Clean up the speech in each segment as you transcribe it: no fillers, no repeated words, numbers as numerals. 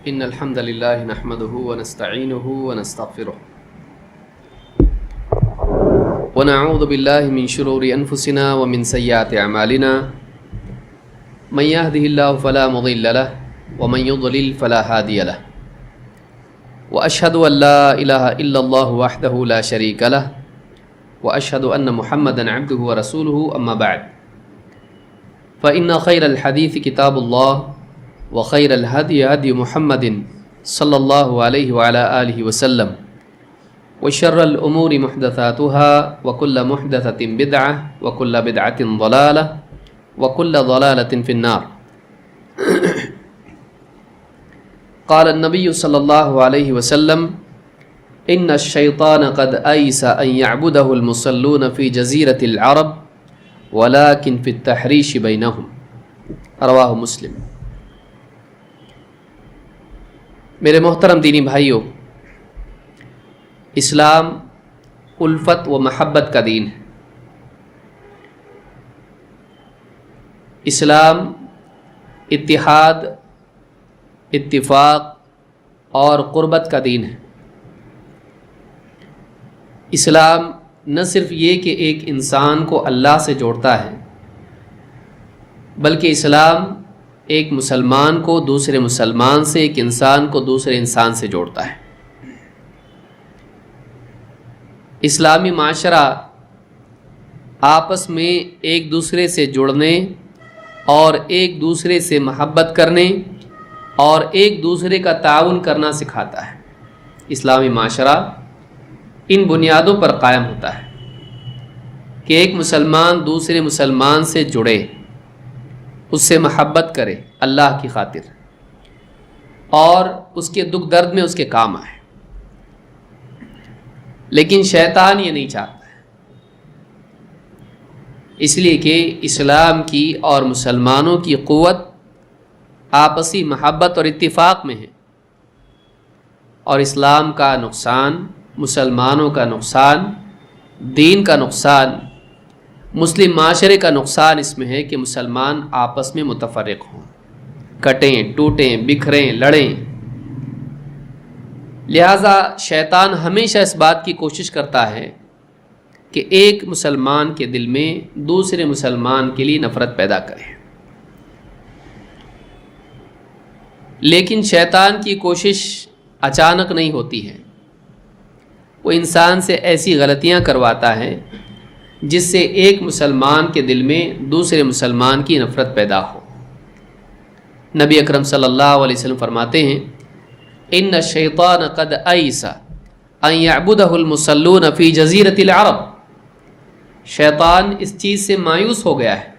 إن الحمد لله نحمده ونستعينه ونستغفره ونعوذ بالله من شرور أنفسنا ومن سيئات أعمالنا من يهده الله فلا مضل له ومن يضلل فلا هادي له وأشهد أن لا إله إلا الله وحده لا شريك له وأشهد أن محمدا عبده ورسوله أما بعد فإن خير الحديث كتاب الله وخير الهدي هدي محمد صلى الله عليه وعلى آله وسلم وشر الأمور محدثاتها وكل محدثة بدعة وكل بدعة ضلالة وكل ضلالة في النار. قال النبي صلى الله عليه وسلم إن الشيطان قد أيس أن يعبده المصلون في جزيرة العرب ولكن في التحريش بينهم. رواہ مسلم. میرے محترم دینی بھائیوں، اسلام الفت و محبت کا دین ہے. اسلام اتحاد، اتفاق اور قربت کا دین ہے. اسلام نہ صرف یہ کہ ایک انسان کو اللہ سے جوڑتا ہے، بلکہ اسلام ایک مسلمان کو دوسرے مسلمان سے، ایک انسان کو دوسرے انسان سے جوڑتا ہے. اسلامی معاشرہ آپس میں ایک دوسرے سے جڑنے اور ایک دوسرے سے محبت کرنے اور ایک دوسرے کا تعاون کرنا سکھاتا ہے. اسلامی معاشرہ ان بنیادوں پر قائم ہوتا ہے کہ ایک مسلمان دوسرے مسلمان سے جڑے، اس سے محبت کرے اللہ کی خاطر، اور اس کے دکھ درد میں اس کے کام آئے. لیکن شیطان یہ نہیں چاہتا ہے، اس لیے کہ اسلام کی اور مسلمانوں کی قوت آپسی محبت اور اتفاق میں ہے، اور اسلام کا نقصان، مسلمانوں کا نقصان، دین کا نقصان، مسلم معاشرے کا نقصان اس میں ہے کہ مسلمان آپس میں متفرق ہوں، کٹیں، ٹوٹیں، بکھریں، لڑیں. لہذا شیطان ہمیشہ اس بات کی کوشش کرتا ہے کہ ایک مسلمان کے دل میں دوسرے مسلمان کے لیے نفرت پیدا کرے. لیکن شیطان کی کوشش اچانک نہیں ہوتی ہے، وہ انسان سے ایسی غلطیاں کرواتا ہے جس سے ایک مسلمان کے دل میں دوسرے مسلمان کی نفرت پیدا ہو. نبی اکرم صلی اللہ علیہ وسلم فرماتے ہیں ان الشیطان قد ایس ان یعبدہ المصلون فی جزیرۃ العرب. شیطان اس چیز سے مایوس ہو گیا ہے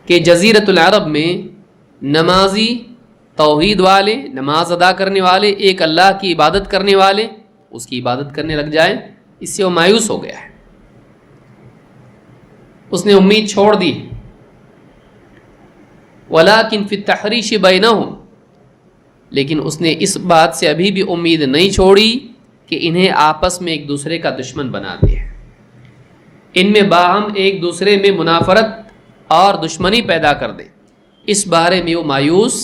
کہ جزیرۃ العرب میں نمازی، توحید والے، نماز ادا کرنے والے، ایک اللہ کی عبادت کرنے والے اس کی عبادت کرنے لگ جائیں. اس سے وہ مایوس ہو گیا ہے، اس نے امید چھوڑ دی. وَلَٰكِن فِي التَّحْرِيشِ بَيْنَهُمْ، لیکن اس نے اس بات سے ابھی بھی امید نہیں چھوڑی کہ انہیں آپس میں ایک دوسرے کا دشمن بنا دے، ان میں باہم ایک دوسرے میں منافرت اور دشمنی پیدا کر دے. اس بارے میں وہ مایوس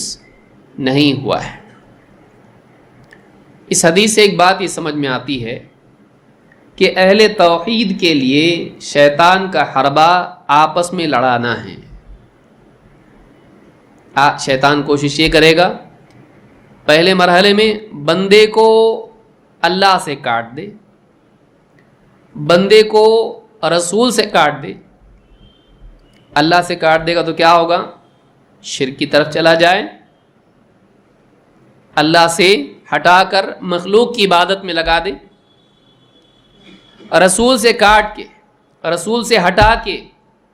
نہیں ہوا ہے. اس حدیث سے ایک بات یہ سمجھ میں آتی ہے کہ اہل توحید کے لیے شیطان کا حربہ آپس میں لڑانا ہے. شیطان کوشش یہ کرے گا پہلے مرحلے میں بندے کو اللہ سے کاٹ دے، بندے کو رسول سے کاٹ دے. اللہ سے کاٹ دے گا تو کیا ہوگا؟ شرک کی طرف چلا جائے، اللہ سے ہٹا کر مخلوق کی عبادت میں لگا دے. رسول سے کاٹ کے، رسول سے ہٹا کے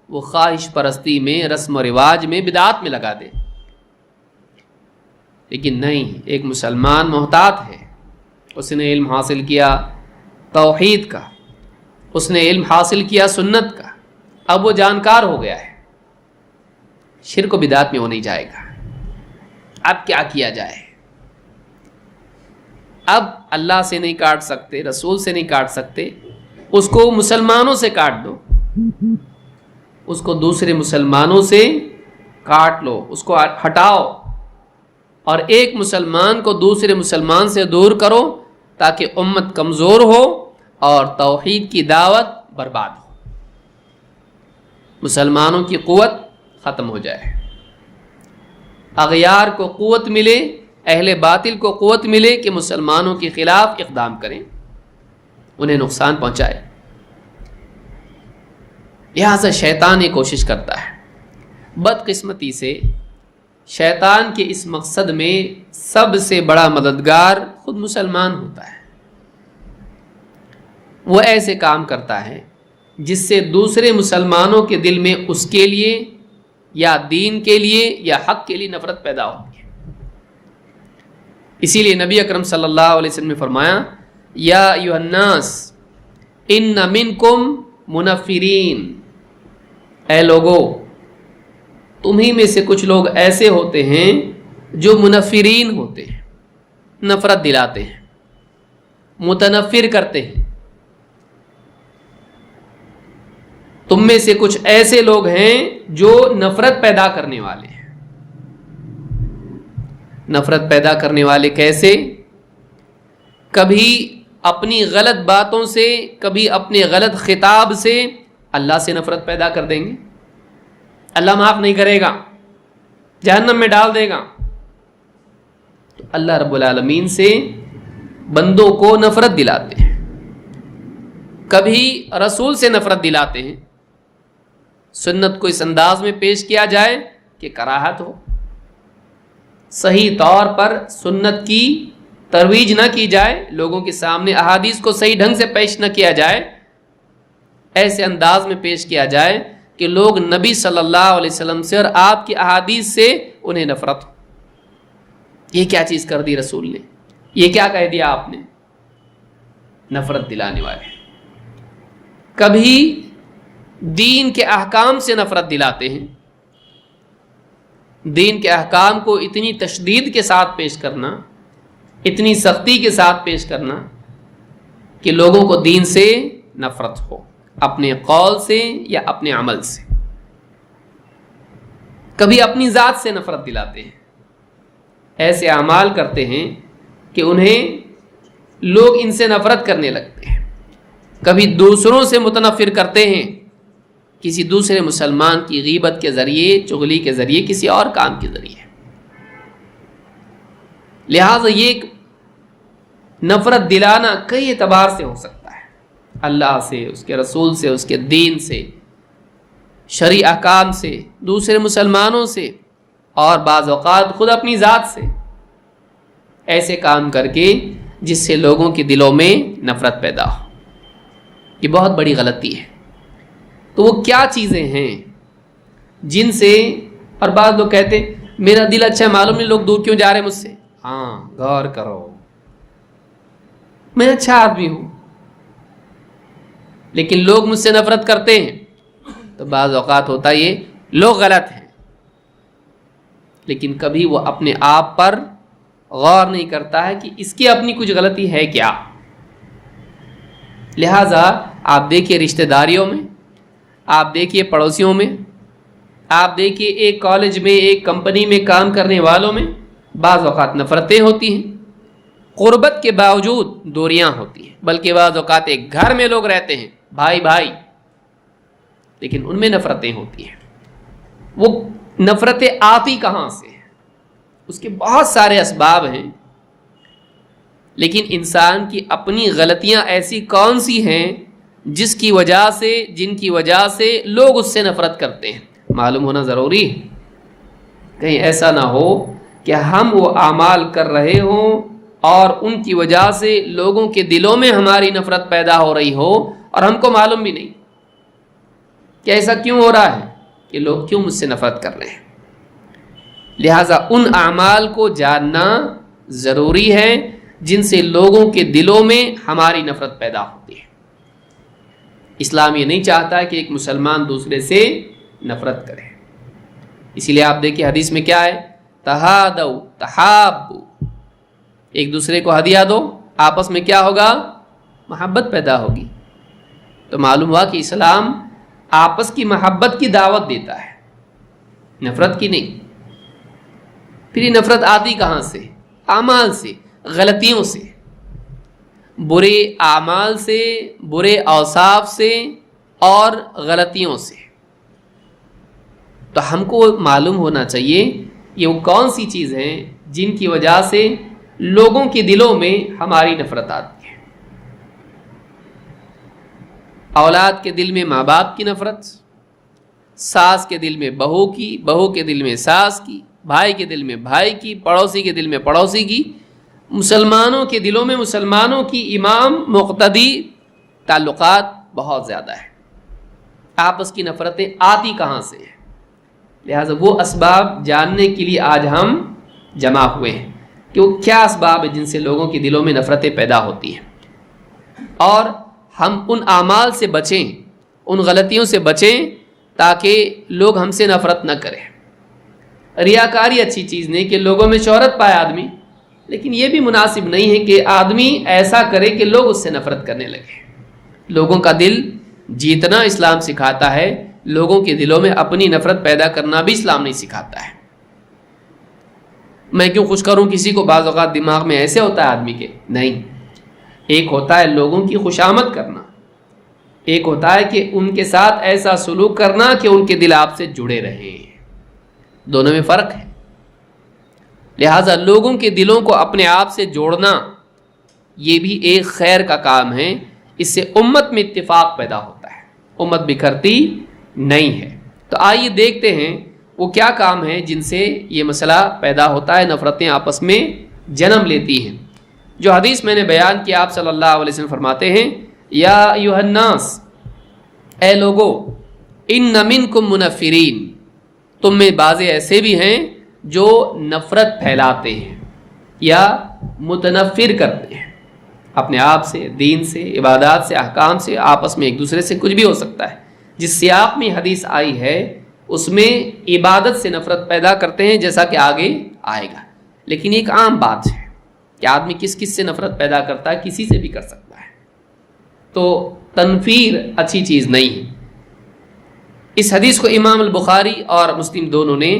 وہ خواہش پرستی میں، رسم و رواج میں، بدعات میں لگا دے. لیکن نہیں، ایک مسلمان محتاط ہے، اس نے علم حاصل کیا توحید کا، اس نے علم حاصل کیا سنت کا، اب وہ جانکار ہو گیا ہے، شرک و بدعات میں وہ نہیں جائے گا. اب کیا کیا جائے؟ اب اللہ سے نہیں کاٹ سکتے، رسول سے نہیں کاٹ سکتے، اس کو مسلمانوں سے کاٹ دو، اس کو دوسرے مسلمانوں سے کاٹ لو، اس کو ہٹاؤ اور ایک مسلمان کو دوسرے مسلمان سے دور کرو تاکہ امت کمزور ہو اور توحید کی دعوت برباد ہو، مسلمانوں کی قوت ختم ہو جائے، اغیار کو قوت ملے، اہل باطل کو قوت ملے کہ مسلمانوں کے خلاف اقدام کریں، انہیں نقصان پہنچائے۔ لہذا شیطان یہ کوشش کرتا ہے، بدقسمتی سے شیطان کے اس مقصد میں سب سے بڑا مددگار خود مسلمان ہوتا ہے۔ وہ ایسے کام کرتا ہے جس سے دوسرے مسلمانوں کے دل میں اس کے لیے یا دین کے لیے یا حق کے لیے نفرت پیدا ہوتی ہے۔ اسی لیے نبی اکرم صلی اللہ علیہ وسلم نے فرمایا، یا ایھا الناس ان منکم منفرین، اے لوگو تمہیں میں سے کچھ لوگ ایسے ہوتے ہیں جو منفرین ہوتے ہیں، نفرت دلاتے ہیں، متنفر کرتے ہیں۔ تم میں سے کچھ ایسے لوگ ہیں جو نفرت پیدا کرنے والے ہیں۔ نفرت پیدا کرنے والے کیسے؟ کبھی اپنی غلط باتوں سے، کبھی اپنے غلط خطاب سے اللہ سے نفرت پیدا کر دیں گے، اللہ معاف نہیں کرے گا، جہنم میں ڈال دے گا۔ تو اللہ رب العالمین سے بندوں کو نفرت دلاتے ہیں، کبھی رسول سے نفرت دلاتے ہیں، سنت کو اس انداز میں پیش کیا جائے کہ کراہت ہو، صحیح طور پر سنت کی ترویج نہ کی جائے، لوگوں کے سامنے احادیث کو صحیح ڈھنگ سے پیش نہ کیا جائے، ایسے انداز میں پیش کیا جائے کہ لوگ نبی صلی اللہ علیہ وسلم سے اور آپ کی احادیث سے انہیں نفرت ہو۔ یہ کیا چیز کر دی رسول نے، یہ کیا کہہ دیا آپ نے؟ نفرت دلانے والے۔ کبھی دین کے احکام سے نفرت دلاتے ہیں، دین کے احکام کو اتنی تشدید کے ساتھ پیش کرنا، اتنی سختی کے ساتھ پیش کرنا کہ لوگوں کو دین سے نفرت ہو، اپنے قول سے یا اپنے عمل سے۔ کبھی اپنی ذات سے نفرت دلاتے ہیں، ایسے اعمال کرتے ہیں کہ انہیں لوگ ان سے نفرت کرنے لگتے ہیں۔ کبھی دوسروں سے متنفر کرتے ہیں، کسی دوسرے مسلمان کی غیبت کے ذریعے، چغلی کے ذریعے، کسی اور کام کے ذریعے۔ لہٰذا یہ ایک نفرت دلانا کئی اعتبار سے ہو سکتا ہے، اللہ سے، اس کے رسول سے، اس کے دین سے، شرعی احکام سے، دوسرے مسلمانوں سے، اور بعض اوقات خود اپنی ذات سے، ایسے کام کر کے جس سے لوگوں کے دلوں میں نفرت پیدا ہو۔ یہ بہت بڑی غلطی ہے۔ تو وہ کیا چیزیں ہیں جن سے، اور بعض لوگ کہتے ہیں میرا دل اچھا ہے، معلوم نہیں لوگ دور کیوں جا رہے ہیں مجھ سے۔ ہاں، غور کرو، میں اچھا آدمی ہوں لیکن لوگ مجھ سے نفرت کرتے ہیں، تو بعض اوقات ہوتا یہ لوگ غلط ہیں، لیکن کبھی وہ اپنے آپ پر غور نہیں کرتا ہے کہ اس کی اپنی کچھ غلطی ہے کیا۔ لہٰذا آپ دیکھیے رشتہ داریوں میں، آپ دیکھیے پڑوسیوں میں، آپ دیکھیے ایک کالج میں، ایک کمپنی میں کام کرنے والوں میں بعض اوقات نفرتیں ہوتی ہیں، قربت کے باوجود دوریاں ہوتی ہیں، بلکہ بعض اوقات ایک گھر میں لوگ رہتے ہیں، بھائی بھائی، لیکن ان میں نفرتیں ہوتی ہیں۔ وہ نفرتیں آتی کہاں سے؟ اس کے بہت سارے اسباب ہیں، لیکن انسان کی اپنی غلطیاں ایسی کون سی ہیں جس کی وجہ سے، جن کی وجہ سے لوگ اس سے نفرت کرتے ہیں، معلوم ہونا ضروری ہے۔ کہیں ایسا نہ ہو کہ ہم وہ اعمال کر رہے ہوں اور ان کی وجہ سے لوگوں کے دلوں میں ہماری نفرت پیدا ہو رہی ہو اور ہم کو معلوم بھی نہیں کہ ایسا کیوں ہو رہا ہے، کہ لوگ کیوں مجھ سے نفرت کر رہے ہیں۔ لہٰذا ان اعمال کو جاننا ضروری ہے جن سے لوگوں کے دلوں میں ہماری نفرت پیدا ہوتی ہے۔ اسلام یہ نہیں چاہتا کہ ایک مسلمان دوسرے سے نفرت کرے، اسی لیے آپ دیکھیں حدیث میں کیا ہے، تہادو تحابو، ایک دوسرے کو ہدیہ دو، آپس میں کیا ہوگا؟ محبت پیدا ہوگی۔ تو معلوم ہوا کہ اسلام آپس کی محبت کی دعوت دیتا ہے، نفرت کی نہیں۔ پھر یہ نفرت آتی کہاں سے؟ اعمال سے، غلطیوں سے، برے اعمال سے، برے اوصاف سے اور غلطیوں سے۔ تو ہم کو معلوم ہونا چاہیے یہ وہ کون سی چیز ہیں جن کی وجہ سے لوگوں کے دلوں میں ہماری نفرت آتی ہے۔ اولاد کے دل میں ماں باپ کی نفرت، ساس کے دل میں بہو کی، بہو کے دل میں ساس کی، بھائی کے دل میں بھائی کی، پڑوسی کے دل میں پڑوسی کی، مسلمانوں کے دلوں میں مسلمانوں کی، امام مقتدی، تعلقات بہت زیادہ ہے۔ آپس کی نفرتیں آتی کہاں سے ہیں؟ لہٰذا وہ اسباب جاننے کے لیے آج ہم جمع ہوئے ہیں کہ وہ کیا اسباب ہیں جن سے لوگوں کے دلوں میں نفرتیں پیدا ہوتی ہیں، اور ہم ان اعمال سے بچیں، ان غلطیوں سے بچیں تاکہ لوگ ہم سے نفرت نہ کریں۔ ریاکاری اچھی چیز نہیں کہ لوگوں میں شہرت پائے آدمی، لیکن یہ بھی مناسب نہیں ہے کہ آدمی ایسا کرے کہ لوگ اس سے نفرت کرنے لگے۔ لوگوں کا دل جیتنا اسلام سکھاتا ہے، لوگوں کے دلوں میں اپنی نفرت پیدا کرنا بھی اسلام نہیں سکھاتا ہے۔ میں کیوں خوش کروں کسی کو، بعض اوقات دماغ میں ایسے ہوتا ہے آدمی کے، نہیں، ایک ہوتا ہے لوگوں کی خوشامد کرنا، ایک ہوتا ہے کہ ان کے ساتھ ایسا سلوک کرنا کہ ان کے دل آپ سے جڑے رہیں، دونوں میں فرق ہے۔ لہٰذا لوگوں کے دلوں کو اپنے آپ سے جوڑنا یہ بھی ایک خیر کا کام ہے، اس سے امت میں اتفاق پیدا ہوتا ہے، امت بکھرتی نہیں ہے۔ تو آئیے دیکھتے ہیں وہ کیا کام ہے جن سے یہ مسئلہ پیدا ہوتا ہے، نفرتیں آپس میں جنم لیتی ہیں۔ جو حدیث میں نے بیان کیا، آپ صلی اللہ علیہ وسلم فرماتے ہیں، یا ایھا الناس، اے لوگو، ان منکم منفرین، تم میں بعض ایسے بھی ہیں جو نفرت پھیلاتے ہیں یا متنفر کرتے ہیں اپنے آپ سے، دین سے، عبادات سے، احکام سے، آپس میں ایک دوسرے سے، کچھ بھی ہو سکتا ہے۔ جس سیاق میں حدیث آئی ہے اس میں عبادت سے نفرت پیدا کرتے ہیں، جیسا کہ آگے آئے گا، لیکن ایک عام بات ہے کہ آدمی کس کس سے نفرت پیدا کرتا ہے، کسی سے بھی کر سکتا ہے، تو تنفیر اچھی چیز نہیں ہے۔ اس حدیث کو امام البخاری اور مسلم دونوں نے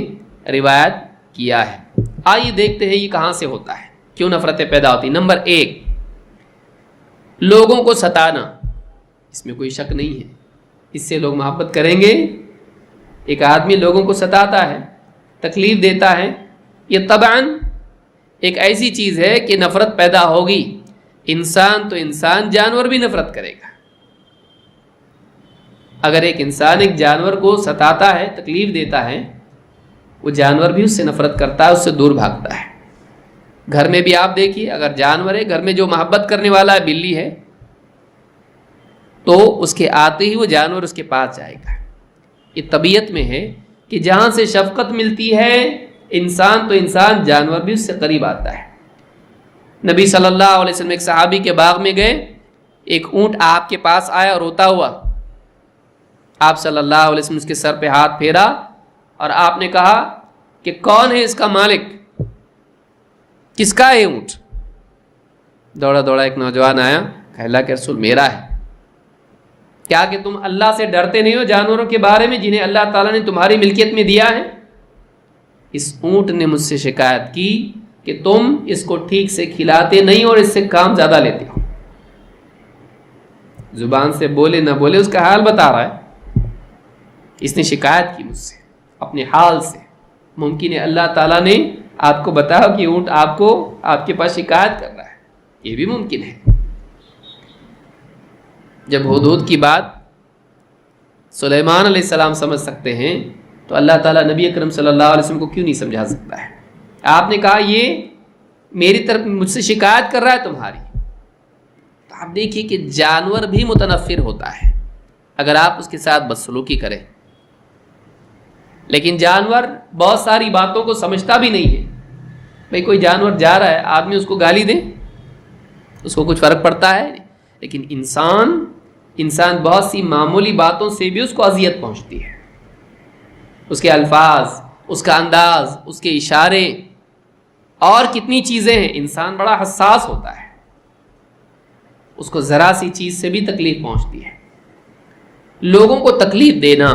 روایت کیا ہے۔ آئیے دیکھتے ہیں یہ کہاں سے ہوتا ہے، کیوں نفرتیں پیدا ہوتی ہیں۔ نمبر 1، لوگوں کو ستانا، اس میں کوئی شک نہیں ہے، اس سے لوگ محبت کریں گے۔ ایک آدمی لوگوں کو ستاتا ہے، تکلیف دیتا ہے، یہ طبعاً ایک ایسی چیز ہے کہ نفرت پیدا ہوگی۔ انسان تو انسان، جانور بھی نفرت کرے گا۔ اگر ایک انسان ایک جانور کو ستاتا ہے، تکلیف دیتا ہے، وہ جانور بھی اس سے نفرت کرتا ہے، اس سے دور بھاگتا ہے۔ گھر میں بھی آپ دیکھیے، اگر جانور ہے گھر میں، جو محبت کرنے والا ہے، بلی ہے، تو اس کے آتے ہی وہ جانور اس کے پاس جائے گا۔ یہ طبیعت میں ہے کہ جہاں سے شفقت ملتی ہے، انسان تو انسان، جانور بھی اس سے قریب آتا ہے۔ نبی صلی اللہ علیہ وسلم ایک صحابی کے باغ میں گئے، ایک اونٹ آپ کے پاس آیا اور روتا ہوا، آپ صلی اللہ علیہ وسلم اس کے سر پہ ہاتھ پھیرا اور آپ نے کہا کہ کون ہے اس کا مالک، کس کا ہے اونٹ؟ دوڑا دوڑا ایک نوجوان آیا، کہ اللہ کے رسول میرا ہے۔ کیا کہ تم اللہ سے ڈرتے نہیں ہو جانوروں کے بارے میں جنہیں اللہ تعالیٰ نے تمہاری ملکیت میں دیا ہے؟ اس اونٹ نے مجھ سے شکایت کی کہ تم اس کو ٹھیک سے کھلاتے نہیں اور اس سے کام زیادہ لیتے ہو۔ زبان سے بولے نہ بولے اس کا حال بتا رہا ہے، اس نے شکایت کی مجھ سے اپنے حال سے۔ ممکن ہے اللہ تعالیٰ نے آپ کو بتایا کہ اونٹ آپ کے پاس شکایت کر رہا ہے، یہ بھی ممکن ہے۔ جب حدود کی بات سلیمان علیہ السلام سمجھ سکتے ہیں تو اللہ تعالیٰ نبی اکرم صلی اللہ علیہ وسلم کو کیوں نہیں سمجھا سکتا ہے؟ آپ نے کہا یہ میری طرف مجھ سے شکایت کر رہا ہے تمہاری، تو آپ دیکھیے کہ جانور بھی متنفر ہوتا ہے اگر آپ اس کے ساتھ بدسلوکی کریں، لیکن جانور بہت ساری باتوں کو سمجھتا بھی نہیں ہے۔ بھئی کوئی جانور جا رہا ہے، آدمی اس کو گالی دے، اس کو کچھ فرق پڑتا ہے؟ لیکن انسان بہت سی معمولی باتوں سے بھی اس کو اذیت پہنچتی ہے، اس کے الفاظ، اس کا انداز، اس کے اشارے اور کتنی چیزیں ہیں۔ انسان بڑا حساس ہوتا ہے، اس کو ذرا سی چیز سے بھی تکلیف پہنچتی ہے۔ لوگوں کو تکلیف دینا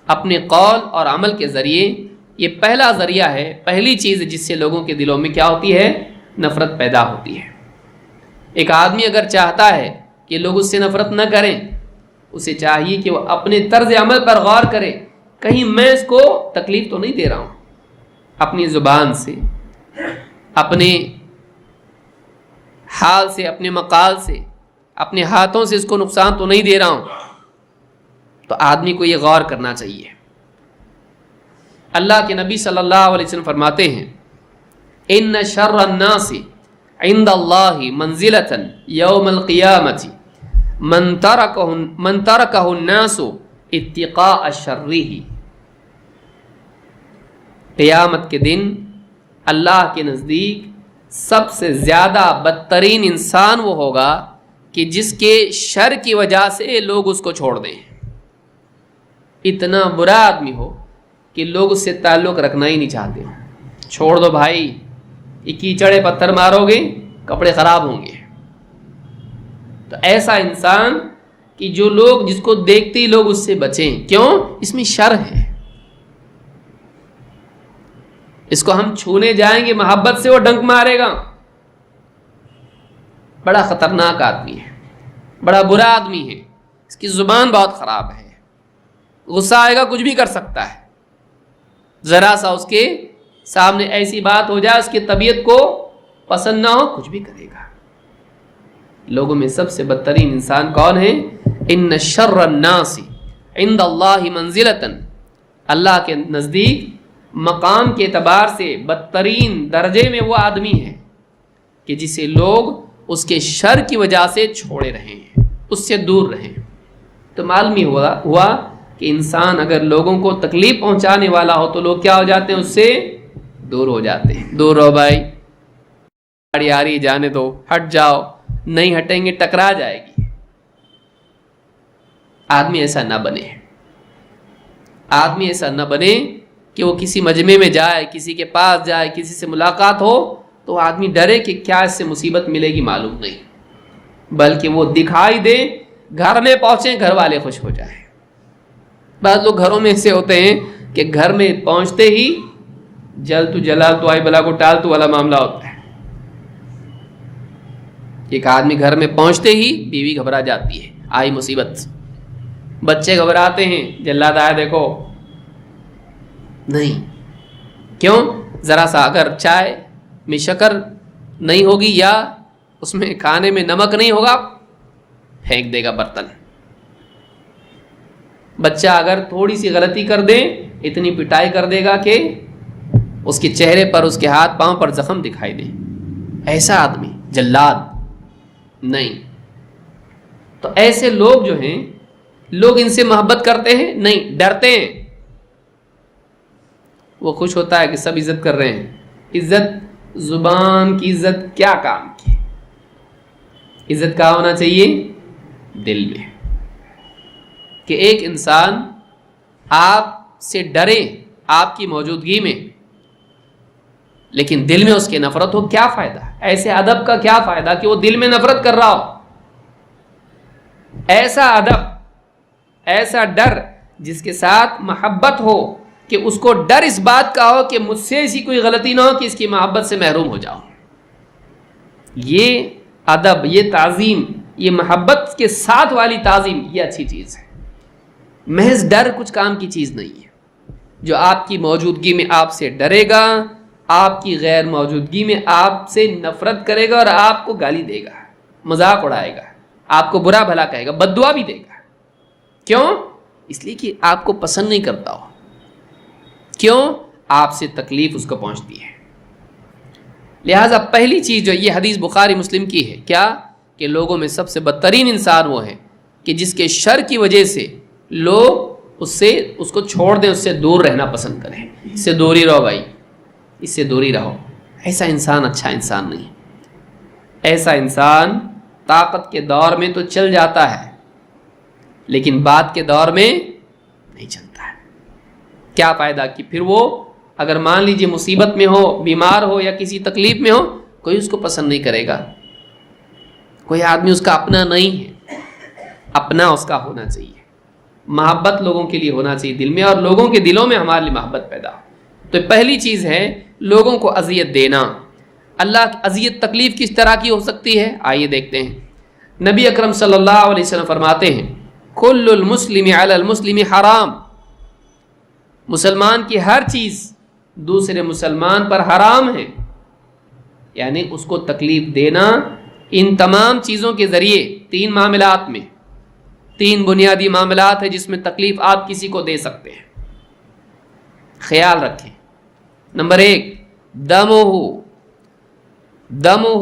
اپنے قول اور عمل کے ذریعے یہ پہلا ذریعہ ہے، پہلی چیز جس سے لوگوں کے دلوں میں کیا ہوتی ہے؟ نفرت پیدا ہوتی ہے۔ ایک آدمی اگر چاہتا ہے کہ لوگ اس سے نفرت نہ کریں، اسے چاہیے کہ وہ اپنے طرز عمل پر غور کرے، کہیں میں اس کو تکلیف تو نہیں دے رہا ہوں، اپنی زبان سے، اپنے حال سے، اپنے مقال سے، اپنے ہاتھوں سے اس کو نقصان تو نہیں دے رہا ہوں۔ تو آدمی کو یہ غور کرنا چاہیے۔ اللہ کے نبی صلی اللہ علیہ وسلم فرماتے ہیں ان شر الناس عند اللہ منزلۃ یوم القیامۃ من ترکہ الناس اتقاء شرہ۔ قیامت کے دن اللہ کے نزدیک سب سے زیادہ بدترین انسان وہ ہوگا کہ جس کے شر کی وجہ سے لوگ اس کو چھوڑ دیں۔ اتنا برا آدمی ہو کہ لوگ اس سے تعلق رکھنا ہی نہیں چاہتے، چھوڑ دو بھائی، یہ کیچڑے پتھر مارو گے کپڑے خراب ہوں گے۔ تو ایسا انسان کہ جو لوگ جس کو دیکھتے ہی لوگ اس سے بچیں، کیوں؟ اس میں شر ہے، اس کو ہم چھونے جائیں گے محبت سے وہ ڈنک مارے گا۔ بڑا خطرناک آدمی ہے، بڑا برا آدمی ہے، اس کی زبان بہت خراب ہے، غصہ آئے گا کچھ بھی کر سکتا ہے، ذرا سا اس کے سامنے ایسی بات ہو جائے اس کی طبیعت کو پسند نہ ہو کچھ بھی کرے گا۔ لوگوں میں سب سے بدترین انسان کون ہے؟ ان شر الناس عند اللہ منزلۃ، اللہ کے نزدیک مقام کے اعتبار سے بدترین درجے میں وہ آدمی ہے کہ جسے لوگ اس کے شر کی وجہ سے چھوڑے رہے ہیں، اس سے دور رہیں۔ تو معلوم ہی ہوا کہ انسان اگر لوگوں کو تکلیف پہنچانے والا ہو تو لوگ کیا ہو جاتے ہیں؟ اس سے دور ہو جاتے ہیں۔ دور رہو بھائی، گاڑی آ رہی جانے دو، ہٹ جاؤ، نہیں ہٹیں گے ٹکرا جائے گی۔ آدمی ایسا نہ بنے، آدمی ایسا نہ بنے کہ وہ کسی مجمع میں جائے، کسی کے پاس جائے، کسی سے ملاقات ہو تو آدمی ڈرے کہ کیا اس سے مصیبت ملے گی معلوم نہیں، بلکہ وہ دکھائی دے، گھر میں پہنچے گھر والے خوش ہو جائیں۔ بعض لوگ گھروں میں ایسے ہوتے ہیں کہ گھر میں پہنچتے ہی جل تو جلال تو آئی بلا کو ٹال تو والا معاملہ ہوتا ہے۔ ایک آدمی گھر میں پہنچتے ہی بیوی گھبرا جاتی ہے، آئی مصیبت، بچے گھبراتے ہیں، جلاد آیا دیکھو، نہیں کیوں؟ ذرا سا اگر چائے میں شکر نہیں ہوگی یا اس میں کھانے میں نمک نہیں ہوگا پھینک دے گا برتن۔ بچہ اگر تھوڑی سی غلطی کر دے اتنی پٹائی کر دے گا کہ اس کے چہرے پر، اس کے ہاتھ پاؤں پر زخم دکھائی دے۔ ایسا آدمی جلاد نہیں۔ تو ایسے لوگ جو ہیں، لوگ ان سے محبت کرتے ہیں نہیں، ڈرتے ہیں۔ وہ خوش ہوتا ہے کہ سب عزت کر رہے ہیں۔ عزت، زبان کی عزت کیا کام کی؟ عزت کہاں ہونا چاہیے؟ دل میں، کہ ایک انسان آپ سے ڈرے آپ کی موجودگی میں لیکن دل میں اس کے نفرت ہو، کیا فائدہ؟ ایسے ادب کا کیا فائدہ کہ وہ دل میں نفرت کر رہا ہو؟ ایسا ادب، ایسا ڈر جس کے ساتھ محبت ہو کہ اس کو ڈر اس بات کا ہو کہ مجھ سے ایسی کوئی غلطی نہ ہو کہ اس کی محبت سے محروم ہو جاؤں۔ یہ ادب، یہ تعظیم، یہ محبت کے ساتھ والی تعظیم، یہ اچھی چیز ہے۔ محض ڈر کچھ کام کی چیز نہیں ہے۔ جو آپ کی موجودگی میں آپ سے ڈرے گا، آپ کی غیر موجودگی میں آپ سے نفرت کرے گا اور آپ کو گالی دے گا، مذاق اڑائے گا، آپ کو برا بھلا کہے گا، بد دعا بھی دے گا۔ کیوں؟ اس لیے کہ آپ کو پسند نہیں کرتا ہو۔ کیوں؟ آپ سے تکلیف اس کو پہنچتی ہے۔ لہٰذا پہلی چیز جو یہ حدیث بخاری مسلم کی ہے، کیا؟ کہ لوگوں میں سب سے بدترین انسان وہ ہے کہ جس کے شر کی وجہ سے لوگ اس کو چھوڑ دیں، اس سے دور رہنا پسند کریں۔ اس سے دوری رہو بھائی، اس سے دوری رہو۔ ایسا انسان اچھا انسان نہیں۔ ایسا انسان طاقت کے دور میں تو چل جاتا ہے لیکن بات کے دور میں نہیں چلتا ہے۔ کیا فائدہ کہ پھر وہ اگر مان لیجیے مصیبت میں ہو، بیمار ہو یا کسی تکلیف میں ہو، کوئی اس کو پسند نہیں کرے گا۔ کوئی آدمی اس کا اپنا نہیں ہے، اپنا اس کا ہونا چاہیے۔ محبت لوگوں کے لیے ہونا چاہیے دل میں، اور لوگوں کے دلوں میں ہمارے لیے محبت پیدا ہو۔ تو پہلی چیز ہے لوگوں کو اذیت دینا. اللہ کی اذیت تکلیف کس طرح کی ہو سکتی ہے؟ آئیے دیکھتے ہیں. نبی اکرم صلی اللہ علیہ وسلم فرماتے ہیں کل المسلم علی المسلم حرام، مسلمان کی ہر چیز دوسرے مسلمان پر حرام ہے. یعنی اس کو تکلیف دینا ان تمام چیزوں کے ذریعے 3 معاملات میں، 3 بنیادی معاملات ہیں جس میں تکلیف آپ کسی کو دے سکتے ہیں. خیال رکھیں. نمبر 1 دمہ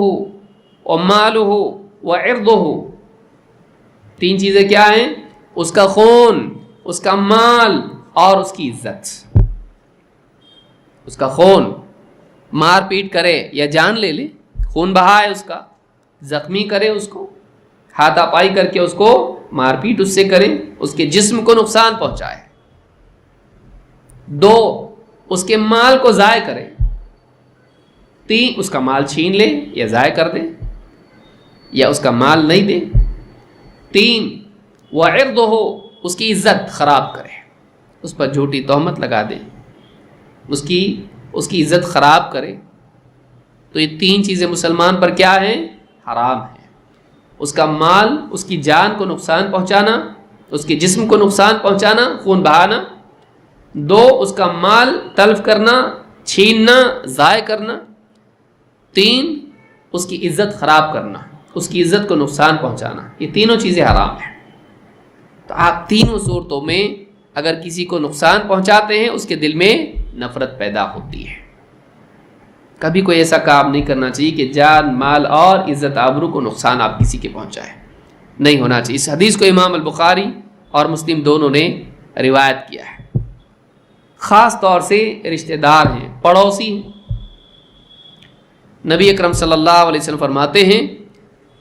ومالہ وعرضہ. 3 چیزیں کیا ہیں؟ اس کا خون، اس کا مال اور اس کی عزت. اس کا خون، مار پیٹ کرے یا جان لے لے، خون بہائے اس کا، زخمی کرے اس کو، ہاتھا پائی کر کے اس کو مار پیٹ اس سے کرے، اس کے جسم کو نقصان پہنچائے. 2 اس کے مال کو ضائع کرے. 3 اس کا مال چھین لے یا ضائع کر دے یا اس کا مال نہیں دے. 3 وعرضہ اس کی عزت خراب کرے، اس پر جھوٹی تہمت لگا دے، اس کی عزت خراب کرے. تو یہ 3 چیزیں مسلمان پر کیا ہیں؟ حرام ہیں. اس کا مال، اس کی جان کو نقصان پہنچانا، اس کے جسم کو نقصان پہنچانا، خون بہانا. 2 اس کا مال تلف کرنا، چھیننا، ضائع کرنا. 3 اس کی عزت خراب کرنا، اس کی عزت کو نقصان پہنچانا. یہ تینوں چیزیں حرام ہیں. تو آپ تینوں صورتوں میں اگر کسی کو نقصان پہنچاتے ہیں اس کے دل میں نفرت پیدا ہوتی ہے. کبھی کوئی ایسا کام نہیں کرنا چاہیے کہ جان، مال اور عزت آبرو کو نقصان آپ کسی کے پہنچائے. نہیں ہونا چاہیے. اس حدیث کو امام البخاری اور مسلم دونوں نے روایت کیا ہے. خاص طور سے رشتہ دار ہیں، پڑوسی ہیں. نبی اکرم صلی اللہ علیہ وسلم فرماتے ہیں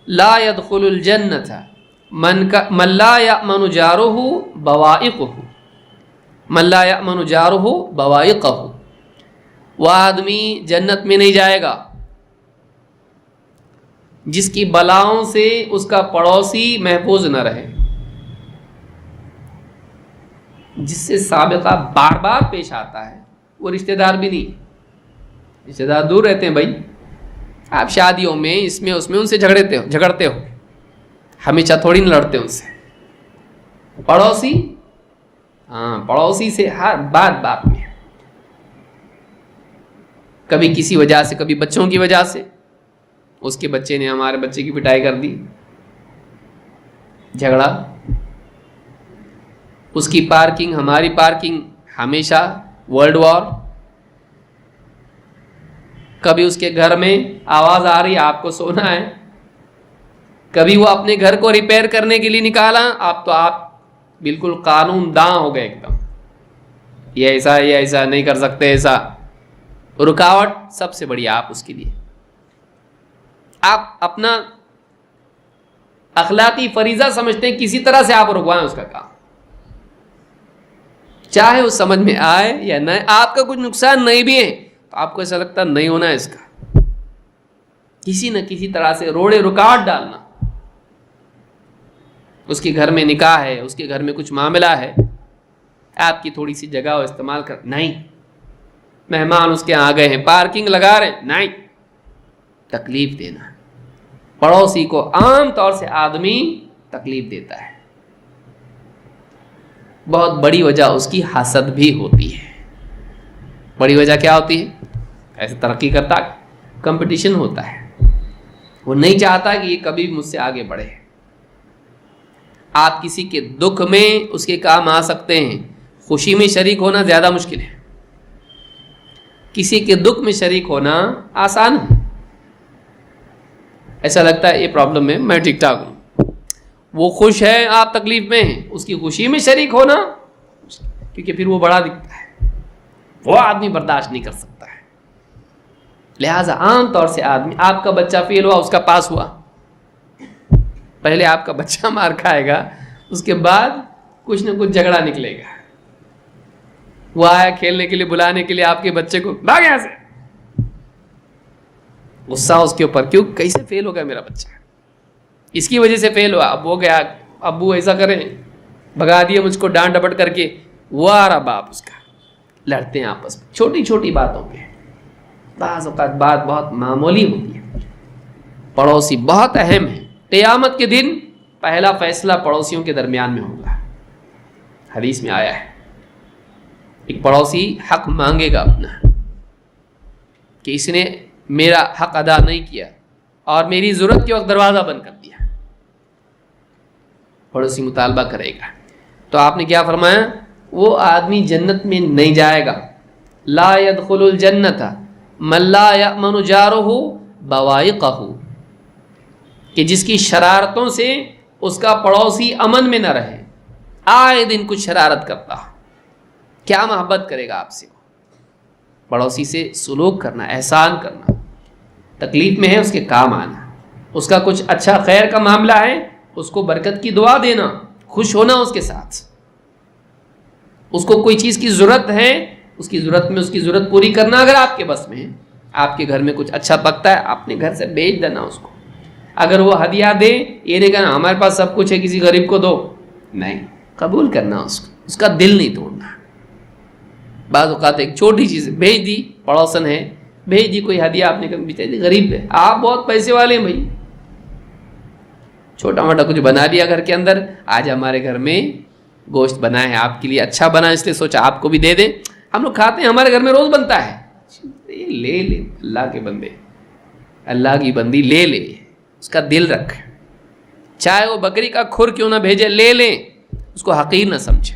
لا يدخل الجنۃ من لا یأمن جارہ بوائقہ، من لا یأمن جارہ بوائقہ. وہ آدمی جنت میں نہیں جائے گا جس کی بلاؤں سے اس کا پڑوسی محفوظ نہ رہے، جس سے سابقہ بار بار پیش آتا ہے. وہ رشتہ دار بھی نہیں، رشتہ دار دور رہتے ہیں بھائی. آپ شادیوں میں اس میں اس میں ان سے جھگڑتے ہو، ہمیشہ تھوڑی نہ لڑتے ان سے. پڑوسی، ہاں پڑوسی سے ہر بات میں، کبھی کسی وجہ سے، کبھی بچوں کی وجہ سے. اس کے بچے نے ہمارے بچے کی پٹائی کر دی، جھگڑا. اس کی پارکنگ، ہماری پارکنگ، ہمیشہ ورلڈ وار. کبھی اس کے گھر میں آواز آ رہی ہے، آپ کو سونا ہے. کبھی وہ اپنے گھر کو ریپیئر کرنے کے لیے نکالا، آپ بالکل قانون داں ہو گئے ایک دم. یہ ایسا نہیں کر سکتے، ایسا. رکاوٹ سب سے بڑی آپ اس کے لیے. آپ اپنا اخلاقی فریضہ سمجھتے ہیں کسی طرح سے آپ رکوائیں اس کا کام، چاہے وہ سمجھ میں آئے یا نہ. آپ کا کچھ نقصان نہیں بھی ہے تو آپ کو ایسا لگتا نہیں ہونا ہے اس کا، کسی نہ کسی طرح سے روڑے رکاوٹ ڈالنا. اس کے گھر میں نکاح ہے، اس کے گھر میں کچھ معاملہ ہے، آپ کی تھوڑی سی جگہ استعمال کر، نہیں. مہمان اس کے آ گئے ہیں، پارکنگ لگا رہے ہیں، نہیں. تکلیف دینا. پڑوسی کو عام طور سے آدمی تکلیف دیتا ہے. بہت بڑی وجہ اس کی حسد بھی ہوتی ہے. بڑی وجہ کیا ہوتی ہے؟ ایسے ترقی کرتا، کمپٹیشن ہوتا ہے. وہ نہیں چاہتا کہ یہ کبھی مجھ سے آگے بڑھے. آپ کسی کے دکھ میں اس کے کام آ سکتے ہیں، خوشی میں شریک ہونا زیادہ مشکل ہے. کسی کے دکھ میں شریک ہونا آسان ہے. ایسا لگتا ہے یہ پرابلم ہے، میں ٹھیک ٹھاک ہوں. وہ خوش ہے، آپ تکلیف میں ہیں، اس کی خوشی میں شریک ہونا، کیونکہ پھر وہ بڑا دکھتا ہے، وہ آدمی برداشت نہیں کر سکتا ہے. لہٰذا عام طور سے آدمی، آپ کا بچہ فیل ہوا، اس کا پاس ہوا، پہلے آپ کا بچہ مار کھائے گا، اس کے بعد کچھ نہ کچھ جھگڑا نکلے گا. وہ آیا کھیلنے کے لیے، بلانے کے لیے آپ کے بچے کو، بھاگ یہاں سے. غصہ اس کے اوپر، کیوں؟ کیسے فیل ہو گیا میرا بچہ، اس کی وجہ سے فیل ہوا. اب ہو گیا، ابو ایسا کریں، بھگا دیا مجھ کو ڈانٹ ڈپٹ کر کے. وہ آ رہا باپ اس کا، لڑتے ہیں آپس میں چھوٹی چھوٹی باتوں پہ. بعض اوقات بات بہت معمولی ہوتی ہے. پڑوسی بہت اہم ہے. قیامت کے دن پہلا فیصلہ پڑوسیوں کے درمیان میں ہوگا. حدیث میں آیا ہے ایک پڑوسی حق مانگے گا اپنا کہ اس نے میرا حق ادا نہیں کیا اور میری ضرورت کے وقت دروازہ بند کر دیا. پڑوسی مطالبہ کرے گا تو آپ نے کیا فرمایا؟ وہ آدمی جنت میں نہیں جائے گا. لا يدخل الجنت من لا يأمن جارہ بوائقہ، کہ جس کی شرارتوں سے اس کا پڑوسی امن میں نہ رہے. آئے دن کچھ شرارت کرتا، کیا محبت کرے گا آپ سے؟ پڑوسی سے سلوک کرنا، احسان کرنا، تکلیف میں ہے اس کے کام آنا، اس کا کچھ اچھا خیر کا معاملہ ہے اس کو برکت کی دعا دینا، خوش ہونا اس کے ساتھ. اس کو کوئی چیز کی ضرورت ہے، اس کی ضرورت میں اس کی ضرورت پوری کرنا اگر آپ کے بس میں ہے. آپ کے گھر میں کچھ اچھا پکتا ہے، اپنے گھر سے بیچ دینا اس کو. اگر وہ ہدیہ دے، یہ نہیں کہنا ہمارے پاس سب کچھ ہے کسی غریب کو دو، نہیں، قبول کرنا اس کو، اس کا دل نہیں توڑنا. بعض اوقات ایک چھوٹی چیز بھیج دی، پڑوسن ہے بھیج دی کوئی ہدیہ، آپ نے کہا غریب ہے، آپ بہت پیسے والے ہیں بھائی، چھوٹا موٹا کچھ بنا دیا گھر کے اندر. آج ہمارے گھر میں گوشت بنا ہے آپ کے لیے، اچھا بنا اس لیے سوچا آپ کو بھی دے دیں. ہم لوگ کھاتے ہیں، ہمارے گھر میں روز بنتا ہے. لے لے، اللہ کے بندے، اللہ کی بندی، لے لے، اس کا دل رکھ. چاہے وہ بکری کا کھر کیوں نہ بھیجے، لے لیں، اس کو حقیر نہ سمجھے.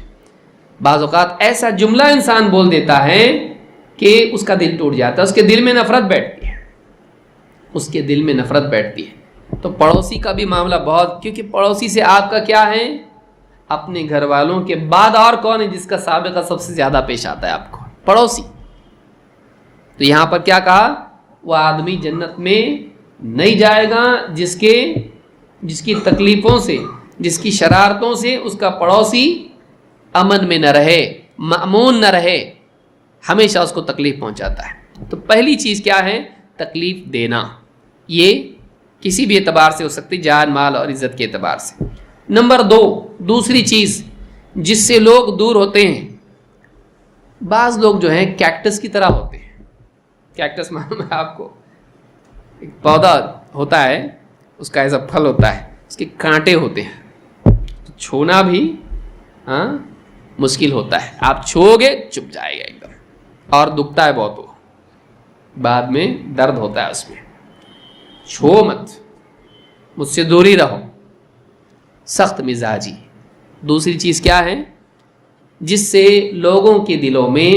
بعض اوقات ایسا جملہ انسان بول دیتا ہے کہ اس کا دل ٹوٹ جاتا ہے، اس کے دل میں نفرت بیٹھتی ہے، اس کے دل میں نفرت بیٹھتی ہے. تو پڑوسی کا بھی معاملہ بہت، کیونکہ پڑوسی سے آپ کا کیا ہے؟ اپنے گھر والوں کے بعد اور کون ہے جس کا سابقہ سب سے زیادہ پیش آتا ہے آپ کو؟ پڑوسی. تو یہاں پر کیا کہا؟ وہ آدمی جنت میں نہیں جائے گا جس کی تکلیفوں سے، جس کی شرارتوں سے اس کا پڑوسی امن میں نہ رہے، مأمون نہ رہے، ہمیشہ اس کو تکلیف پہنچاتا ہے. تو پہلی چیز کیا ہے؟ تکلیف دینا. یہ کسی بھی اعتبار سے ہو سکتی، جان مال اور عزت کے اعتبار سے. نمبر 2، دوسری چیز جس سے لوگ دور ہوتے ہیں، بعض لوگ جو ہیں کیکٹس کی طرح ہوتے ہیں. کیکٹس معلوم ہے آپ کو؟ ایک پودا ہوتا ہے، اس کا ایسا پھل ہوتا ہے، اس کے کانٹے ہوتے ہیں، تو چھونا بھی مشکل ہوتا ہے. آپ چھو گے چپ جائے گا ایک دم، اور دکھتا ہے بہت، وہ بعد میں درد ہوتا ہے اس میں. چھو مت، مجھ سے دوری رہو. سخت مزاجی دوسری چیز کیا ہے؟ جس سے لوگوں کے دلوں میں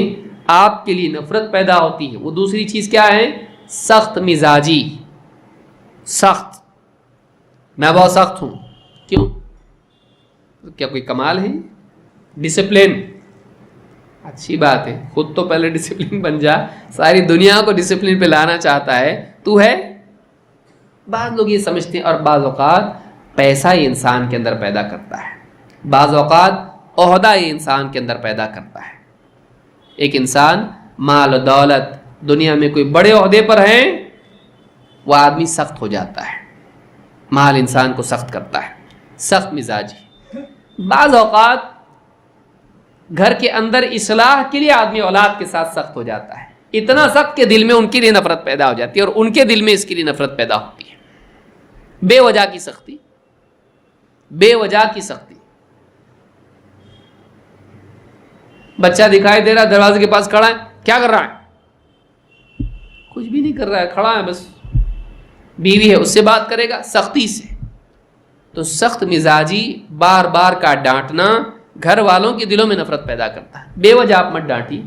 آپ کے لیے نفرت پیدا ہوتی ہے، وہ دوسری چیز کیا ہے؟ سخت مزاجی. سخت، میں بہت سخت ہوں. کیوں؟ کیا کوئی کمال ہے؟ ڈسپلن اچھی بات ہے، خود تو پہلے ڈسپلن بن جا، ساری دنیا کو ڈسپلن پہ لانا چاہتا ہے تو ہے. بعض لوگ یہ سمجھتے ہیں، اور بعض اوقات پیسہ یہ انسان کے اندر پیدا کرتا ہے، بعض اوقات عہدہ یہ انسان کے اندر پیدا کرتا ہے. ایک انسان مال و دولت، دنیا میں کوئی بڑے عہدے پر ہے، وہ آدمی سخت ہو جاتا ہے. مال انسان کو سخت کرتا ہے، سخت مزاجی. بعض اوقات گھر کے اندر اصلاح کے لیے آدمی اولاد کے ساتھ سخت ہو جاتا ہے، اتنا سخت کہ دل میں ان کے لیے نفرت پیدا ہو جاتی ہے، اور ان کے دل میں اس کے لیے نفرت پیدا ہوتی ہے. بے وجہ کی سختی، بے وجہ کی سختی. بچہ دکھائی دے رہا دروازے کے پاس کھڑا ہے، کیا کر رہا ہے؟ کچھ بھی نہیں کر رہا ہے، کھڑا ہے بس. بیوی ہے، اس سے بات کرے گا سختی سے. تو سخت مزاجی، بار بار کا ڈانٹنا گھر والوں کے دلوں میں نفرت پیدا کرتا ہے. بے وجہ آپ مت ڈانٹی،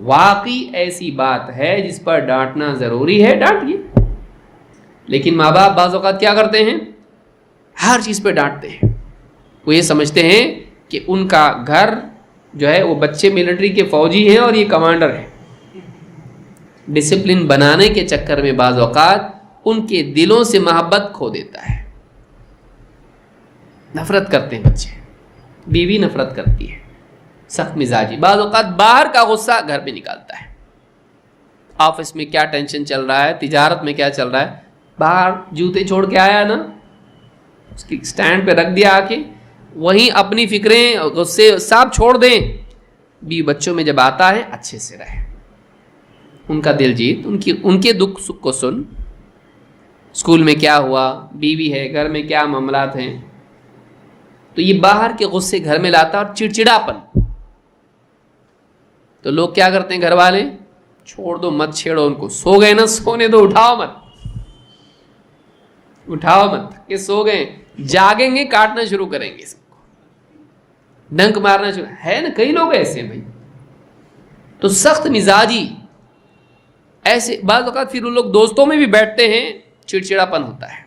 واقعی ایسی بات ہے جس پر ڈانٹنا ضروری ہے، ڈانٹیے. لیکن ماں باپ بعض اوقات کیا کرتے ہیں؟ ہر چیز پہ ڈانٹتے ہیں. وہ یہ سمجھتے ہیں کہ ان کا گھر جو ہے وہ بچے ملٹری کے فوجی ہیں اور یہ کمانڈر ہیں. ڈسپلن بنانے کے چکر میں بعض اوقات ان کے دلوں سے محبت کھو دیتا ہے. نفرت کرتے ہیں بچے، بیوی نفرت کرتی ہے، سخت مزاجی. بعض اوقات باہر کا غصہ گھر پہ نکالتا ہے. آفس میں کیا ٹینشن چل رہا ہے، تجارت میں کیا چل رہا ہے، باہر جوتے چھوڑ کے آیا نا، اس کی سٹینڈ پہ رکھ دیا آ کے، وہیں اپنی فکریں غصے سب چھوڑ دیں. بیوی بچوں میں جب آتا ہے اچھے سے رہے، ان کا دل جیت، ان کے دکھ سکھ کو سن، اسکول میں کیا ہوا، بیوی ہے، گھر میں کیا معاملات ہیں، تو یہ باہر کے غصے گھر میں لاتا اور چڑچڑاپن. تو لوگ کیا کرتے ہیں گھر والے، چھوڑ دو، مت چھیڑو ان کو، سو گئے نا سونے دو، اٹھاؤ مت کہ سو گئے، جاگیں گے کاٹنا شروع کریں گے، سب کو ڈنک مارنا شروع، ہے نا کئی لوگ ایسے ہیں بھائی. تو سخت مزاجی ایسے بعض اوقات پھر ان لوگ دوستوں میں بھی بیٹھتے ہیں، چڑچڑاپن ہوتا ہے،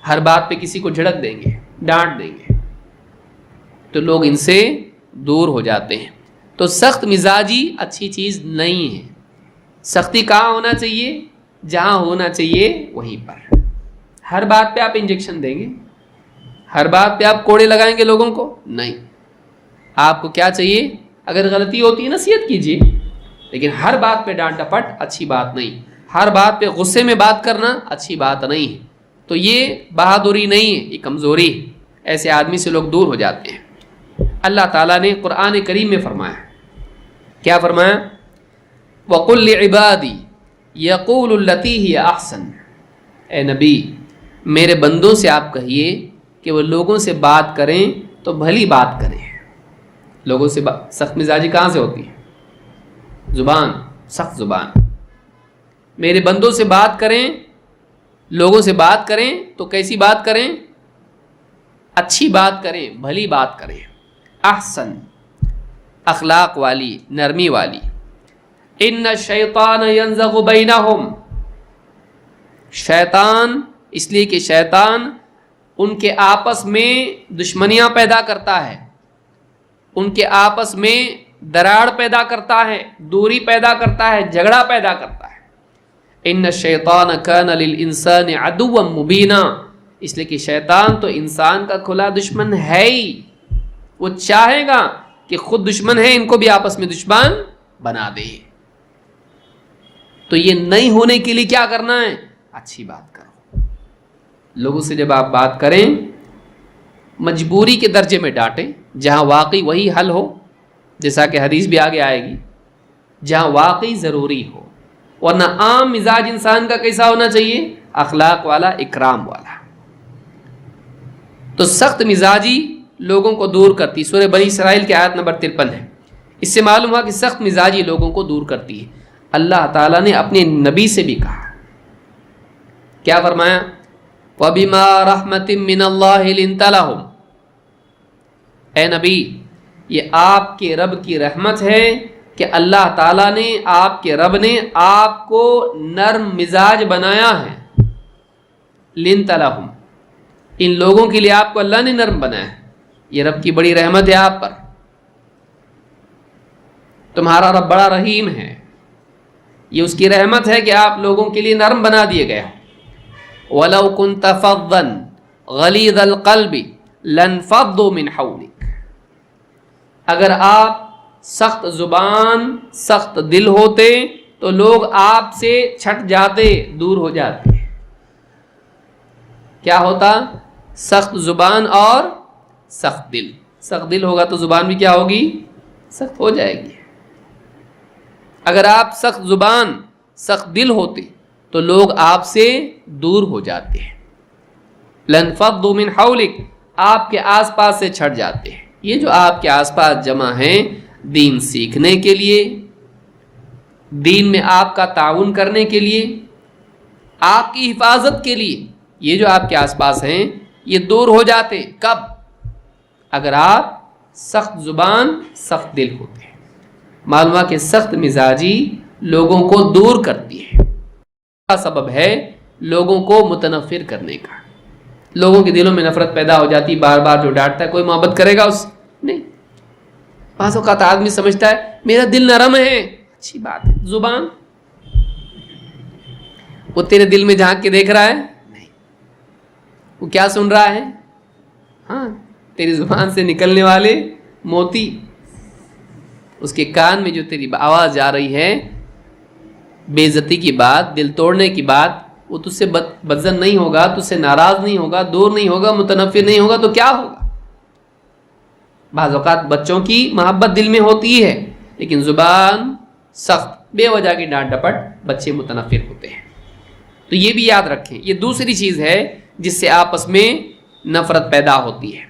ہر بات پہ کسی کو جھڑک دیں گے، ڈانٹ دیں گے، تو لوگ ان سے دور ہو جاتے ہیں. تو سخت مزاجی اچھی چیز نہیں ہے. سختی کہاں ہونا چاہیے، جہاں ہونا چاہیے وہیں پر. ہر بات پہ آپ انجیکشن دیں گے، ہر بات پہ آپ کوڑے لگائیں گے لوگوں کو، نہیں. آپ کو کیا چاہیے، اگر غلطی ہوتی ہے نصیحت کیجیے، لیکن ہر بات پہ ڈانٹ ڈپٹ اچھی بات نہیں، ہر بات پہ غصے میں بات کرنا اچھی بات نہیں ہے. تو یہ بہادری نہیں ہے، یہ کمزوری ہے. ایسے آدمی سے لوگ دور ہو جاتے ہیں. اللہ تعالیٰ نے قرآن کریم میں فرمایا، کیا فرمایا، وَقُلْ لِعِبَادِي يَقُولُ الَّتِي هِيَ أَحْسَنُ. اے نبی میرے بندوں سے آپ کہیے کہ وہ لوگوں سے بات کریں تو بھلی بات کریں. لوگوں سے سخت مزاجی کہاں سے ہوتی ہے، زبان، سخت زبان. میرے بندوں سے بات کریں، لوگوں سے بات کریں تو کیسی بات کریں، اچھی بات کریں، بھلی بات کریں. احسن، اخلاق والی، نرمی والی. ان الشیطان ینزغ بینہم. شیطان، اس لیے کہ شیطان ان کے آپس میں دشمنیاں پیدا کرتا ہے، ان کے آپس میں دراڑ پیدا کرتا ہے، دوری پیدا کرتا ہے، جھگڑا پیدا کرتا ہے. ان الشیطان کان للانسان عدوا مبینا. اس لیے کہ شیطان تو انسان کا کھلا دشمن ہے ہی، وہ چاہے گا کہ خود دشمن ہے، ان کو بھی آپس میں دشمن بنا دے. تو یہ نہیں ہونے کے لیے کیا کرنا ہے، اچھی بات کرو. لوگوں سے جب آپ بات کریں مجبوری کے درجے میں ڈانٹیں، جہاں واقعی وہی حل ہو، جیسا کہ حدیث بھی آگے آئے گی، جہاں واقعی ضروری ہو. ورنہ عام مزاج انسان کا کیسا ہونا چاہیے، اخلاق والا، اکرام والا. تو سخت مزاجی لوگوں کو دور کرتی. سورہ بنی اسرائیل کی آیت نمبر 53 ہے. اس سے معلوم ہوا کہ سخت مزاجی لوگوں کو دور کرتی ہے. اللہ تعالیٰ نے اپنے نبی سے بھی کہا، کیا فرمایا، وَبِمَا رَحْمَةٍ مِّنَ اللَّهِ لِنْتَ لَهُمْ. اے نبی یہ آپ کے رب کی رحمت ہے کہ اللہ تعالیٰ نے، آپ کے رب نے آپ کو نرم مزاج بنایا ہے. لِنْتَ لَهُمْ، ان لوگوں کے لیے آپ کو اللہ نے نرم بنایا ہے. یہ رب کی بڑی رحمت ہے آپ پر. تمہارا رب بڑا رحیم ہے، یہ اس کی رحمت ہے کہ آپ لوگوں کے لیے نرم بنا دیے گئے. وَلَوْ كُنْتَ فَظًّا غَلِيظَ الْقَلْبِ لَانفَضُّوا مِنْ حَوْلِكَ. اگر آپ سخت زبان، سخت دل ہوتے تو لوگ آپ سے چھٹ جاتے، دور ہو جاتے. کیا ہوتا، سخت زبان اور سخت دل. سخت دل ہوگا تو زبان بھی کیا ہوگی، سخت ہو جائے گی. اگر آپ سخت زبان، سخت دل ہوتے تو لوگ آپ سے دور ہو جاتے ہیں. لَانفَضُّوا مِنْ حَوْلِكَ، آپ کے آس پاس سے چھٹ جاتے ہیں. یہ جو آپ کے آس پاس جمع ہیں دین سیکھنے کے لیے، دین میں آپ کا تعاون کرنے کے لیے، آپ کی حفاظت کے لیے، یہ جو آپ کے آس پاس ہیں یہ دور ہو جاتے. کب، اگر آپ سخت زبان، سخت دل ہوتے ہیں. معلوم کہ سخت مزاجی لوگوں کو دور کرتی ہے، کا سبب ہے لوگوں کو متنفر کرنے کا. لوگوں کے دلوں میں نفرت پیدا ہو جاتی. بار بار جو ڈانٹتا ہے، کوئی محبت کرے گا اس سے؟ نہیں. بعض اوقات آدمی سمجھتا ہے میرا دل نرم ہے، اچھی بات ہے. زبان، وہ تیرے دل میں جھانک کے دیکھ رہا ہے؟ نہیں. وہ کیا سن رہا ہے؟ ہاں، تیری زبان سے نکلنے والے موتی، اس کے کان میں جو تیری آواز جا رہی ہے، بے عزتی کی بات، دل توڑنے کی بات، وہ تجھ سے بدظن نہیں ہوگا، تجھ سے ناراض نہیں ہوگا، دور نہیں ہوگا، متنفر نہیں ہوگا، تو کیا ہوگا؟ بعض اوقات بچوں کی محبت دل میں ہوتی ہے لیکن زبان سخت، بے وجہ کی ڈانٹ ڈپٹ، بچے متنفر ہوتے ہیں. تو یہ بھی یاد رکھیں، یہ دوسری چیز ہے جس سے آپس میں نفرت پیدا ہوتی ہے.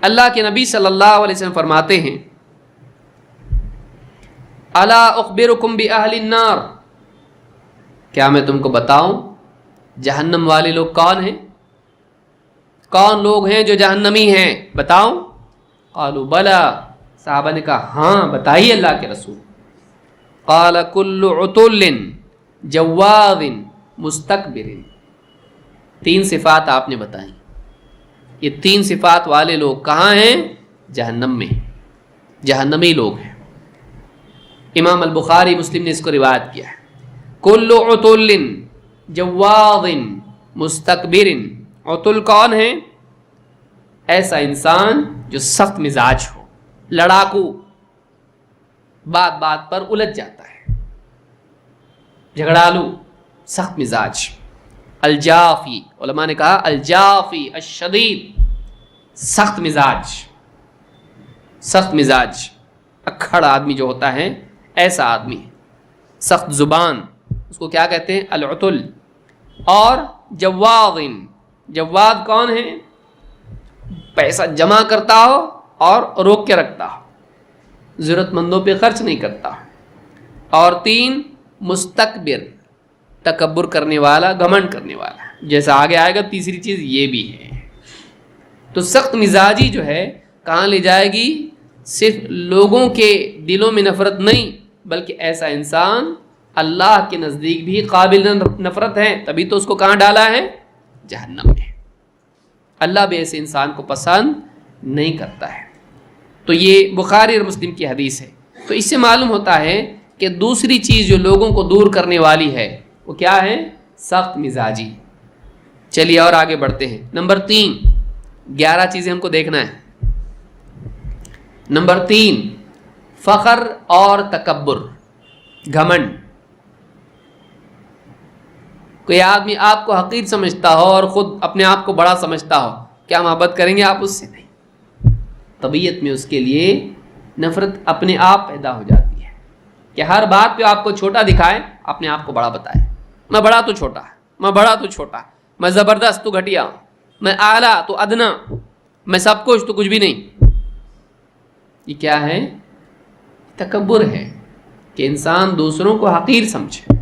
اللہ کے نبی صلی اللہ علیہ وسلم فرماتے ہیں الا اخبرکم باہل النار، کیا میں تم کو بتاؤں جہنم والے لوگ کون ہیں؟ کون لوگ ہیں جو جہنمی ہیں؟ بتاؤں؟ قالوا بلا، صحابہ نے کہا ہاں بتائیے اللہ کے رسول. قال کل عتل جواظ مستکبر، 3 صفات آپ نے بتائیں. یہ 3 صفات والے لوگ کہاں ہیں؟ جہنم میں، جہنمی لوگ ہیں. امام البخاری مسلم نے اس کو روایت کیا ہے. کل عتل جواظ مستکبر، عتل کون ہے؟ ایسا انسان جو سخت مزاج ہو، لڑاکو، بات بات پر الجھ جاتا ہے، جھگڑالو، سخت مزاج. الجافی، علماء نے کہا الجافی الشدید، سخت مزاج، سخت مزاج، اکھڑ آدمی جو ہوتا ہے ایسا آدمی ہے. سخت زبان، اس کو کیا کہتے ہیں؟ العتل. اور جواد، جواد کون ہے؟ پیسہ جمع کرتا ہو اور روک کے رکھتا ہو، ضرورت مندوں پہ خرچ نہیں کرتا. اور 3 مستکبر، تکبر کرنے والا، گھمنڈ کرنے والا. جیسا آگے آئے گا تیسری چیز یہ بھی ہے. تو سخت مزاجی جو ہے کہاں لے جائے گی؟ صرف لوگوں کے دلوں میں نفرت نہیں، بلکہ ایسا انسان اللہ کے نزدیک بھی قابل نفرت ہے، تبھی تو اس کو کہاں ڈالا ہے؟ جہنم میں. اللہ بھی ایسے انسان کو پسند نہیں کرتا ہے. تو یہ بخاری اور مسلم کی حدیث ہے. تو اس سے معلوم ہوتا ہے کہ دوسری چیز جو لوگوں کو دور کرنے والی ہے وہ کیا ہے؟ سخت مزاجی. چلیے اور آگے بڑھتے ہیں. نمبر 3، 11 چیزیں ہم کو دیکھنا ہے. نمبر 3، فخر اور تکبر، گھمنڈ. کوئی آدمی آپ کو حقیر سمجھتا ہو اور خود اپنے آپ کو بڑا سمجھتا ہو، کیا محبت کریں گے آپ اس سے؟ نہیں. طبیعت میں اس کے لیے نفرت اپنے آپ پیدا ہو جاتی ہے کہ ہر بات پہ آپ کو چھوٹا دکھائے، اپنے آپ کو بڑا بتائے. میں بڑا تو چھوٹا، میں بڑا تو چھوٹا، میں زبردست تو گھٹیا، میں اعلیٰ تو ادنا، میں سب کچھ تو کچھ بھی نہیں. یہ کیا ہے؟ تکبر ہے کہ انسان دوسروں کو حقیر سمجھے.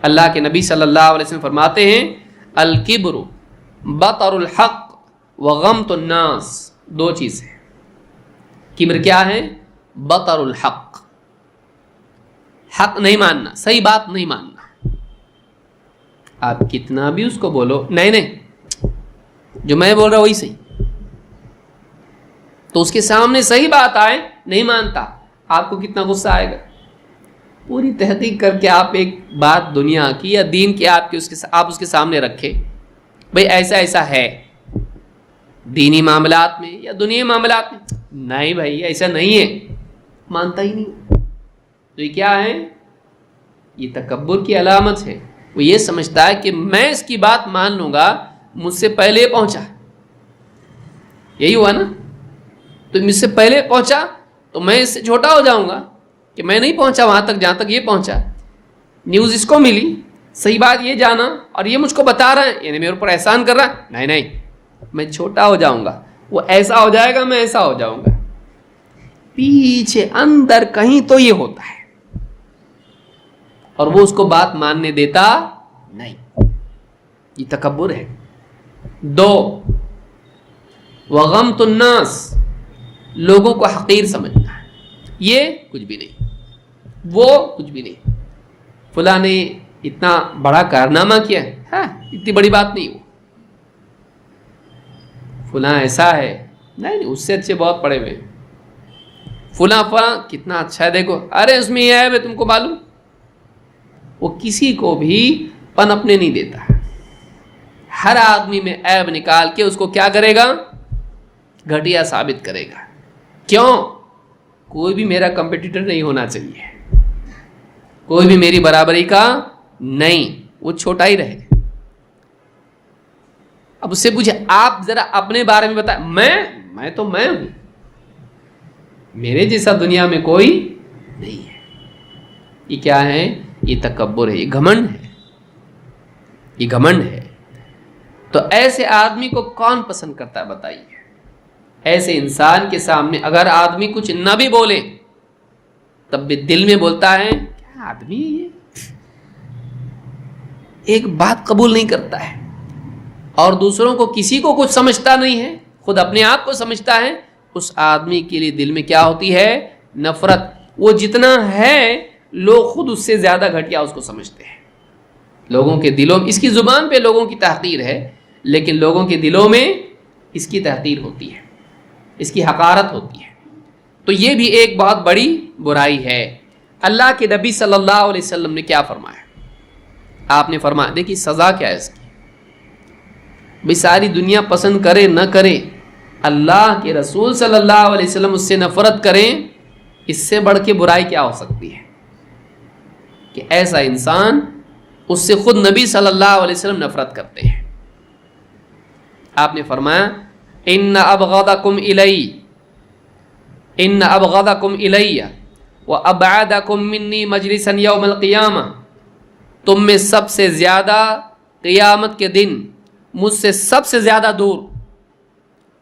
اللہ کے نبی صلی اللہ علیہ وسلم فرماتے ہیں الکبر بطر الحق وغمط الناس. 2 چیزیں. کبر کیا ہے؟ بطر الحق، حق نہیں ماننا، صحیح بات نہیں ماننا. آپ کتنا بھی اس کو بولو نہیں جو میں بول رہا وہی صحیح، تو اس کے سامنے صحیح بات آئے نہیں مانتا، آپ کو کتنا غصہ آئے گا. پوری تحقیق کر کے آپ ایک بات دنیا کی یا دین کی آپ اس کے سامنے رکھے، بھئی ایسا ایسا ہے دینی معاملات میں یا دنیا معاملات میں. نہیں بھائی ایسا نہیں ہے، مانتا ہی نہیں. تو یہ کیا ہے؟ یہ تکبر کی علامت ہے. وہ یہ سمجھتا ہے کہ میں اس کی بات مان لوں گا، مجھ سے پہلے پہنچا. یہی ہوا نا؟ تو مجھ سے پہلے پہنچا تو میں اس سے چھوٹا ہو جاؤں گا کہ میں نہیں پہنچا وہاں تک جہاں تک یہ پہنچا. نیوز اس کو ملی، صحیح بات یہ جانا اور یہ مجھ کو بتا رہا ہے، یعنی میرے اوپر احسان کر رہا ہے. نہیں میں چھوٹا ہو جاؤں گا، وہ ایسا ہو جائے گا، میں ایسا ہو جاؤں گا. پیچھے اندر کہیں تو یہ ہوتا ہے اور وہ اس کو بات ماننے دیتا نہیں. یہ تکبر ہے. 2، وغمط الناس، لوگوں کو حقیر سمجھنا ہے. یہ کچھ بھی نہیں، وہ کچھ بھی نہیں. فلاں نے اتنا بڑا کارنامہ کیا ہے، ہاں اتنی بڑی بات نہیں. وہ فلاں ایسا ہے، نہیں اس سے اچھے بہت پڑے ہوئے. فلاں کتنا اچھا ہے، دیکھو، ارے اس میں یہ ہے تم کو معلوم. وہ کسی کو بھی پنپنے نہیں دیتا. ہر آدمی میں عیب نکال کے اس کو کیا کرے گا؟ گھٹیا ثابت کرے گا. کیوں؟ کوئی بھی میرا کمپٹیٹر نہیں ہونا چاہیے، کوئی بھی میری برابری کا نہیں، وہ چھوٹا ہی رہے. اب اس سے پوچھے آپ ذرا اپنے بارے میں بتائیں. میں تو میں ہوں، میرے جیسا دنیا میں کوئی نہیں ہے. یہ کیا ہے؟ یہ تکبر ہے، یہ گھمنڈ ہے، یہ گھمنڈ ہے. تو ایسے آدمی کو کون پسند کرتا ہے بتائیے؟ ایسے انسان کے سامنے اگر آدمی کچھ نہ بھی بولے تب بھی دل میں بولتا ہے کیا آدمی ہے یہ، ایک بات قبول نہیں کرتا ہے، اور دوسروں کو کسی کو کچھ سمجھتا نہیں ہے، خود اپنے آپ کو سمجھتا ہے. اس آدمی کے لیے دل میں کیا ہوتی ہے؟ نفرت. وہ جتنا ہے لوگ خود اس سے زیادہ گھٹیا اس کو سمجھتے ہیں. لوگوں کے دلوں میں اس کی زبان پہ لوگوں کی تحقیر ہے، لیکن لوگوں کے دلوں میں اس کی تحقیر ہوتی ہے، اس کی حقارت ہوتی ہے. تو یہ بھی ایک بہت بڑی برائی ہے. اللہ کے نبی صلی اللہ علیہ وسلم نے کیا فرمایا؟ آپ نے فرمایا، دیکھیے سزا کیا ہے اس کی. بھئی ساری دنیا پسند کرے نہ کرے، اللہ کے رسول صلی اللہ علیہ وسلم اس سے نفرت کریں، اس سے بڑھ کے برائی کیا ہو سکتی ہے کہ ایسا انسان اس سے خود نبی صلی اللہ علیہ وسلم نفرت کرتے ہیں. آپ نے فرمایا ان ابغضکم الی وابعدکم منی مجلسا یوم القیامہ، تم میں سب سے زیادہ قیامت کے دن مجھ سے سب سے زیادہ دور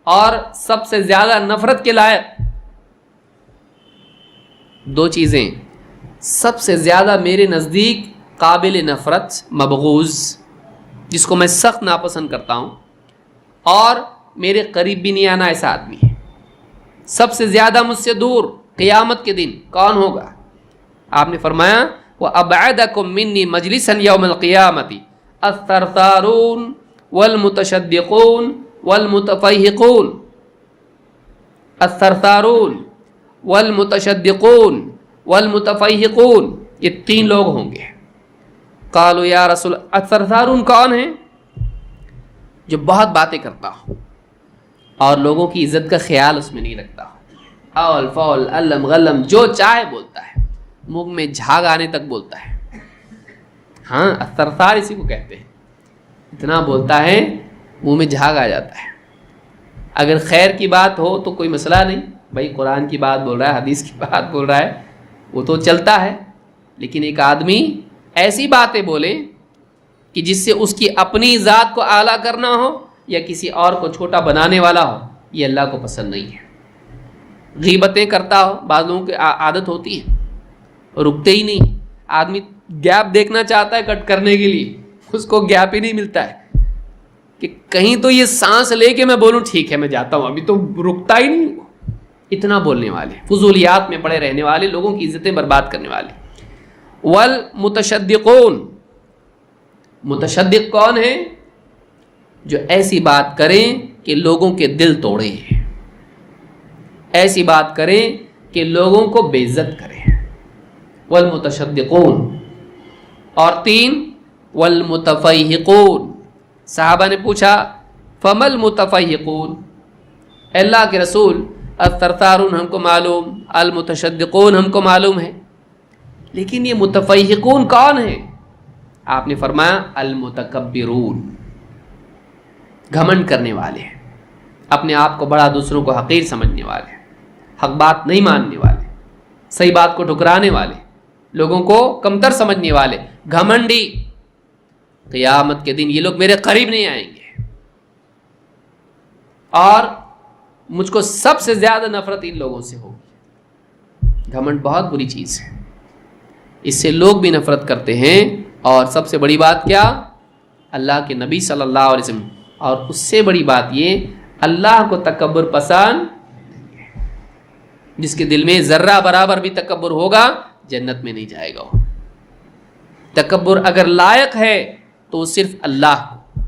اور سب سے زیادہ نفرت کے لائق دو چیزیں، سب سے زیادہ میرے نزدیک قابل نفرت مبغوض، جس کو میں سخت ناپسند کرتا ہوں، اور میرے قریب بھی نہیں آنا ایسا آدمی ہے. سب سے زیادہ مجھ سے دور قیامت کے دن کون ہوگا؟ آپ نے فرمایا وَأَبْعَدَكُم مِّنِّي مَجْلِسًا يَوْمَ الْقِيَامَةِ الثَّرْثَارُونَ وَالْمُتَشَدِّقُونَ وَالْمُتَفَيْحِقُونَ. الثَّرْثَارُونَ وَالْمُتَشَدِّقُونَ وَالْمُتَفَيْحِقُونَ، یہ تین لوگ ہوں گے. قالوا یا رسول، الثَّرْثَارُونَ کون ہیں؟ جو بہت باتیں کرتا ہو اور لوگوں کی عزت کا خیال اس میں نہیں رکھتا ہو، اول فول علم غلم جو چاہے بولتا ہے، منہ میں جھاگ آنے تک بولتا ہے. ہاں الثرثار اسی کو کہتے ہیں، اتنا بولتا ہے منہ میں جھاگ آ جاتا ہے. اگر خیر کی بات ہو تو کوئی مسئلہ نہیں، بھائی قرآن کی بات بول رہا ہے، حدیث کی بات بول رہا ہے، وہ تو چلتا ہے. لیکن ایک آدمی ایسی باتیں بولے کہ جس سے اس کی اپنی ذات کو اعلیٰ کرنا ہو یا کسی اور کو چھوٹا بنانے والا ہو، یہ اللہ کو پسند نہیں ہے. غیبتیں کرتا ہو، بعض لوگوں کی عادت ہوتی ہے، رکتے ہی نہیں. آدمی گیپ دیکھنا چاہتا ہے کٹ کرنے کے لیے، اس کو گیپ ہی نہیں ملتا ہے کہ کہیں تو یہ سانس لے کے میں بولوں ٹھیک ہے میں جاتا ہوں، ابھی تو رکتا ہی نہیں. اتنا بولنے والے، فضولیات میں پڑے رہنے والے، لوگوں کی عزتیں برباد کرنے والے. والمتشدقون، متشدق کون ہے؟ جو ایسی بات کریں کہ لوگوں کے دل توڑیں، ایسی بات کریں کہ لوگوں کو بے عزت کریں. والمتشدقون. اور تین والمتفیحقون. صحابہ نے پوچھا فما المتفیحقون، اللہ کے رسول الثرثارون ہم کو معلوم، المتشدقون ہم کو معلوم ہے، لیکن یہ متفیحقون کون ہیں؟ آپ نے فرمایا المتکبرون، گھمنڈ کرنے والے ہیں، اپنے آپ کو بڑا، دوسروں کو حقیر سمجھنے والے، حق بات نہیں ماننے والے، صحیح بات کو ٹھکرانے والے، لوگوں کو کمتر سمجھنے والے، گھمنڈی. قیامت کے دن یہ لوگ میرے قریب نہیں آئیں گے، اور مجھ کو سب سے زیادہ نفرت ان لوگوں سے ہوگی. گھمنڈ بہت بری چیز ہے، اس سے لوگ بھی نفرت کرتے ہیں. اور سب سے بڑی بات کیا؟ اللہ کے نبی صلی اللہ علیہ وسلم. اور اس سے بڑی بات یہ، اللہ کو تکبر پسند، جس کے دل میں ذرہ برابر بھی تکبر ہوگا جنت میں نہیں جائے گا. تکبر اگر لائق ہے تو وہ صرف اللہ کو،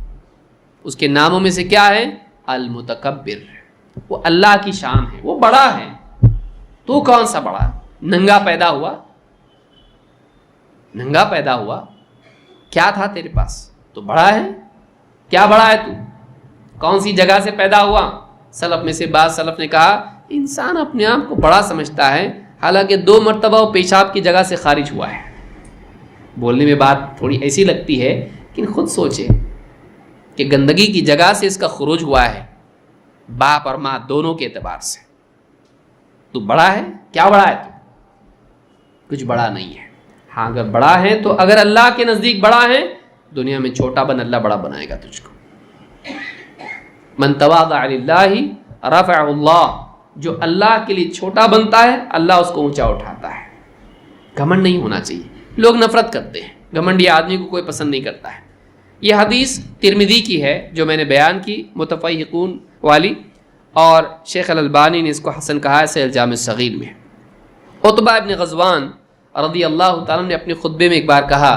اس کے ناموں میں سے کیا ہے؟ المتکبر. وہ اللہ کی شان ہے، وہ بڑا ہے. تو کون سا بڑا؟ ننگا پیدا ہوا، ننگا پیدا ہوا، کیا تھا تیرے پاس؟ تو بڑا ہے. کیا بڑا ہے تو؟ کون سی جگہ سے پیدا ہوا؟ سلف میں سے بعض سلف نے کہا انسان اپنے آپ کو بڑا سمجھتا ہے، حالانکہ 2 مرتبہ وہ پیشاب کی جگہ سے خارج ہوا ہے. بولنے میں بات تھوڑی ایسی لگتی ہے، لیکن خود سوچے کہ گندگی کی جگہ سے اس کا خروج ہوا ہے، باپ اور ماں دونوں کے اعتبار سے. تو بڑا ہے، کیا بڑا ہے؟ تو کچھ بڑا نہیں ہے. ہاں اگر بڑا ہے تو اگر اللہ کے نزدیک بڑا ہے، دنیا میں چھوٹا بن، اللہ بڑا بنائے گا تجھ کو. من تواضع للہ رفعہ اللہ، جو اللہ کے لیے چھوٹا بنتا ہے اللہ اس کو اونچا اٹھاتا ہے. گھمنڈ نہیں ہونا چاہیے. لوگ نفرت کرتے ہیں، گھمنڈی آدمی کو کوئی پسند نہیں کرتا ہے. یہ حدیث ترمذی کی ہے جو میں نے بیان کی، متفقہون والی، اور شیخ الالبانی نے اس کو حسن کہا ہے صحیح الجامع الصغیر میں. عتبہ ابن غزوان رضی اللہ تعالیٰ نے اپنے خطبے میں ایک بار کہا،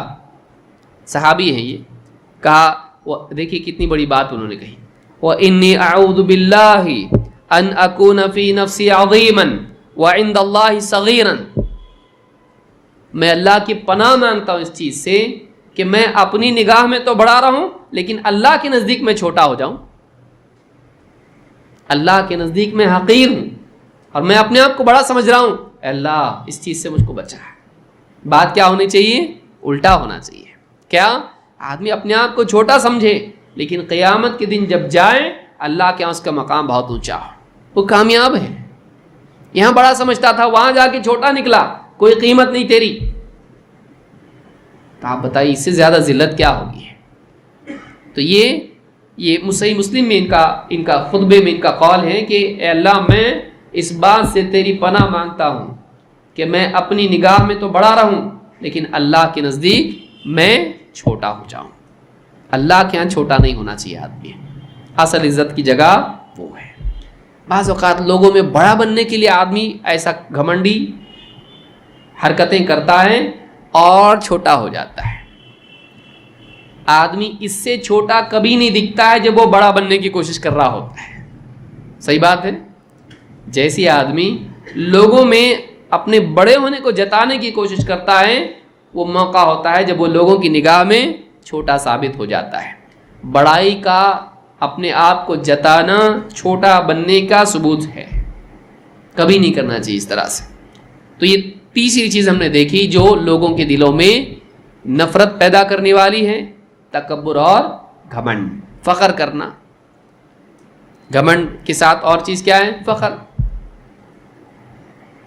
صحابی ہیں یہ، کہا، دیکھیے کتنی بڑی بات انہوں نے کہی، وَإِنِّي أَعُوذُ بِاللَّهِ أَنْ أَكُونَ فِي نَفْسِي عَظِيمًا وَعِنْدَ اللَّهِ صَغِيرًا. میں اللہ کی پناہ مانگتا ہوں اس چیز سے کہ میں اپنی نگاہ میں تو بڑا رہوں لیکن اللہ کے نزدیک میں چھوٹا ہو جاؤں. اللہ کے نزدیک میں حقیر ہوں اور میں اپنے آپ کو بڑا سمجھ رہا ہوں. اے اللہ اس چیز سے مجھ کو بچا. بات کیا ہونی چاہیے؟ الٹا ہونا چاہیے. کیا؟ آدمی اپنے آپ کو چھوٹا سمجھے لیکن قیامت کے دن جب جائے اللہ کے یہاں اس کا مقام بہت اونچا ہو، وہ کامیاب ہے. یہاں بڑا سمجھتا تھا، وہاں جا کے چھوٹا نکلا، کوئی قیمت نہیں تیری. تو آپ بتائیے اس سے زیادہ ذلت کیا ہوگی؟ تو یہ صحیح مسلم میں ان کا خطبے میں ان کا قول ہے کہ اے اللہ میں اس بات سے تیری پناہ مانگتا ہوں کہ میں اپنی نگاہ میں تو بڑا رہوں لیکن اللہ کے نزدیک میں چھوٹا ہو جاؤں. اللہ کے یہاں چھوٹا نہیں ہونا چاہیے آدمی. اصل عزت کی جگہ وہ ہے. بعض اوقات لوگوں میں بڑا بننے کے لیے آدمی ایسا گھمنڈی حرکتیں کرتا ہے اور چھوٹا ہو جاتا ہے. آدمی اس سے چھوٹا کبھی نہیں دکھتا ہے جب وہ بڑا بننے کی کوشش کر رہا ہوتا ہے. صحیح بات ہے. جیسی آدمی لوگوں میں اپنے بڑے ہونے کو جتانے کی کوشش کرتا ہے وہ موقع ہوتا ہے جب وہ لوگوں کی نگاہ میں چھوٹا ثابت ہو جاتا ہے. بڑائی کا اپنے آپ کو جتانا چھوٹا بننے کا ثبوت ہے. کبھی نہیں کرنا چاہیے اس طرح سے. تو یہ تیسری چیز ہم نے دیکھی جو لوگوں کے دلوں میں نفرت پیدا کرنے والی ہے، تکبر اور گھمنڈ، فخر کرنا. گھمنڈ کے ساتھ اور چیز کیا ہے؟ فخر.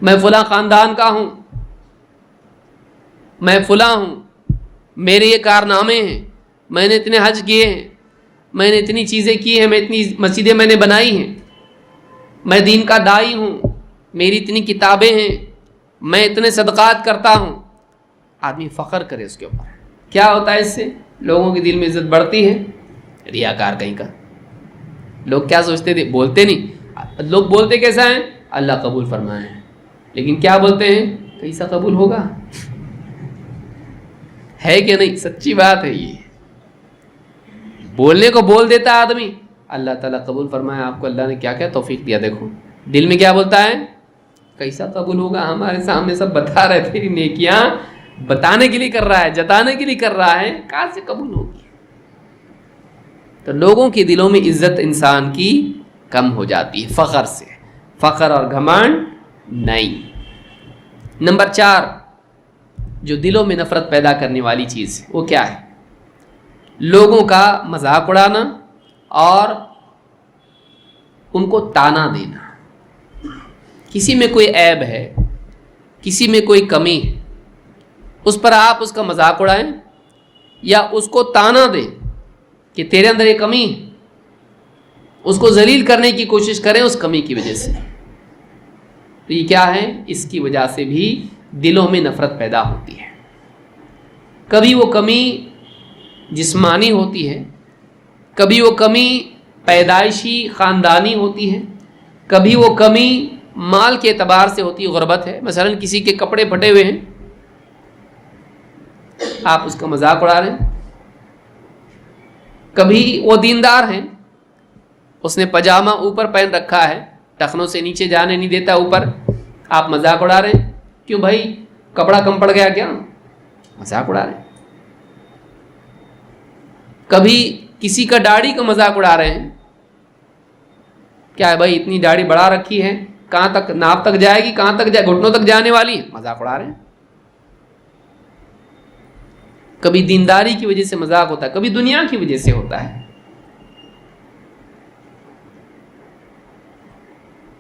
میں فلاں خاندان کا ہوں، میں فلاں ہوں، میرے یہ کارنامے ہیں، میں نے اتنے حج کیے ہیں، میں نے اتنی چیزیں کی ہیں، میں اتنی مسجدیں میں نے بنائی ہیں، میں دین کا داعی ہوں، میری اتنی کتابیں ہیں، میں اتنے صدقات کرتا ہوں. آدمی فخر کرے اس کے اوپر. کیا ہوتا ہے اس سے؟ لوگوں کے دل میں عزت بڑھتی ہے. ریاکار کہیں کا. لوگ کیا سوچتے تھے؟ بولتے نہیں. لوگ بولتے کیسا ہیں؟ اللہ قبول فرمائے ہیں، لیکن کیا بولتے ہیں؟ کیسا قبول ہوگا؟ ہے کہ نہیں؟ سچی بات ہے. یہ بولنے کو بول دیتا ہے آدمی، اللہ تعالیٰ قبول فرمائے آپ کو، اللہ نے کیا کیا توفیق دیا. دیکھو دل میں کیا بولتا ہے؟ کیسا قبول ہوگا؟ ہمارے سامنے سب بتا رہے تیری نیکیاں، بتانے کے لیے کر رہا ہے، جتانے کے لیے کر رہا ہے، کہاں سے قبول ہوگی؟ تو لوگوں کے دلوں میں عزت انسان کی کم ہو جاتی ہے فخر سے. فخر اور گھمنڈ نہیں. نمبر 4 جو دلوں میں نفرت پیدا کرنے والی چیز وہ کیا ہے؟ لوگوں کا مذاق اڑانا اور ان کو تانا دینا. کسی میں کوئی عیب ہے، کسی میں کوئی کمی ہے، اس پر آپ اس کا مذاق اڑائیں یا اس کو تانا دیں کہ تیرے اندر یہ کمی ہے، اس کو ذلیل کرنے کی کوشش کریں اس کمی کی وجہ سے. تو یہ کیا ہے؟ اس کی وجہ سے بھی دلوں میں نفرت پیدا ہوتی ہے. کبھی وہ کمی جسمانی ہوتی ہے، کبھی وہ کمی پیدائشی خاندانی ہوتی ہے، کبھی وہ کمی مال کے اعتبار سے ہوتی ہے، غربت ہے. مثلا کسی کے کپڑے پھٹے ہوئے ہیں، آپ اس کا مذاق اڑا رہے ہیں. کبھی وہ دیندار ہیں، اس نے پاجامہ اوپر پہن رکھا ہے، ٹخنوں سے نیچے جانے نہیں دیتا اوپر، آپ مذاق اڑا رہے ہیں. کیوں بھائی کپڑا کم پڑ گیا کیا؟ مذاق اڑا رہے ہیں. کبھی کسی کا داڑھی کا مذاق اڑا رہے ہیں. کیا ہے بھائی اتنی داڑھی بڑھا رکھی ہے، کہاں تک ناپ تک جائے گی، کہاں تک جائے، گھٹنوں تک جانے والی ہے، مذاق اڑا رہے ہیں. کبھی دینداری کی وجہ سے مذاق ہوتا ہے، کبھی دنیا کی وجہ سے ہوتا ہے.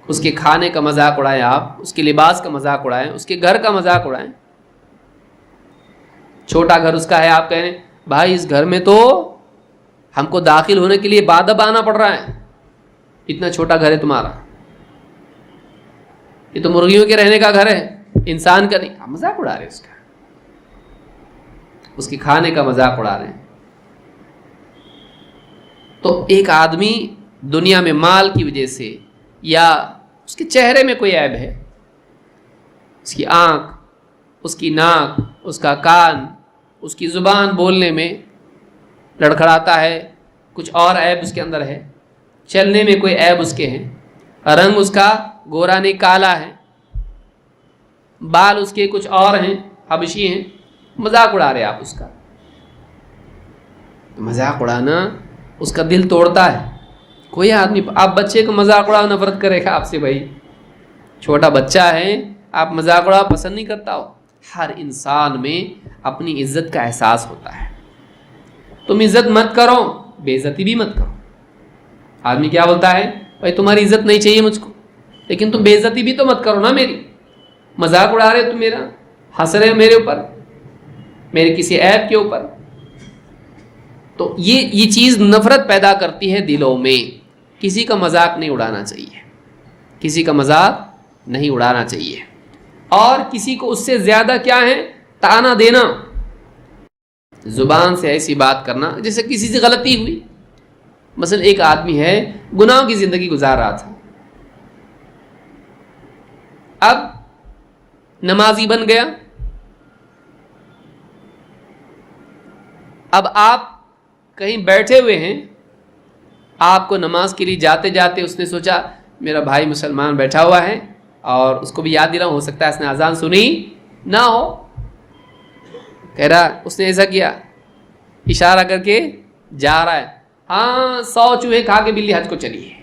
اس کے کھانے کا مذاق اڑائیں آپ، اس کے لباس کا مذاق اڑائیں، اس کے گھر کا مذاق اڑائیں. چھوٹا گھر اس کا ہے، آپ کہیں بھائی اس گھر میں تو ہم کو داخل ہونے کے لیے بادب آنا پڑ رہا ہے، اتنا چھوٹا گھر ہے تمہارا، یہ تو مرغیوں کے رہنے کا گھر ہے، انسان کا نہیں. آپ مذاق اڑا رہے ہیں اس کے کھانے کا مذاق اڑا رہے ہیں. تو ایک آدمی دنیا میں مال کی وجہ سے یا اس کے چہرے میں کوئی عیب ہے، اس کی آنکھ، اس کی ناک، اس کا کان، اس کی زبان بولنے میں لڑکھڑاتا ہے، کچھ اور عیب اس کے اندر ہے، چلنے میں کوئی عیب اس کے ہیں، رنگ اس کا گورا نہیں کالا ہے، بال اس کے کچھ اور ہیں، حبشی ہیں، مذاق اڑا رہے آپ اس کا. مذاق اڑانا اس کا دل توڑتا ہے. کوئی آدمی، آپ بچے کو مذاق اڑاؤ نفرت کرے گا آپ سے، بھائی چھوٹا بچہ ہے آپ مذاق اڑاؤ پسند نہیں کرتا ہو. ہر انسان میں اپنی عزت کا احساس ہوتا ہے. تم عزت مت کرو، بے عزتی بھی مت کرو. آدمی کیا بولتا ہے، بھائی تمہاری عزت نہیں چاہیے مجھ کو، لیکن تم بے عزتی بھی تو مت کرو نا میری. مذاق اڑا رہے تم میرا، ہنس رہے ہو میرے اوپر، میرے کسی عیب کے اوپر. تو یہ چیز نفرت پیدا کرتی ہے دلوں میں. کسی کا مذاق نہیں اڑانا چاہیے، کسی کا مذاق نہیں اڑانا چاہیے. اور کسی کو اس سے زیادہ کیا ہے، طعنہ دینا، زبان سے ایسی بات کرنا جیسے کسی سے غلطی ہوئی. مثلا ایک آدمی ہے گناہوں کی زندگی گزار رہا تھا، اب نمازی بن گیا. اب آپ کہیں بیٹھے ہوئے ہیں، آپ کو نماز کے لیے جاتے جاتے اس نے سوچا میرا بھائی مسلمان بیٹھا ہوا ہے اور اس کو بھی یاد دلاؤں، ہو سکتا ہے اس نے اذان سنی نہ ہو. کہہ رہا اس نے ایسا کیا، اشارہ کر کے جا رہا ہے، ہاں 100 چوہے کھا کے بلی حج کو چلی ہے.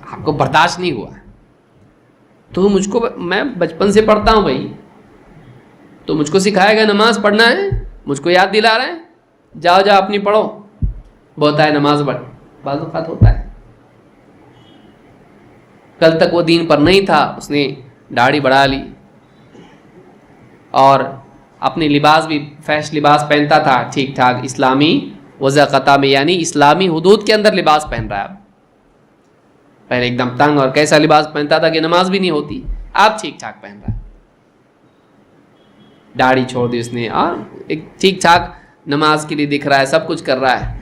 آپ کو برداشت نہیں ہوا. تو مجھ کو، میں بچپن سے پڑھتا ہوں بھائی، تو مجھ کو سکھائے گا نماز پڑھنا ہے، مجھ کو یاد دلا رہا ہے، جاؤ جاؤ اپنی پڑھو. بولتا ہے نماز پڑھ. بعض اوقات ہوتا ہے کل تک وہ دین پر نہیں تھا، اس نے داڑھی بڑھا لی اور اپنے لباس بھی فیش لباس پہنتا تھا ٹھیک ٹھاک اسلامی وضاقتہ میں، یعنی اسلامی حدود کے اندر لباس پہن رہا ہے. پہلے ایک دم تنگ اور کیسا لباس پہنتا تھا کہ نماز بھی نہیں ہوتی، آپ ٹھیک ٹھاک پہن رہا ہے. داڑھی چھوڑ دی اس نے اور ایک ٹھیک ٹھاک نماز کے لیے دکھ رہا ہے، سب کچھ کر رہا ہے.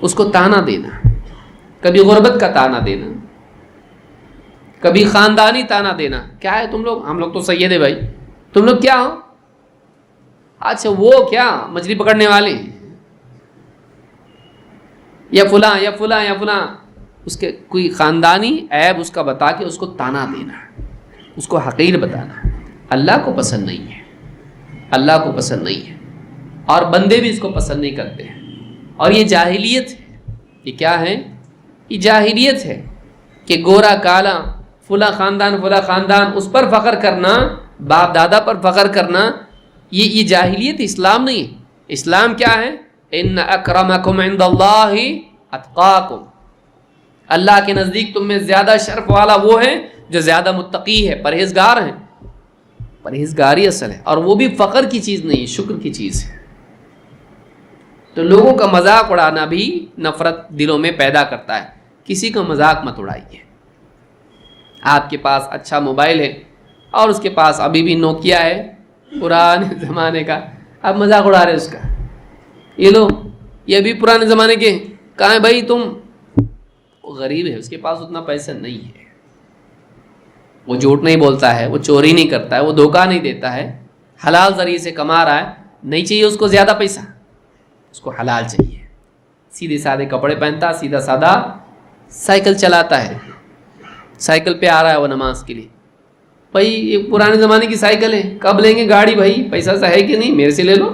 اس کو طعنہ دینا، کبھی غربت کا طعنہ دینا، کبھی خاندانی طعنہ دینا. کیا ہے تم لوگ، ہم لوگ تو سید ہے بھائی، تم لوگ کیا ہو، اچھا وہ کیا مچھلی پکڑنے والے ہیں، یا فلاں یا فلاں یا فلاں. اس کے کوئی خاندانی عیب اس کا بتا کے اس کو طعنہ دینا، اس کو حقیر بتانا. اللہ کو پسند نہیں ہے، اللہ کو پسند نہیں ہے، اور بندے بھی اس کو پسند نہیں کرتے ہیں. اور یہ جاہلیت ہے. یہ کیا ہے، یہ جاہلیت ہے کہ گورا کالا، فلاں خاندان اس پر فخر کرنا، باپ دادا پر فخر کرنا، یہ جاہلیت، اسلام نہیں ہے. اسلام کیا ہے، ان اکرمکم عند اللہ اتقاکم. اللہ کے نزدیک تم میں زیادہ شرف والا وہ ہے جو زیادہ متقی ہے، پرہیزگار ہیں. پرہیزگاری اصل ہے، اور وہ بھی فخر کی چیز نہیں، شکر کی چیز ہے. تو لوگوں کا مذاق اڑانا بھی نفرت دلوں میں پیدا کرتا ہے. کسی کا مذاق مت اڑائیے. آپ کے پاس اچھا موبائل ہے اور اس کے پاس ابھی بھی نوکیا ہے پرانے زمانے کا، آپ مذاق اڑا رہے اس کا، یہ لو یہ بھی پرانے زمانے کے. کہاں ہے بھائی تم، وہ غریب ہے، اس کے پاس اتنا پیسہ نہیں ہے، وہ جھوٹ نہیں بولتا ہے، وہ چوری نہیں کرتا ہے، وہ دھوکہ نہیں دیتا ہے، حلال ذریعے سے کما رہا ہے. نہیں چاہیے اس کو زیادہ پیسہ، اس کو حلال چاہیے. سیدھے سادے کپڑے پہنتا، سیدھا سادہ سائیکل چلاتا ہے، سائیکل پہ آ رہا ہے وہ نماز کے لیے. بھائی یہ پرانے زمانے کی سائیکل ہے، کب لیں گے گاڑی، بھائی پیسہ سا ہے کہ نہیں، میرے سے لے لو.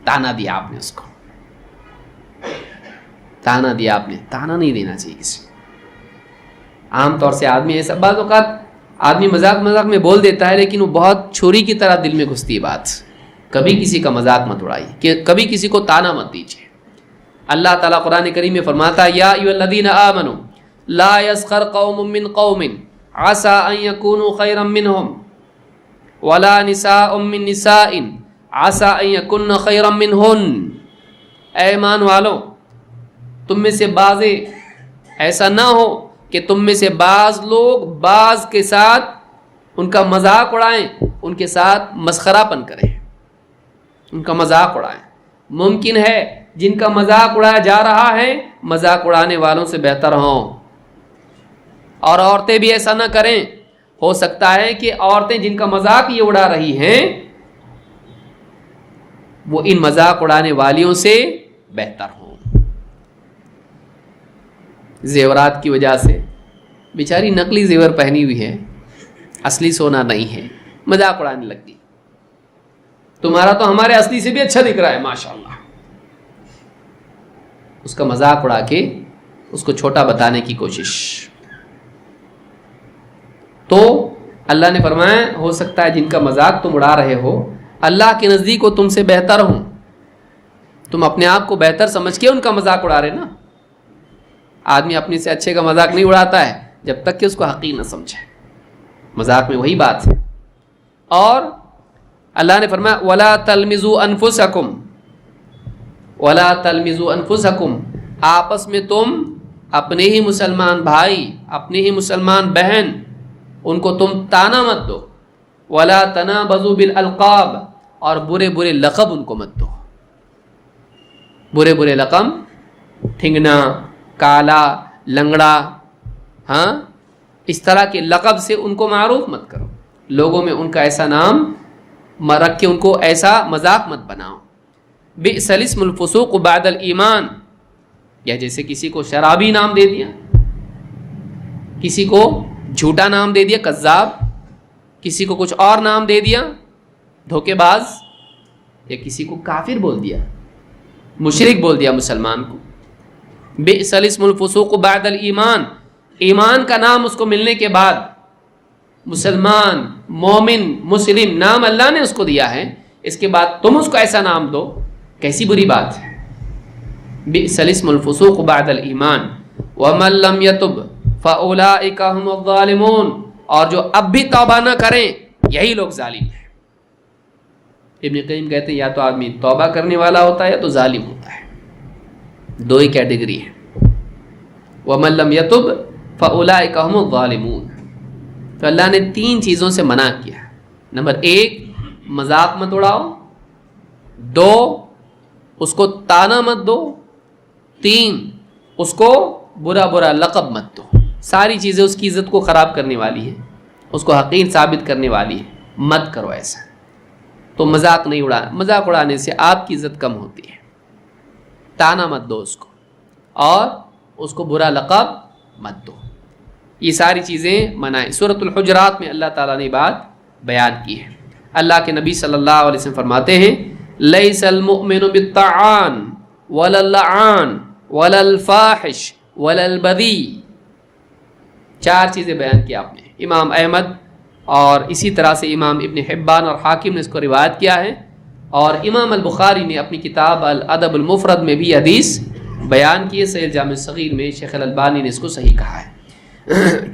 طعنہ دیا آپ نے اس کو، طعنہ دیا آپ نے. طعنہ نہیں دینا چاہیے کسی. عام طور سے آدمی ایسا، بعض اوقات آدمی مذاق میں بول دیتا ہے، لیکن وہ بہت چھری کی طرح دل میں گھستی ہے بات. کبھی کسی کا مذاق مت اڑائیے، کہ کبھی کسی کو طعنہ مت دیجیے. اللہ تعالیٰ قرآن کریم میں فرماتا ہے، یا ایھا الذین آمنوا لا یسخر قوم من قوم عسى ان يكونوا خيرا منهم ولا نساء من نساء عسى ان يكن خيرا منهن. اے ایمان والو، تم میں سے بعض ایسا نہ ہو کہ تم میں سے بعض لوگ بعض کے ساتھ ان کا مذاق اڑائیں، ان کے ساتھ مسخرہ پن کریں، ان کا مذاق اڑائیں. ممکن ہے جن کا مذاق اڑایا جا رہا ہے مذاق اڑانے والوں سے بہتر ہوں، اور عورتیں بھی ایسا نہ کریں. ہو سکتا ہے کہ عورتیں جن کا مذاق یہ اڑا رہی ہیں وہ ان مذاق اڑانے والیوں سے بہتر ہوں. زیورات کی وجہ سے بیچاری نقلی زیور پہنی ہوئی ہے، اصلی سونا نہیں ہے، مذاق اڑانے لگ گئی. تمہارا تو ہمارے اصلی سے بھی اچھا دکھ رہا ہے ماشاءاللہ. اس کا مذاق اڑا کے اس کو چھوٹا بتانے کی کوشش. تو اللہ نے فرمایا ہو سکتا ہے جن کا مذاق تم اڑا رہے ہو اللہ کے نزدیک وہ تم سے بہتر ہوں. تم اپنے آپ کو بہتر سمجھ کے ان کا مذاق اڑا رہے نا. آدمی اپنے سے اچھے کا مذاق نہیں اڑاتا ہے جب تک کہ اس کو حقیر نہ سمجھے. مذاق میں وہی بات ہے. اور اللہ نے فرمایا وَلَا تَلْمِزُوا أَنفُسَكُمْ وَلَا تَلْمِزُوا أَنفُسَكُمْ. آپس میں تم اپنے ہی مسلمان بھائی، اپنی ہی مسلمان بہن، ان کو تم تانا مت دو. وَلَا تَنَابَزُوا بِالْأَلْقَابِ. اور برے برے لقب ان کو مت دو. برے برے لقب، ٹھنگنا، کالا، لنگڑا، ہاں، اس طرح کے لقب سے ان کو معروف مت کرو. لوگوں میں ان کا ایسا نام رکھ کے ان کو ایسا مذاق مت بناؤ. بئس الاسم الفسوق بعد الایمان. یا جیسے کسی کو شرابی نام دے دیا، کسی کو جھوٹا نام دے دیا کذاب، کسی کو کچھ اور نام دے دیا دھوکے باز، یا کسی کو کافر بول دیا، مشرک بول دیا مسلمان کو. بئس الاسم الفسوق بعد الایمان. ایمان کا نام اس کو ملنے کے بعد، مسلمان، مومن، مسلم نام اللہ نے اس کو دیا ہے، اس کے بعد تم اس کو ایسا نام دو، کیسی بری بات ہے. بئس الاسم الفسوق بعد الایمان. ومن لم یتب فاولئک هم الظالمون. اور جو اب بھی توبہ نہ کریں یہی لوگ ظالم ہیں. ابن قیم کہتے ہیں یا تو آدمی توبہ کرنے والا ہوتا ہے یا تو ظالم ہوتا ہے. دو ہی کیٹیگری ہے. ومن لم یتب فاولئک هم الظالمون. تو اللہ نے 3 چیزوں سے منع کیا. نمبر 1 مذاق مت اڑاؤ، 2 اس کو تانا مت دو، 3 اس کو برا برا لقب مت دو. ساری چیزیں اس کی عزت کو خراب کرنے والی ہیں، اس کو حقیر ثابت کرنے والی ہے. مت کرو ایسا. تو مذاق نہیں اڑانا. مذاق اڑانے سے آپ کی عزت کم ہوتی ہے. تانا مت دو اس کو، اور اس کو برا لقب مت دو. یہ ساری چیزیں منائیں. سورۃ الحجرات میں اللہ تعالیٰ نے بات بیان کی ہے. اللہ کے نبی صلی اللہ علیہ وسلم فرماتے ہیں لیس المؤمن بالطعان ولا اللعان ولا الفاحش ولا البذی. 4 چیزیں بیان کی آپ نے. امام احمد اور اسی طرح سے امام ابن حبان اور حاکم نے اس کو روایت کیا ہے، اور امام البخاری نے اپنی کتاب الادب المفرد میں بھی حدیث بیان کی ہے. صحیح الجامع الصغیر میں شیخ الالبانی نے اس کو صحیح کہا ہے.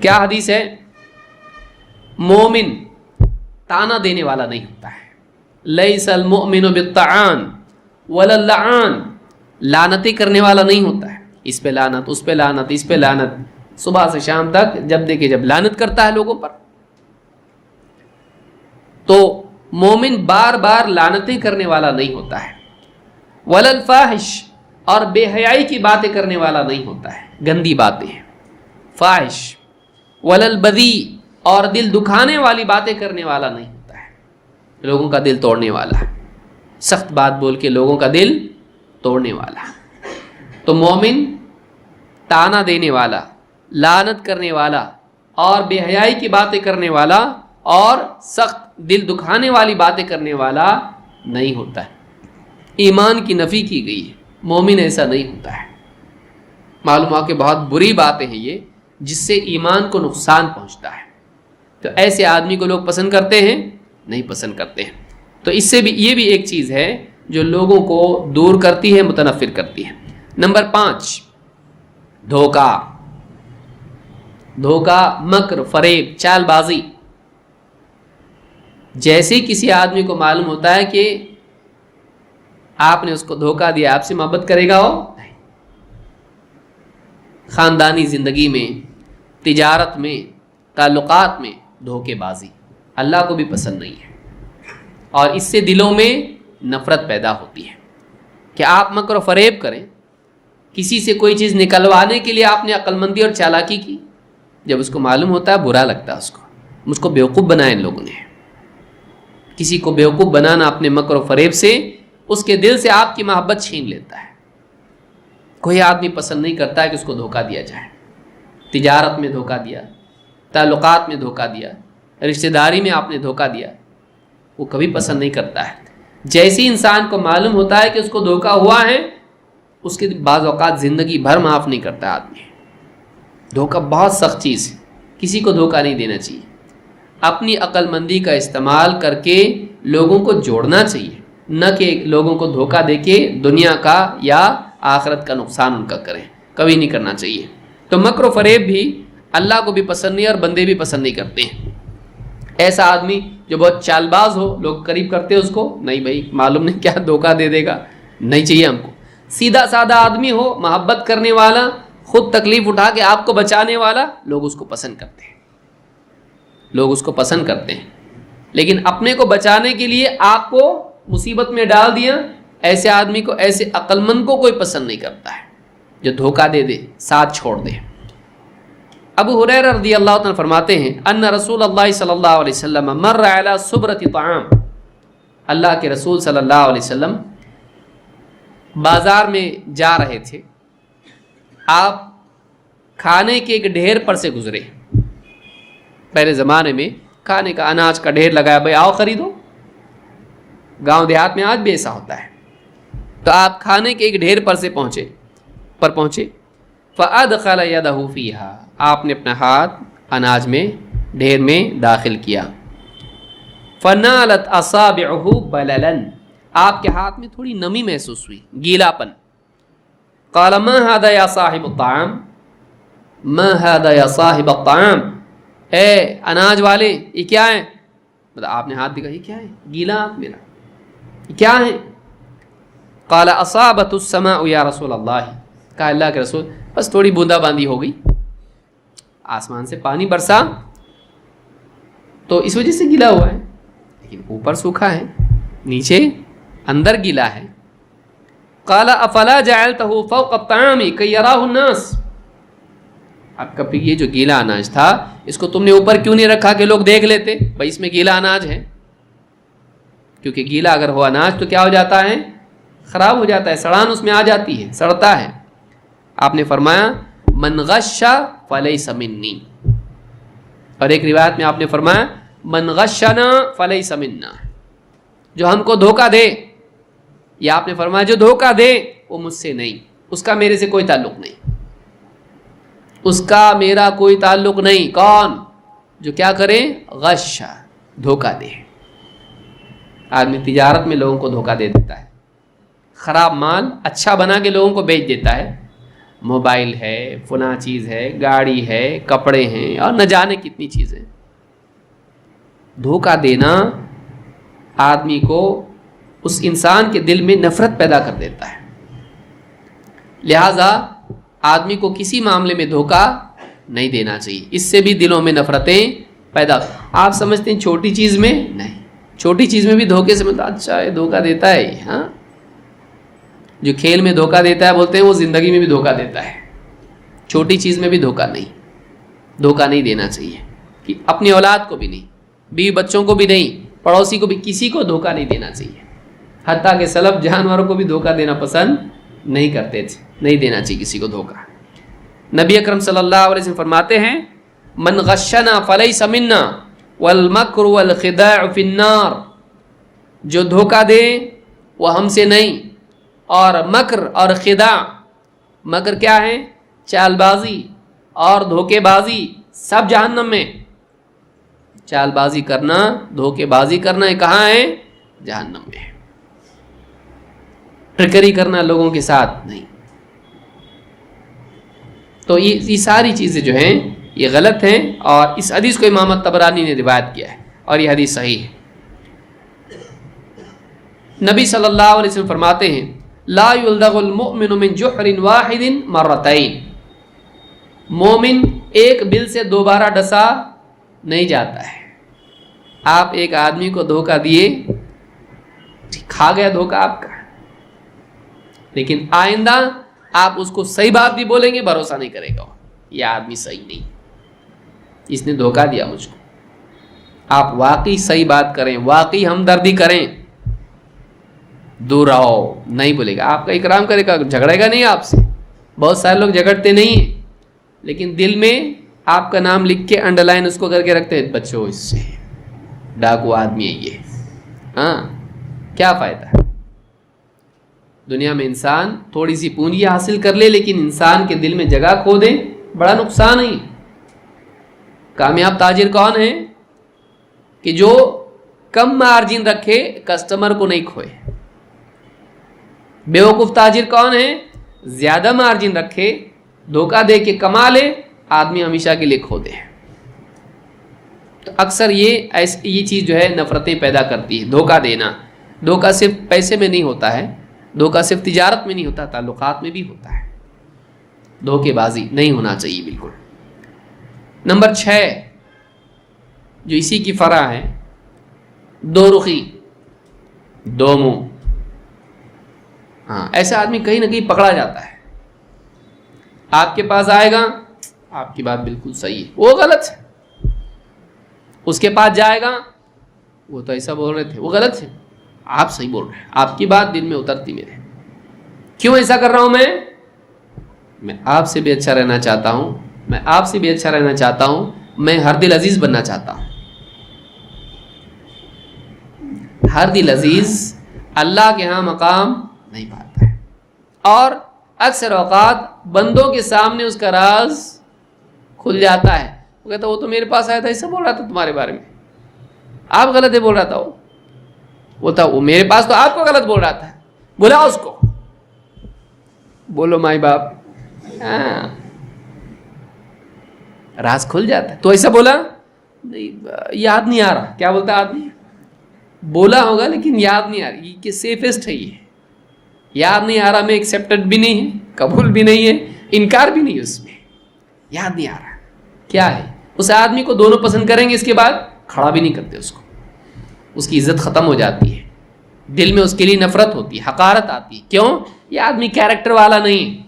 کیا حدیث ہے؟ مومن تانا دینے والا نہیں ہوتا ہے. لیس المؤمن بالطعان ولا اللعان. لعنتیں کرنے والا نہیں ہوتا ہے. اس پہ لعنت، اس پہ لعنت، اس پہ لعنت، صبح سے شام تک جب دیکھے جب لعنت کرتا ہے لوگوں پر. تو مومن بار بار لعنتیں کرنے والا نہیں ہوتا ہے. ولا الفاحش. اور بے حیائی کی باتیں کرنے والا نہیں ہوتا ہے، گندی باتیں فاحش. ولا البذی. اور دل دکھانے والی باتیں کرنے والا نہیں ہوتا ہے، لوگوں کا دل توڑنے والا، سخت بات بول کے لوگوں کا دل توڑنے والا. تو مومن تانا دینے والا، لعنت کرنے والا، اور بے حیائی کی باتیں کرنے والا، اور سخت دل دکھانے والی باتیں کرنے والا نہیں ہوتا ہے. ایمان کی نفی کی گئی ہے. مومن ایسا نہیں ہوتا ہے. معلوم ہوا کہ بہت بری باتیں ہیں یہ، جس سے ایمان کو نقصان پہنچتا ہے. تو ایسے آدمی کو لوگ پسند کرتے ہیں؟ نہیں پسند کرتے ہیں. تو اس سے بھی یہ بھی ایک چیز ہے جو لوگوں کو دور کرتی ہے، متنفر کرتی ہے. نمبر 5 دھوکہ. دھوکہ، مکر، فریب، چال بازی. جیسے کسی آدمی کو معلوم ہوتا ہے کہ آپ نے اس کو دھوکہ دیا، آپ سے محبت کرے گا وہ نہیں. خاندانی زندگی میں، تجارت میں، تعلقات میں دھوکے بازی اللہ کو بھی پسند نہیں ہے، اور اس سے دلوں میں نفرت پیدا ہوتی ہے کہ آپ مکر و فریب کریں. کسی سے کوئی چیز نکلوانے کے لیے آپ نے عقل مندی اور چالاکی کی، جب اس کو معلوم ہوتا ہے برا لگتا ہے اس کو. مجھ کو بیوقوف بنایا ان لوگوں نے. کسی کو بیوقوف بنانا اپنے مکر و فریب سے اس کے دل سے آپ کی محبت چھین لیتا ہے. کوئی آدمی پسند نہیں کرتا ہے کہ اس کو دھوکہ دیا جائے. تجارت میں دھوکہ دیا، تعلقات میں دھوکہ دیا، رشتہ داری میں آپ نے دھوکہ دیا، وہ کبھی پسند نہیں کرتا ہے. جیسے انسان کو معلوم ہوتا ہے کہ اس کو دھوکہ ہوا ہے، اس کے بعض اوقات زندگی بھر معاف نہیں کرتا آدمی. دھوکہ بہت سخت چیز ہے، کسی کو دھوکہ نہیں دینا چاہیے. اپنی عقل مندی کا استعمال کر کے لوگوں کو جوڑنا چاہیے، نہ کہ لوگوں کو دھوکہ دے کے دنیا کا یا آخرت کا نقصان ان کا کریں. کبھی نہیں کرنا چاہیے. تو مکر و فریب بھی اللہ کو بھی پسند نہیں اور بندے بھی پسند نہیں کرتے ہیں. ایسا آدمی جو بہت چال باز ہو، لوگ قریب کرتے اس کو، نہیں بھائی معلوم نہیں کیا دھوکہ دے دے گا، نہیں چاہیے ہم کو. سیدھا سادہ آدمی ہو، محبت کرنے والا، خود تکلیف اٹھا کے آپ کو بچانے والا، لوگ اس کو پسند کرتے ہیں. لوگ اس کو پسند کرتے ہیں. لیکن اپنے کو بچانے کے لیے آپ کو مصیبت میں ڈال دیا، ایسے آدمی کو، ایسے عقل مند کو کوئی پسند نہیں کرتا ہے جو دھوکہ دے دے، ساتھ چھوڑ دے. ابو ہریرہ رضی اللہ عنہ فرماتے ہیں ان رسول اللہ صلی اللہ علیہ وسلم مر علی صبرۃ طعام. اللہ کے رسول صلی اللہ علیہ وسلم بازار میں جا رہے تھے. آپ کھانے کے ایک ڈھیر پر سے گزرے. پہلے زمانے میں کھانے کا اناج کا ڈھیر لگایا، بھائی آؤ خریدو. گاؤں دیہات میں آج بھی ایسا ہوتا ہے. تو آپ کھانے کے ایک ڈھیر پر سے پہنچے. فَأَدْخَلَ يَدَهُ فِيهَا. آپ نے اپنا ہاتھ اناج میں، ڈھیر میں داخل کیا. فَنَالَتْ أَصَابِعُهُ بَلَلًا. آپ کے ہاتھ میں تھوڑی نمی محسوس ہوئی، گیلا پن. قَالَ مَا هَذَا يَا صَاحِبُ الطَّعَامِ. مَا هَذَا يَا صَاحِبَ الطَّعَامِ. اے اناج والے، یہ کیا ہے؟ مطلب آپ نے ہاتھ دکھا، یہ کیا ہے؟ گیلا ہاتھ میرا، یہ کیا ہے؟ قال اصابت السماء یا رسول اللہ. کہا اللہ کے رسول بس تھوڑی بوندا باندی ہو گئی، آسمان سے پانی برسا تو اس وجہ سے گیلا ہوا ہے، لیکن اوپر سوکھا ہے، نیچے اندر گیلا ہے. قال افلا جعلته فوق الطعام كي يراه الناس. اب کبھی یہ جو گیلا اناج تھا اس کو تم نے اوپر کیوں نہیں رکھا کہ لوگ دیکھ لیتے بھائی اس میں گیلا اناج ہے؟ کیونکہ گیلا اگر ہو اناج تو کیا ہو جاتا ہے؟ خراب ہو جاتا ہے، سڑان اس میں آ جاتی ہے، سڑتا ہے. آپ نے فرمایا من غش فلیس منی. اور ایک روایت میں آپ نے فرمایا من غشنا فلیس منا. جو ہم کو دھوکہ دے، یا آپ نے فرمایا جو دھوکہ دے وہ مجھ سے نہیں، اس کا میرے سے کوئی تعلق نہیں، اس کا میرا کوئی تعلق نہیں. کون؟ جو کیا کرے؟ غش، دھوکہ دے. آدمی تجارت میں لوگوں کو دھوکہ دے دیتا ہے، خراب مال اچھا بنا کے لوگوں کو بیچ دیتا ہے. موبائل ہے، فلاں چیز ہے، گاڑی ہے، کپڑے ہیں، اور نہ جانے کتنی چیزیں. دھوکہ دینا آدمی کو، اس انسان کے دل میں نفرت پیدا کر دیتا ہے. لہذا آدمی کو کسی معاملے میں دھوکہ نہیں دینا چاہیے، اس سے بھی دلوں میں نفرتیں پیدا. آپ سمجھتے ہیں چھوٹی چیز میں؟ نہیں، چھوٹی چیز میں بھی دھوکے سے مطلب اچھا ہے دھوکہ دیتا ہے. ہاں، جو کھیل میں دھوکہ دیتا ہے بولتے ہیں وہ زندگی میں بھی دھوکہ دیتا ہے. چھوٹی چیز میں بھی دھوکہ نہیں، دھوکہ نہیں دینا چاہیے. کہ اپنی اولاد کو بھی نہیں، بیوی بچوں کو بھی نہیں، پڑوسی کو بھی، کسی کو دھوکہ نہیں دینا چاہیے. حتیٰ کہ سلف جانوروں کو بھی دھوکہ دینا پسند نہیں کرتے تھے، نہیں دینا چاہیے کسی کو دھوکہ. نبی اکرم صلی اللہ علیہ وسلم فرماتے ہیں من غشنا فلیس منا والمکر والخداع فی النار. جو دھوکہ دے وہ ہم سے نہیں، اور مکر اور خداع، مکر کیا ہے؟ چال بازی اور دھوکے بازی، سب جہنم میں. چال بازی کرنا، دھوکے بازی کرنا یہ کہاں ہے؟ جہنم میں. ٹرکری کرنا لوگوں کے ساتھ نہیں. تو یہ ساری چیزیں جو ہیں یہ غلط ہیں، اور اس حدیث کو امام طبرانی نے روایت کیا ہے اور یہ حدیث صحیح ہے۔ نبی صلی اللہ علیہ وسلم فرماتے ہیں لا یلدغ المؤمن من جحر واحد مرتين، مومن ایک بل سے دوبارہ ڈسا نہیں جاتا ہے۔ آپ ایک آدمی کو دھوکہ دیے، کھا گیا دھوکہ آپ کا، لیکن آئندہ آپ اس کو صحیح بات بھی بولیں گے، بھروسہ نہیں کرے گا، یہ آدمی صحیح نہیں، اس نے دھوکہ دیا مجھ کو۔ آپ واقعی صحیح بات کریں، واقعی ہمدردی کریں، دور رہو، نہیں بولے گا، آپ کا اکرام کرے گا، جھگڑے گا نہیں آپ سے۔ بہت سارے لوگ جھگڑتے نہیں ہیں، لیکن دل میں آپ کا نام لکھ کے انڈر لائن اس کو کر کے رکھتے ہیں، بچو اس سے، ڈاکو آدمی ہے یہ۔ ہاں، کیا فائدہ ہے؟ دنیا میں انسان تھوڑی سی پونجی حاصل کر لے، لیکن انسان کے دل میں جگہ کھو دے، بڑا نقصان ہے۔ کامیاب تاجر کون ہے؟ کہ جو کم مارجن رکھے، کسٹمر کو نہیں کھوئے۔ بیوقوف تاجر کون ہے؟ زیادہ مارجن رکھے، دھوکہ دے کے کما لے، آدمی ہمیشہ کے لیے کھو دے۔ تو اکثر یہ چیز جو ہے نفرتیں پیدا کرتی ہے، دھوکہ دینا۔ دھوکہ صرف پیسے میں نہیں ہوتا ہے، دھوکہ صرف تجارت میں نہیں ہوتا، تعلقات میں بھی ہوتا ہے۔ دھوکے بازی نہیں ہونا چاہیے بالکل۔ نمبر 6 جو اسی کی فرع ہے، دو رخی، دو منہ۔ ہاں، ایسا آدمی کہیں نہ کہیں پکڑا جاتا ہے۔ آپ کے پاس آئے گا، آپ کی بات بالکل صحیح ہے، وہ غلط ہے۔ اس کے پاس جائے گا، وہ تو ایسا بول رہے تھے، وہ غلط ہے، آپ صحیح بول رہے ہیں، آپ کی بات دل میں اترتی میرے۔ کیوں ایسا کر رہا ہوں میں آپ سے بھی اچھا رہنا چاہتا ہوں، میں آپ سے بھی اچھا رہنا چاہتا ہوں، میں ہر دل عزیز بننا چاہتا ہوں۔ ہر دل عزیز اللہ کے ہاں مقام نہیں پاتا ہے، اور اکثر اوقات بندوں کے سامنے اس کا راز کھل جاتا ہے۔ وہ کہتا وہ تو میرے پاس آیا تھا، ایسا بول رہا تھا تمہارے بارے میں، آپ غلط ہے بول رہا تھا، وہ میرے پاس تو آپ کو غلط بول رہا تھا، بلاؤ اس کو، بولو مائی باپ، راز کھل جاتا ہے۔ تو ایسا بولا، یاد نہیں آ رہا، کیا بولتا آدمی، بولا ہوگا لیکن یاد نہیں آ رہی، کہ سیفسٹ ہے، یہ یاد نہیں آ رہا میں ایکسیپٹڈ بھی نہیں ہے، قبول بھی نہیں ہے، انکار بھی نہیں ہے، اس میں یاد نہیں آ رہا کیا ہے۔ اس آدمی کو دونوں پسند کریں گے، اس کے بعد کھڑا بھی نہیں کرتے اس کو، اس کی عزت ختم ہو جاتی ہے، دل میں اس کے لیے نفرت ہوتی ہے، حقارت آتی ہے۔ کیوں؟ یہ آدمی کیریکٹر والا نہیں ہے۔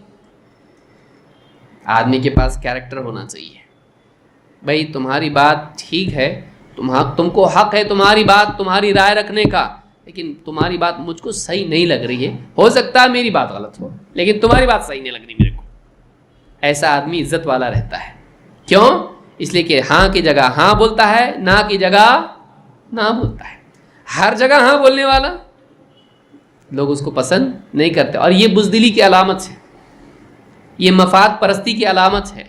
آدمی کے پاس کیریکٹر ہونا چاہیے، بھائی تمہاری بات ٹھیک ہے، تم کو حق ہے تمہاری بات، تمہاری رائے رکھنے کا، لیکن تمہاری بات مجھ کو صحیح نہیں لگ رہی ہے، ہو سکتا ہے میری بات غلط ہو، لیکن تمہاری بات صحیح نہیں لگ رہی میرے کو۔ ایسا آدمی عزت والا رہتا ہے۔ کیوں؟ اس لیے کہ ہاں کی جگہ ہاں بولتا ہے، نہ کی جگہ نہ بولتا ہے۔ ہر جگہ ہاں بولنے والا لوگ اس کو پسند نہیں کرتے، اور یہ بزدلی کی علامت ہے، یہ مفاد پرستی کی علامت ہے،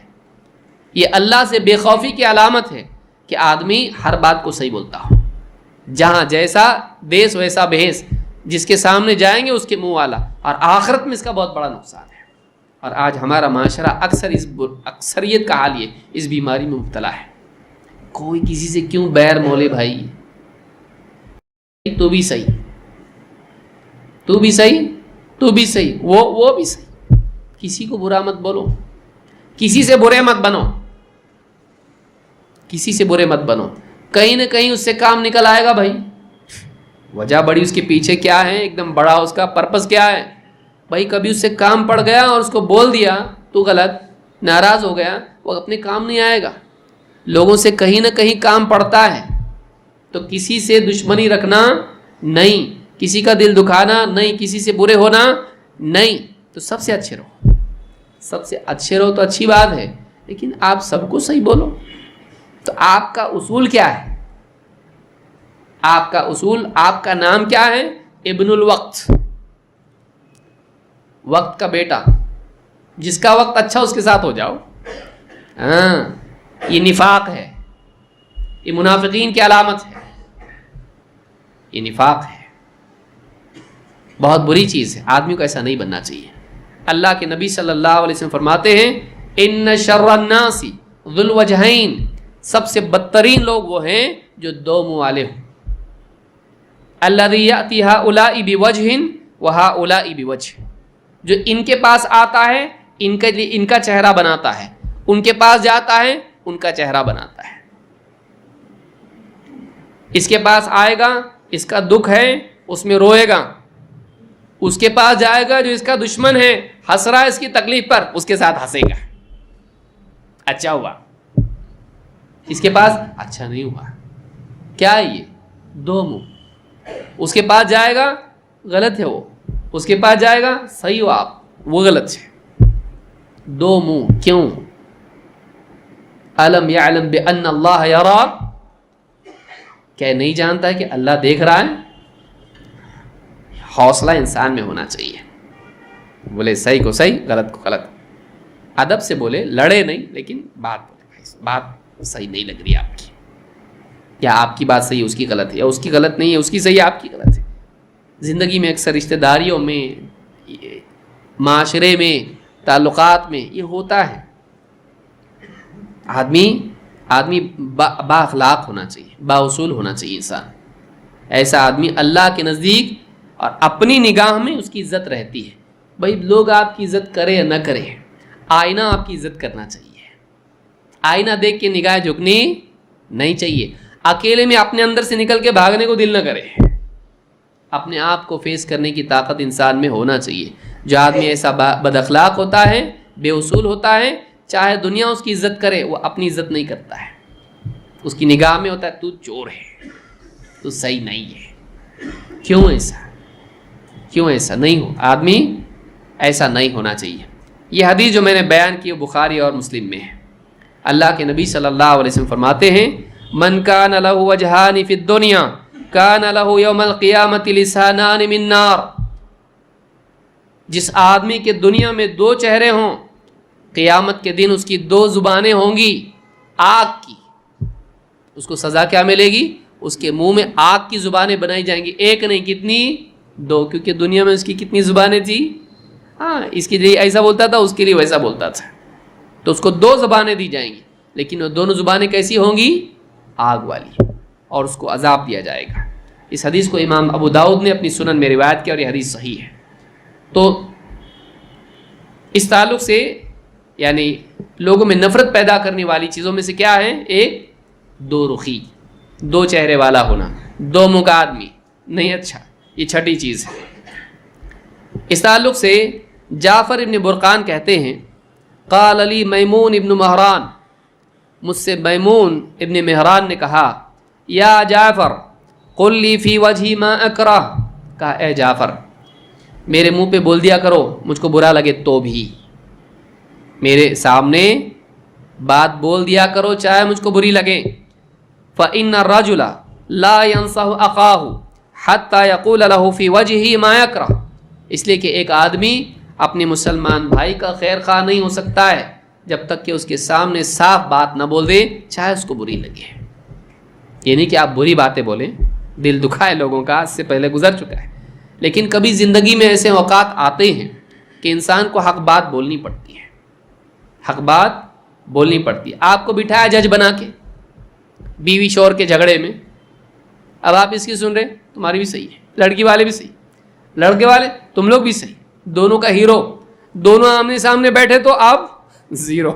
یہ اللہ سے بے خوفی کی علامت ہے کہ آدمی ہر بات کو صحیح بولتا ہو، جہاں جیسا دیس ویسا بھیس، جس کے سامنے جائیں گے اس کے منہ والا، اور آخرت میں اس کا بہت بڑا نقصان ہے۔ اور آج ہمارا معاشرہ اکثریت کا حال یہ اس بیماری میں مبتلا ہے۔ کوئی کسی سے کیوں بیر مولے بھائی، تو بھی صحیح، تو بھی صحیح، تو بھی صحیح، وہ بھی صحیح، کسی کو برا مت بولو، کسی سے برے مت بنو، کسی سے برے مت بنو، کہیں نہ کہیں اس سے کام نکل آئے گا بھائی۔ وجہ بڑی اس کے پیچھے کیا ہے، ایک دم بڑا اس کا پرپس کیا ہے بھائی، کبھی اس سے کام پڑ گیا اور اس کو بول دیا تو غلط، ناراض ہو گیا، وہ اپنے کام نہیں آئے گا۔ لوگوں سے کہیں نہ کہیں کام پڑتا ہے، تو کسی سے دشمنی رکھنا نہیں، کسی کا دل دکھانا نہیں، کسی سے برے ہونا نہیں، تو سب سے اچھے رہو، سب سے اچھے رہو تو اچھی بات ہے، لیکن آپ سب کو صحیح بولو۔ تو آپ کا اصول کیا ہے؟ آپ کا اصول، آپ کا نام کیا ہے؟ ابن الوقت، وقت کا بیٹا، جس کا وقت اچھا اس کے ساتھ ہو جاؤ۔ ہاں، یہ نفاق ہے، یہ منافقین کی علامت ہے، یہ نفاق ہے، بہت بری چیز ہے، آدمی کو ایسا نہیں بننا چاہیے۔ اللہ کے نبی صلی اللہ علیہ وسلم فرماتے ہیں ان شر الناس ذو الوجہین، سب سے بدترین لوگ وہ ہیں جو دو منہ والے ہوں. الذی یأتی ہؤلاء بوجہ وہؤلاء بوجہ، جو ان کے پاس آتا ہے ان کا چہرہ بناتا ہے، ان کے پاس جاتا ہے ان کا چہرہ بناتا ہے. اس کے پاس آئے گا، اس کا دکھ ہے اس میں روئے گا، اس کے پاس جائے گا جو اس کا دشمن ہے، ہنس رہا ہے اس کی تکلیف پر، اس کے ساتھ ہنسے گا، اچھا ہوا. اس کے پاس اچھا نہیں ہوا. کیا ہے یہ؟ دو منہ. اس کے پاس جائے گا غلط ہے وہ، اس کے پاس جائے گا صحیح ہو آپ، وہ غلط ہے. دو منہ کیوں؟ الم یعلم بان اللہ یرا، کیا نہیں جانتا ہے کہ اللہ دیکھ رہا ہے؟ حوصلہ انسان میں ہونا چاہیے. بولے صحیح کو صحیح، غلط کو غلط. ادب سے بولے، لڑے نہیں، لیکن بات بولے، بات صحیح نہیں لگ رہی آپ کی، یا آپ کی بات صحیح اس کی غلط ہے، یا اس کی غلط نہیں ہے اس کی صحیح آپ کی غلط ہے. زندگی میں اکثر رشتہ داریوں میں، معاشرے میں، تعلقات میں یہ ہوتا ہے. آدمی با اخلاق ہونا چاہیے، با اصول ہونا چاہیے. انسان ایسا آدمی اللہ کے نزدیک اور اپنی نگاہ میں اس کی عزت رہتی ہے. بھائی لوگ آپ کی عزت کرے یا نہ کرے، آئینہ آپ کی عزت کرنا چاہیے. آئینہ دیکھ کے نگاہ جھکنی نہیں چاہیے. اکیلے میں اپنے اندر سے نکل کے بھاگنے کو دل نہ کرے. اپنے آپ کو فیس کرنے کی طاقت انسان میں ہونا چاہیے. جو آدمی ایسا بد اخلاق ہوتا ہے، بے اصول ہوتا ہے، چاہے دنیا اس کی عزت کرے وہ اپنی عزت نہیں کرتا ہے. اس کی نگاہ میں ہوتا ہے تو چور ہے، تو صحیح نہیں ہے. کیوں ایسا نہیں ہو؟ آدمی ایسا نہیں ہونا چاہیے. یہ حدیث جو میں نے بیان کی وہ بخاری اور مسلم میں ہے. اللہ کے نبی صلی اللہ علیہ وسلم فرماتے ہیں من کان لہ وجہان فی الدنیا کان لہ یوم القیامۃ لسانان من نار. جس آدمی کے دنیا میں دو چہرے ہوں، قیامت کے دن اس کی دو زبانیں ہوں گی آگ کی. اس کو سزا کیا ملے گی؟ اس کے منہ میں آگ کی زبانیں بنائی جائیں گی. ایک نہیں کتنی؟ دو. کیونکہ دنیا میں اس کی کتنی زبانیں تھی؟ ہاں، اس کے لیے ایسا بولتا تھا، اس کے لیے ویسا بولتا تھا. تو اس کو دو زبانیں دی جائیں گی، لیکن وہ دونوں زبانیں کیسی ہوں گی؟ آگ والی. اور اس کو عذاب دیا جائے گا. اس حدیث کو امام ابو داؤد نے اپنی سنن میں روایت کیا اور یہ حدیث صحیح ہے. تو اس تعلق سے یعنی لوگوں میں نفرت پیدا کرنے والی چیزوں میں سے کیا ہے؟ ایک دو رخی، دو چہرے والا ہونا، دو منہ کا آدمی نہیں. اچھا، یہ چھٹی چیز ہے. اس تعلق سے جعفر ابن برقان کہتے ہیں قال علی میمون ابن مہران، مجھ سے میمون ابن مہران نے کہا یا جعفر قل لی فی وجہی ما اکرہ، کہا اے جعفر میرے منہ پہ بول دیا کرو مجھ کو برا لگے تو بھی، میرے سامنے بات بول دیا کرو چاہے مجھ کو بری لگے. فإن الرجل لا ينصح أخاه حتى يقول له في وجهه ما يكره، اس لیے کہ ایک آدمی اپنے مسلمان بھائی کا خیر خواہ نہیں ہو سکتا ہے جب تک کہ اس کے سامنے صاف بات نہ بول دے چاہے اس کو بری لگے. یہ نہیں کہ آپ بری باتیں بولیں، دل دکھا ہے لوگوں کا، اس سے پہلے گزر چکا ہے. لیکن کبھی زندگی میں ایسے اوقات آتے ہیں کہ انسان کو حق بات بولنی پڑتی ہے. حق بات بولنی پڑتی ہے. آپ کو بٹھایا جج بنا کے بیوی شوہر کے جھگڑے میں، اب آپ اس کی سن رہے، تمہاری بھی صحیح ہے، لڑکی والے بھی صحیح، لڑکے والے تم لوگ بھی صحیح، دونوں کا ہیرو، دونوں آمنے سامنے بیٹھے تو اب زیرو.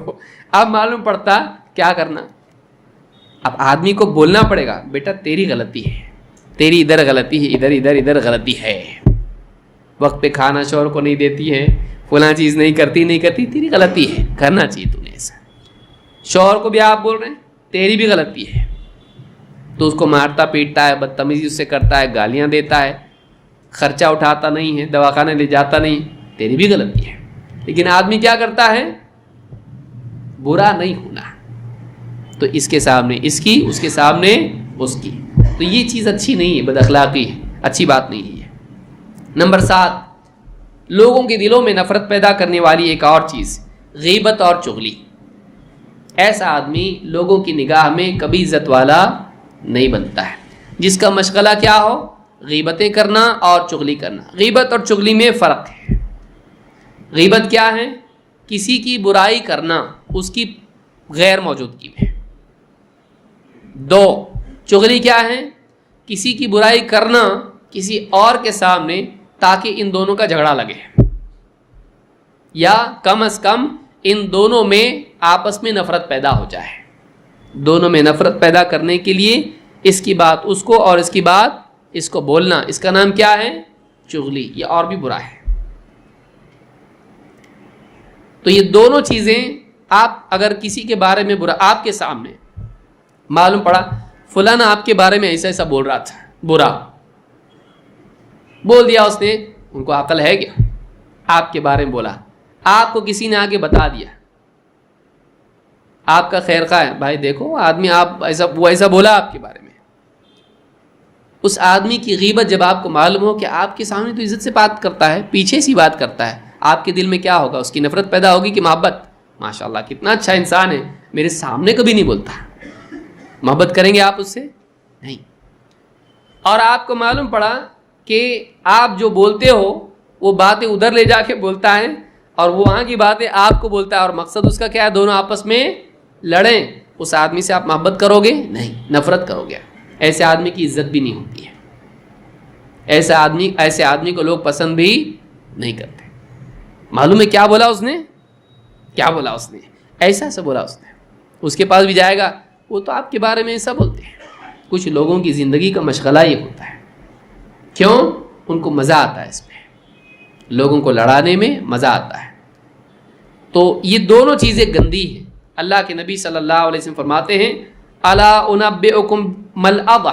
اب معلوم پڑتا کیا کرنا. اب آدمی کو بولنا پڑے گا بیٹا تیری غلطی ہے، تیری ادھر غلطی ہے، ادھر غلطی ہے، وقت پہ کھانا شوہر کو نہیں دیتی ہے، فلاں چیز نہیں کرتی، تیری غلطی ہے، کرنا چاہیے تو نے ایسا. شوہر کو بھی آپ بول رہے ہیں تیری بھی غلطی ہے، تو اس کو مارتا پیٹتا ہے، بدتمیزی اس سے کرتا ہے، گالیاں دیتا ہے، خرچہ اٹھاتا نہیں ہے، دواخانے لے جاتا نہیں، تیری بھی غلطی ہے. لیکن آدمی کیا کرتا ہے؟ برا نہیں ہونا، تو اس کے سامنے اس کی، اس کے سامنے اس کی. تو یہ چیز اچھی نہیں ہے، بد اخلاقی ہے، اچھی بات نہیں ہے. نمبر 7، لوگوں کے دلوں میں نفرت پیدا کرنے والی ایک اور چیز غیبت اور چغلی. ایسا آدمی لوگوں کی نگاہ میں کبھی عزت والا نہیں بنتا ہے، جس کا مشغلہ کیا ہو؟ غیبتیں کرنا اور چغلی کرنا. غیبت اور چغلی میں فرق ہے. غیبت کیا ہے؟ کسی کی برائی کرنا، اس کی غیر موجودگی میں. 2 چغلی کیا ہے؟ کسی کی برائی کرنا کسی اور کے سامنے تاکہ ان دونوں کا جھگڑا لگے، یا کم از کم ان دونوں میں آپس میں نفرت پیدا ہو جائے. دونوں میں نفرت پیدا کرنے کے لیے اس کی بات اس کو اور اس کی بات اس کو بولنا، اس کا نام کیا ہے؟ چغلی. یہ اور بھی برا ہے. تو یہ دونوں چیزیں، آپ اگر کسی کے بارے میں برا، آپ کے سامنے معلوم پڑا فلانا آپ کے بارے میں ایسا ایسا بول رہا تھا، برا بول دیا اس نے، ان کو عقل ہے کیا؟ آپ کے بارے میں بولا، آپ کو کسی نے آگے بتا دیا، آپ کا خیر خواہ ہے، بھائی دیکھو آدمی آپ ایسا، وہ ایسا بولا آپ کے بارے میں. اس آدمی کی غیبت جب آپ کو معلوم ہو کہ آپ کے سامنے تو عزت سے بات کرتا ہے، پیچھے سی بات کرتا ہے، آپ کے دل میں کیا ہوگا؟ اس کی نفرت پیدا ہوگی کہ محبت؟ ماشاء اللہ کتنا اچھا انسان ہے، میرے سامنے کبھی نہیں بولتا. محبت کریں گے آپ اس سے؟ نہیں. اور آپ کو معلوم پڑا کہ آپ جو بولتے ہو وہ باتیں ادھر لے جا کے بولتا ہے اور وہ وہاں کی باتیں آپ کو بولتا ہے، اور مقصد اس کا کیا ہے؟ دونوں آپس میں لڑیں. اس آدمی سے آپ محبت کرو گے؟ نہیں، نفرت کرو گے. ایسے آدمی کی عزت بھی نہیں ہوتی ہے. ایسے آدمی کو لوگ پسند بھی نہیں کرتے. معلوم ہے کیا بولا اس نے؟ کیا بولا اس نے؟ ایسا ایسا بولا اس نے. اس کے پاس بھی جائے گا، وہ تو آپ کے بارے میں ایسا بولتے ہیں. کچھ لوگوں کی زندگی کا مشغلہ یہ ہوتا ہے. کیوں؟ ان کو مزہ آتا ہے اس میں، لوگوں کو لڑانے میں مزہ آتا ہے. تو یہ دونوں چیزیں گندی ہیں. اللہ کے نبی صلی اللہ علیہ وسلم فرماتے ہیں الا انبئکم ملعظہ.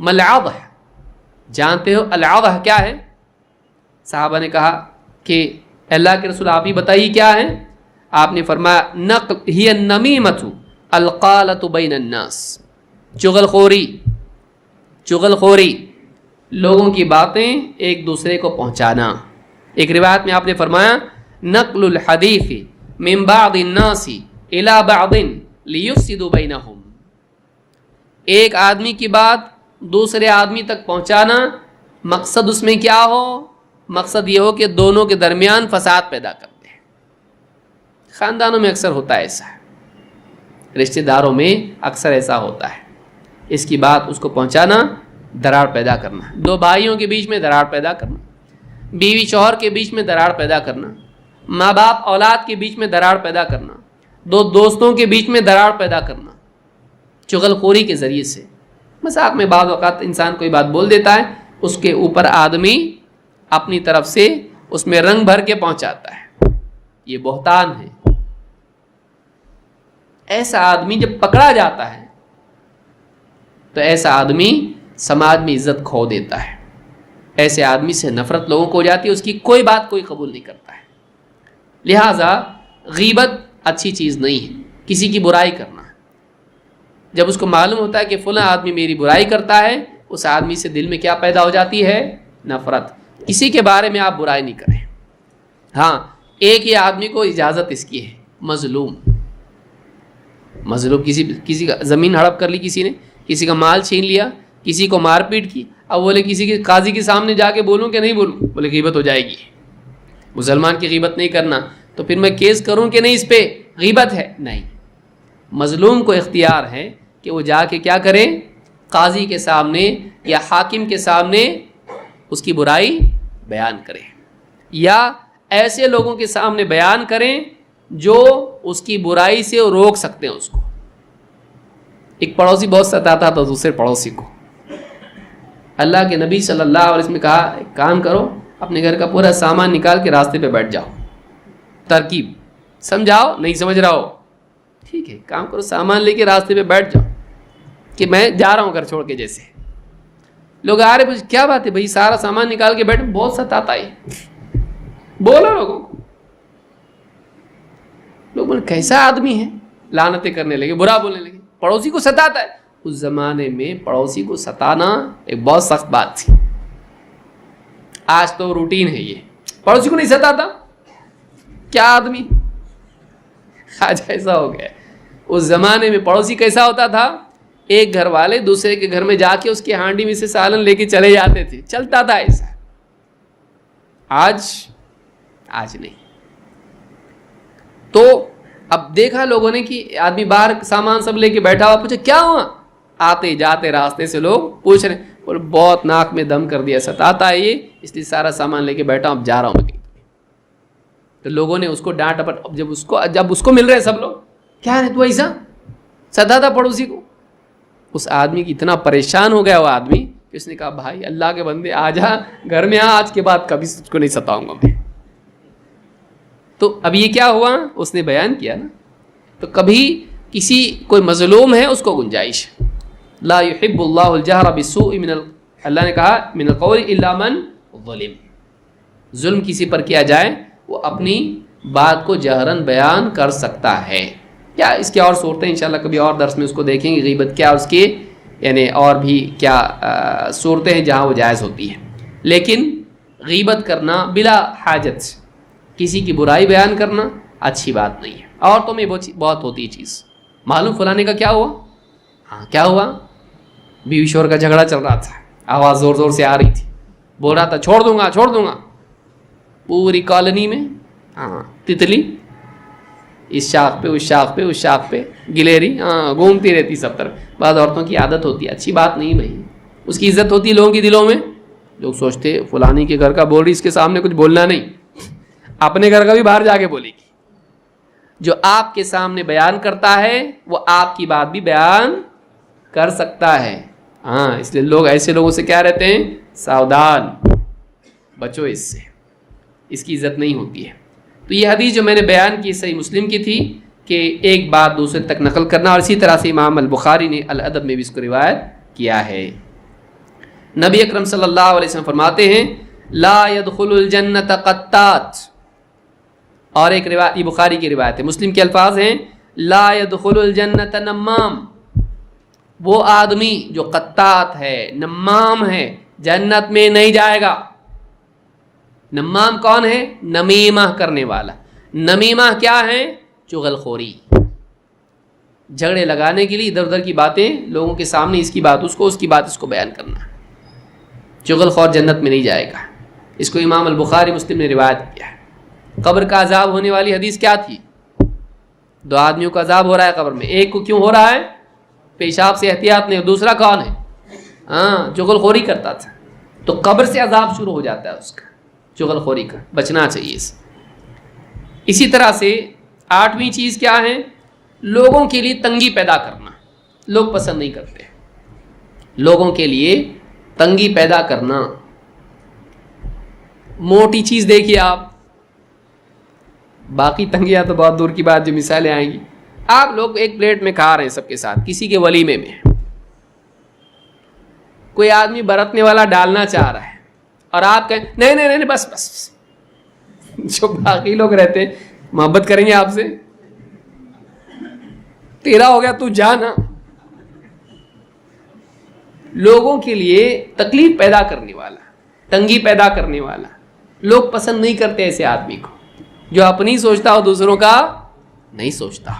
ملعظہ جانتے ہو العظہ کیا ہے؟ صحابہ نے کہا کہ اللہ کے رسول آپ ہی بتائیے کیا ہے؟ آپ نے فرمایا نقل ہی النمیمۃ القالۃ بین الناس. چغل خوری، لوگوں کی باتیں ایک دوسرے کو پہنچانا. ایک روایت میں آپ نے فرمایا نقل الحدیث من بعض الناس الى بعض لیفسدوا بینہم. ایک آدمی کی بات دوسرے آدمی تک پہنچانا، مقصد اس میں کیا ہو؟ مقصد یہ ہو کہ دونوں کے درمیان فساد پیدا کرتے ہیں. خاندانوں میں اکثر ہوتا ہے ایسا، رشتہ داروں میں اکثر ایسا ہوتا ہے. اس کی بات اس کو پہنچانا، دراڑ پیدا کرنا. 2 بھائیوں کے بیچ میں دراڑ پیدا کرنا، بیوی شوہر کے بیچ میں دراڑ پیدا کرنا، ماں باپ اولاد کے بیچ میں دراڑ پیدا کرنا، 2 دوستوں کے بیچ میں دراڑ پیدا کرنا چغل خوری کے ذریعے سے. مذاق میں بعض اوقات انسان کوئی بات بول دیتا ہے، اس کے اوپر آدمی اپنی طرف سے اس میں رنگ بھر کے پہنچاتا ہے. یہ بہتان ہے. ایسا آدمی جب پکڑا جاتا ہے تو ایسا آدمی سماج میں عزت کھو دیتا ہے. ایسے آدمی سے نفرت لوگوں کو ہو جاتی ہے، اس کی کوئی بات کوئی قبول نہیں کرتا ہے. لہٰذا غیبت اچھی چیز نہیں ہے. کسی کی برائی کرنا، جب اس کو معلوم ہوتا ہے کہ فلاں آدمی میری برائی کرتا ہے، اس آدمی سے دل میں کیا پیدا ہو جاتی ہے؟ نفرت. کسی کے بارے میں آپ برائی نہیں کریں. ہاں ایک ہی آدمی کو اجازت اس کی ہے، مظلوم کسی کا زمین ہڑپ کر لی، کسی نے کسی کا مال چھین لیا، کسی کو مار پیٹ کی. اب بولے کسی کے قاضی کے سامنے جا کے بولوں کہ نہیں بولوں؟ بولے غیبت ہو جائے گی. مسلمان کی غیبت نہیں کرنا، تو پھر میں کیس کروں کہ نہیں اس پہ غیبت ہے؟ نہیں. مظلوم کو اختیار ہے کہ وہ جا کے کیا کریں؟ قاضی کے سامنے یا حاکم کے سامنے اس کی برائی بیان کریں، یا ایسے لوگوں کے سامنے بیان کریں جو اس کی برائی سے روک سکتے ہیں اس کو. ایک پڑوسی بہت ستاتا تھا دوسرے پڑوسی کو. اللہ کے نبی صلی اللہ علیہ وسلم نے کہا ایک کام کرو، اپنے گھر کا پورا سامان نکال کے راستے پہ بیٹھ جاؤ. ترکیب سمجھاؤ، نہیں سمجھ رہا ہو ٹھیک ہے، کام کرو، سامان لے کے راستے پہ بیٹھ جاؤ کہ میں جا رہا ہوں گھر چھوڑ کے. جیسے لوگ آ رہے پوچھ کیا بات ہے بھائی، سارا سامان نکال کے بیٹھ، بہت ستاتا ہے. بولو لوگوں کو. لوگ بولے کیسا آدمی ہے، لعنتیں کرنے لگے، برا بولنے لگے، پڑوسی کو ستاتا ہے. اس زمانے میں پڑوسی کو ستانا ایک بہت سخت بات تھی. آج تو روٹین ہے. یہ پڑوسی کو نہیں ستاتا، کیا آدمی. آج ایسا ہو گیا. اس زمانے میں پڑوسی کیسا ہوتا تھا؟ ایک گھر والے دوسرے کے گھر میں جا کے اس کی ہانڈی میں سے سالن لے کے چلے جاتے تھے، چلتا تھا ایسا. آج نہیں. تو اب دیکھا لوگوں نے کہ آدمی باہر سامان سب لے کے بیٹھا ہوا, پوچھا کیا ہوا؟ آتے جاتے راستے سے لوگ پوچھ رہے, اور بہت ناک میں دم کر دیا, ستاتا ہے یہ, اس لیے سارا سامان لے کے بیٹھا ہوں, اب جا رہا ہوں میں. تو لوگوں نے اس کو ڈانٹ ڈپٹ, جب اس کو مل رہے سب لوگ, کیا ہے تو ایسا ستاتا پڑوسی کو. اس آدمی کی اتنا پریشان ہو گیا وہ آدمی کہ اس نے کہا بھائی اللہ کے بندے آ جا گھر میں, آج کے بعد کبھی اس کو نہیں ستاؤں گا میں. تو اب یہ کیا ہوا, اس نے بیان کیا نا. تو کبھی کسی کوئی مظلوم ہے اس کو گنجائش, لا يحب اللہ الجہر بالسوء اللہ نے کہا من القول الا من ظلم. ظلم کسی پر کیا جائے وہ اپنی بات کو جہرن بیان کر سکتا ہے. یا اس کی اور صورتیں انشاءاللہ کبھی اور درس میں اس کو دیکھیں گے, غیبت کیا اس کے یعنی اور بھی کیا صورتیں ہیں جہاں وہ جائز ہوتی ہے. لیکن غیبت کرنا بلا حاجت کسی کی برائی بیان کرنا اچھی بات نہیں ہے. عورتوں میں بہت ہوتی ہے چیز, معلوم فلانے کا کیا ہوا, ہاں کیا ہوا, بیوی شوہر کا جھگڑا چل رہا تھا, آواز زور زور سے آ رہی تھی, بول رہا تھا چھوڑ دوں گا چھوڑ دوں گا. پوری کالونی میں ہاں تتلی, اس شاخ پہ اس شاخ پہ اس شاخ پہ گلیری ہاں گھومتی رہتی سب طرف. بعض عورتوں کی عادت ہوتی ہے, اچھی بات نہیں بھائی, اس کی عزت ہوتی ہے لوگوں کے دلوں میں. لوگ سوچتے فلانی کے گھر کا بول رہی, اس کے سامنے کچھ بولنا نہیں, اپنے گھر کا بھی باہر جا کے بولے گی. جو آپ کے سامنے بیان کرتا ہے وہ آپ کی بات بھی بیان کر سکتا ہے. ہاں اس لیے لوگ ایسے لوگوں سے کیا رہتے ہیں, ساودھان, بچو اس سے, اس کی عزت نہیں ہوتی ہے. تو یہ حدیث جو میں نے بیان کی صحیح مسلم کی تھی کہ ایک بات دوسرے تک نقل کرنا, اور اسی طرح سے امام البخاری نے الادب میں بھی اس کو روایت کیا ہے. نبی اکرم صلی اللہ علیہ وسلم فرماتے ہیں لا يدخل الجنت قطات, اور ایک روایت, یہ بخاری کی روایت ہے, مسلم کے الفاظ ہیں لا يدخل الجنت نمام, وہ آدمی جو قطات ہے نمام ہے جنت میں نہیں جائے گا. نمام کون ہے؟ نمیمہ کرنے والا. نمیمہ کیا ہے؟ چغل خوری, جھگڑے لگانے کے لیے ادھر ادھر کی باتیں لوگوں کے سامنے, اس کی بات اس کو, اس کی بات اس کو بیان کرنا. چغل خور جنت میں نہیں جائے گا. اس کو امام البخاری مسلم نے روایت کیا ہے. قبر کا عذاب ہونے والی حدیث کیا تھی؟ 2 آدمیوں کا عذاب ہو رہا ہے قبر میں, ایک کو کیوں ہو رہا ہے؟ پیشاب سے احتیاط نہیں, دوسرا کون ہے؟ ہاں چغل خوری کرتا تھا. تو قبر سے عذاب شروع ہو جاتا ہے اس کا, چغل خوری کا, بچنا چاہیے اس. اسی طرح سے 8ویں چیز کیا ہے؟ لوگوں کے لیے تنگی پیدا کرنا. لوگ پسند نہیں کرتے, لوگوں کے لیے تنگی پیدا کرنا. موٹی چیز دیکھیے آپ, باقی تنگیاں تو بہت دور کی بات, جو مثالیں آئیں گی. آپ لوگ ایک پلیٹ میں کھا رہے ہیں سب کے ساتھ, کسی کے ولیمے میں کوئی آدمی برتنے والا ڈالنا چاہ رہا ہے, اور آپ کہیں نہیں نہیں نہیں بس بس. جو باقی لوگ رہتے ہیں محبت کریں گے آپ سے, تیرا ہو گیا تو جانا. لوگوں کے لیے تکلیف پیدا کرنے والا, تنگی پیدا کرنے والا, لوگ پسند نہیں کرتے ایسے آدمی کو جو اپنی سوچتا ہو دوسروں کا نہیں سوچتا.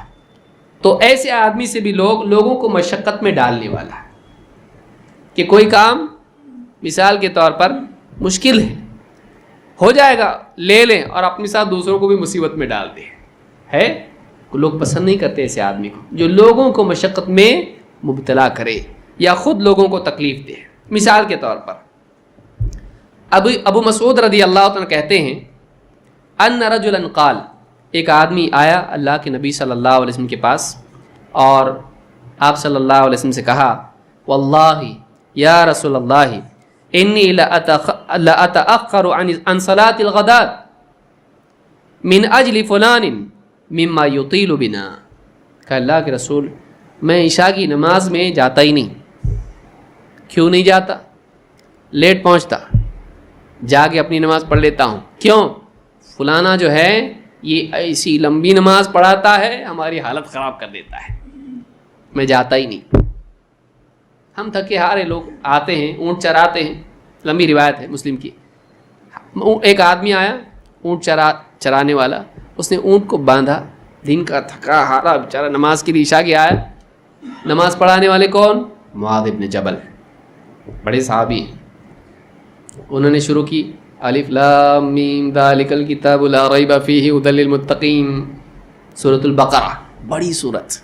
تو ایسے آدمی سے بھی لوگوں کو مشقت میں ڈالنے والا, کہ کوئی کام مثال کے طور پر مشکل ہو جائے گا, لے لیں اور اپنے ساتھ دوسروں کو بھی مصیبت میں ڈال دیں. ہے لوگ پسند نہیں کرتے ایسے آدمی کو جو لوگوں کو مشقت میں مبتلا کرے یا خود لوگوں کو تکلیف دے. مثال کے طور پر ابو مسعود رضی اللہ عنہ کہتے ہیں ان رجلا قال, ایک آدمی آیا اللہ کے نبی صلی اللہ علیہ وسلم کے پاس, اور آپ صلی اللہ علیہ وسلم سے کہا واللہ یا رسول اللہ انی لاتأخر عن صلاة الغداة من اجل فلان مما یطیل بنا. کہ اللہ کے رسول میں عشاء کی نماز میں جاتا ہی نہیں. کیوں نہیں جاتا؟ لیٹ پہنچتا, جا کے اپنی نماز پڑھ لیتا ہوں. کیوں؟ فلانا جو ہے یہ ایسی لمبی نماز پڑھاتا ہے, ہماری حالت خراب کر دیتا ہے, میں جاتا ہی نہیں. ہم تھکے ہارے لوگ آتے ہیں, اونٹ چراتے ہیں, لمبی روایت ہے مسلم کی. ایک آدمی آیا اونٹ چرانے والا, اس نے اونٹ کو باندھا, دن کا تھکا ہارا بیچارہ نماز کے لیے عشاء کے آیا. نماز پڑھانے والے کون؟ معاذ ابن جبل, بڑے صحابی. انہوں نے شروع کی الف لام میم ذالک الکتاب لا ریب فیہ ھدی للمتقین, سورۃ البقرہ، بڑی سورت.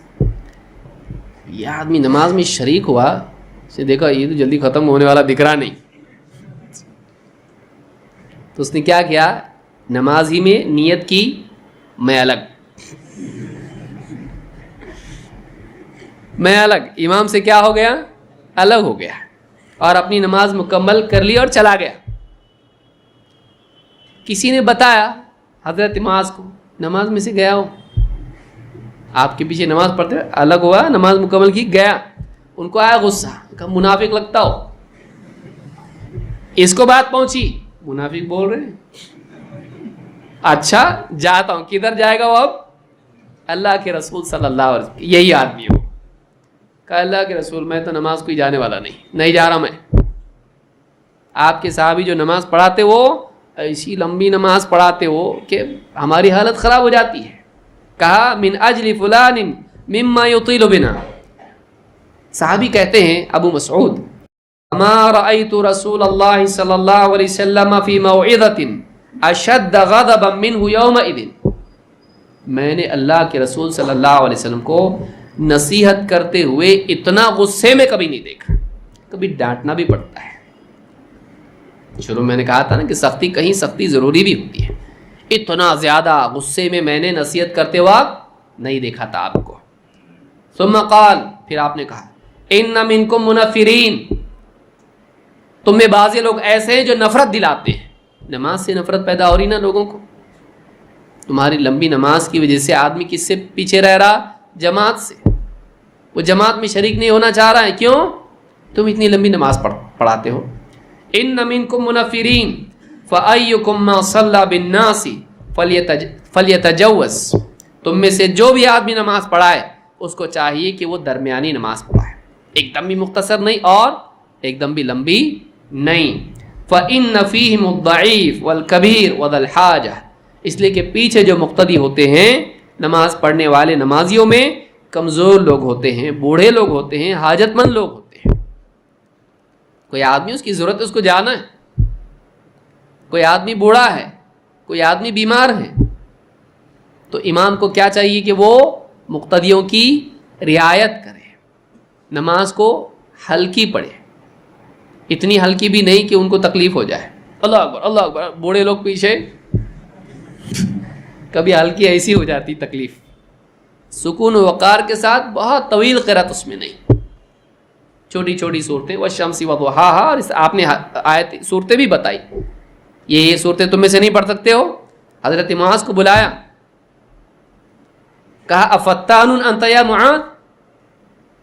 یہ آدمی نماز میں شریک ہوا، اسے دیکھا یہ تو جلدی ختم ہونے والا دکھ رہا نہیں، تو اس نے کیا کیا، نماز ہی میں نیت کی میں الگ امام سے کیا ہو گیا، الگ ہو گیا، اور اپنی نماز مکمل کر لی اور چلا گیا. کسی نے بتایا حضرت معاذ کو، نماز میں سے گیا ہو، آپ کے پیچھے نماز پڑھتے الگ ہوا، نماز مکمل کی، گیا. ان کو آیا غصہ، کہا منافق لگتا ہو. اس کو بات پہنچی، منافق بول رہے ہیں، اچھا جاتا ہوں. کدھر جائے گا وہ اب، اللہ کے رسول صلی اللہ علیہ وسلم. یہی آدمی ہو، کہا اللہ کے رسول میں تو نماز کوئی جانے والا نہیں جا رہا میں. آپ کے صحابی جو نماز پڑھاتے وہ ایسی لمبی نماز پڑھاتے ہو کہ ہماری حالت خراب ہو جاتی ہے. کہا من اجل فلان مما یطیل بنا. صحابی کہتے ہیں ابو مسعود، ما رأیت رسول اللہ صلی اللہ علیہ وسلم فی موعظۃ اشد غضبا منہ یومئذ. میں نے اللہ کے رسول صلی اللہ علیہ وسلم کو نصیحت کرتے ہوئے اتنا غصے میں کبھی نہیں دیکھا. کبھی ڈانٹنا بھی پڑتا ہے. شروع میں نے کہا تھا نا کہ سختی، کہیں سختی ضروری بھی ہوتی ہے. اتنا زیادہ غصے میں نے نصیحت کرتے وقت نہیں دیکھا تھا آپ کو. ثم قال، پھر آپ نے کہا ان منکم منفرین، تم میں بعض لوگ ایسے ہیں جو نفرت دلاتے ہیں. نماز سے نفرت پیدا ہو رہی نا لوگوں کو. تمہاری لمبی نماز کی وجہ سے آدمی کس سے پیچھے رہ رہا، جماعت سے. وہ جماعت میں شریک نہیں ہونا چاہ رہا ہے. کیوں؟ تم اتنی لمبی نماز پڑھاتے ہو. ان منکم منفرین فایکم ما صلی بالناس فلیتجوز. تم میں سے جو بھی آدمی نماز پڑھائے اس کو چاہیے کہ وہ درمیانی نماز پڑھائے، ایک دم بھی مختصر نہیں اور ایک دم بھی لمبی نہیں. فإن فیہم الضعیف والکبیر وذا الحاجہ. اس لیے کہ پیچھے جو مقتدی ہوتے ہیں نماز پڑھنے والے نمازیوں میں کمزور لوگ ہوتے ہیں، بوڑھے لوگ ہوتے ہیں، حاجت مند لوگ ہوتے ہیں. کوئی آدمی اس کی ضرورت ہے، اس کو جانا ہے. کوئی آدمی بوڑھا ہے، کوئی آدمی بیمار ہے، تو امام کو کیا چاہیے کہ وہ مقتدیوں کی رعایت کرے، نماز کو ہلکی پڑھے، اتنی ہلکی بھی نہیں کہ ان کو تکلیف ہو جائے. اللہ اکبر اللہ اکبر، بوڑھے لوگ پیچھے، کبھی ہلکی ایسی ہو جاتی تکلیف. سکون و وقار کے ساتھ، بہت طویل قرات اس میں نہیں، چھوٹی چھوٹی صورتیں. والشمس وضحاها، اور آپ نے آیت صورتیں بھی بتائی. یہ صورتیں تم میں سے نہیں پڑھ سکتے ہو. حضرت معاذ کو بلایا، کہا افتان انت یا معاذ،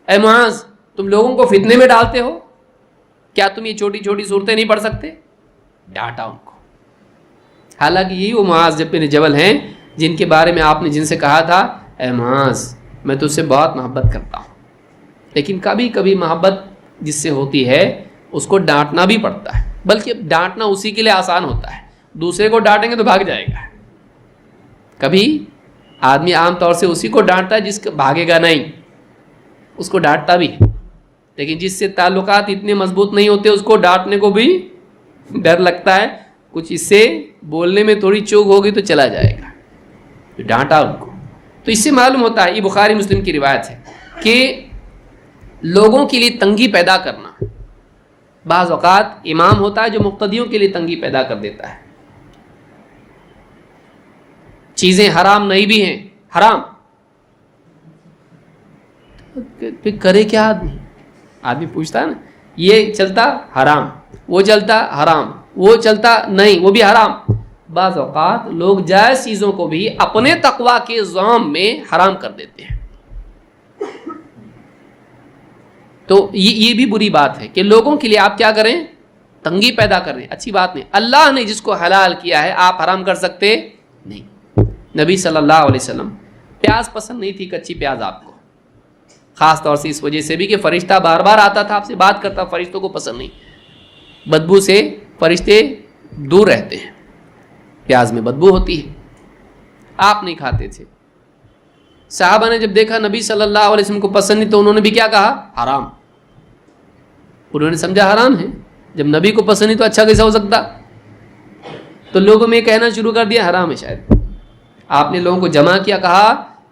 اے معاذ تم لوگوں کو فتنے میں ڈالتے ہو، کیا تم یہ چھوٹی چھوٹی صورتیں نہیں پڑھ سکتے؟ ڈانٹا ان کو. حالانکہ یہی وہ معاذ بن جبل ہیں جن کے بارے میں آپ نے جن سے کہا تھا اے معاذ میں تجھ سے بہت محبت کرتا ہوں. لیکن کبھی کبھی محبت جس سے ہوتی ہے اس کو ڈانٹنا بھی پڑتا ہے، بلکہ ڈانٹنا اسی کے لیے آسان ہوتا ہے. دوسرے کو ڈانٹیں گے تو بھاگ جائے گا. کبھی آدمی عام طور سے اسی کو ڈانٹتا ہے جس کا بھاگے گا نہیں، اس کو ڈانٹتا بھی. لیکن جس سے تعلقات اتنے مضبوط نہیں ہوتے اس کو ڈانٹنے کو بھی ڈر لگتا ہے، کچھ اس سے بولنے میں تھوڑی چوک ہوگی تو چلا جائے گا. ڈانٹا ان کو. تو اس سے معلوم ہوتا ہے، یہ بخاری مسلم کی روایت ہے، کہ لوگوں کے لیے تنگی پیدا کرنا، بعض اوقات امام ہوتا ہے جو مقتدیوں کے لیے تنگی پیدا کر دیتا ہے. چیزیں حرام نہیں بھی ہیں، حرام، پھر کرے کیا آدمی پوچھتا ہے نا، یہ چلتا حرام، وہ چلتا حرام، وہ چلتا نہیں وہ بھی حرام. بعض اوقات لوگ جائز چیزوں کو بھی اپنے تقوی کے زام میں حرام کر دیتے ہیں. تو یہ بھی بری بات ہے کہ لوگوں کے لیے آپ کیا کریں، تنگی پیدا کر رہے ہیں. اچھی بات نہیں. اللہ نے جس کو حلال کیا ہے آپ حرام کر سکتے نہیں. نبی صلی اللہ علیہ وسلم پیاز پسند نہیں تھی، کچی پیاز آپ کو، خاص طور سے اس وجہ سے بھی کہ فرشتہ بار بار آتا تھا آپ سے بات کرتا، فرشتوں کو پسند نہیں، بدبو سے فرشتے دور رہتے ہیں، پیاز میں بدبو ہوتی ہے. آپ نہیں کھاتے تھے. صحابہ نے جب دیکھا نبی صلی اللہ علیہ وسلم کو پسند نہیں تو انہوں نے بھی کیا کہا، حرام. انہوں نے سمجھا حرام ہے. جب نبی کو پسند نہیں تو اچھا کیسا ہو سکتا؟ تو لوگوں میں کہنا شروع کر دیا حرام ہے. شاید آپ نے لوگوں کو جمع کیا، کہا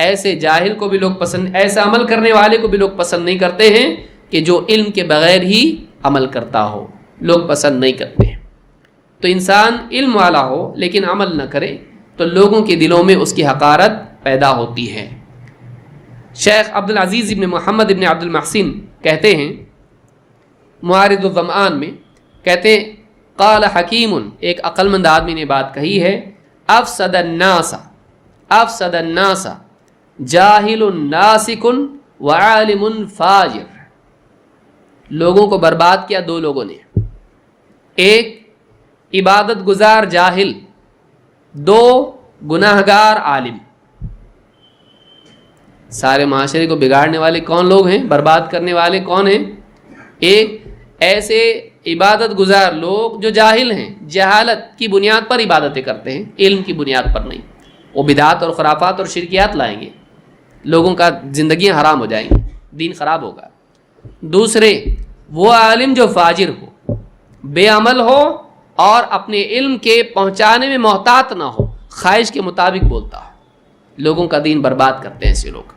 ایسے جاہل کو بھی لوگ پسند، ایسا عمل کرنے والے کو بھی لوگ پسند نہیں کرتے ہیں کہ جو علم کے بغیر ہی عمل کرتا ہو، لوگ پسند نہیں کرتے ہیں۔ تو انسان علم والا ہو لیکن عمل نہ کرے تو لوگوں کے دلوں میں اس کی حقارت پیدا ہوتی ہے۔ شیخ عبدالعزیز ابن محمد ابن عبد المحسن کہتے ہیں معارض الظمآن میں، کہتے ہیں قال حکیم، ایک عقل مند آدمی نے بات کہی ہے، افسد الناس جاہل ناسک وعالم فاجر، لوگوں کو برباد کیا دو لوگوں نے، ایک عبادت گزار جاہل، دو گناہگار عالم۔ سارے معاشرے کو بگاڑنے والے کون لوگ ہیں، برباد کرنے والے کون ہیں؟ ایک ایسے عبادت گزار لوگ جو جاہل ہیں، جہالت کی بنیاد پر عبادتیں کرتے ہیں، علم کی بنیاد پر نہیں، وہ بدعات اور خرافات اور شرکیات لائیں گے، لوگوں کا زندگیاں حرام ہو جائیں گی، دین خراب ہوگا۔ دوسرے وہ عالم جو فاجر ہو، بے عمل ہو اور اپنے علم کے پہنچانے میں محتاط نہ ہو، خواہش کے مطابق بولتا ہو، لوگوں کا دین برباد کرتے ہیں ایسے لوگ۔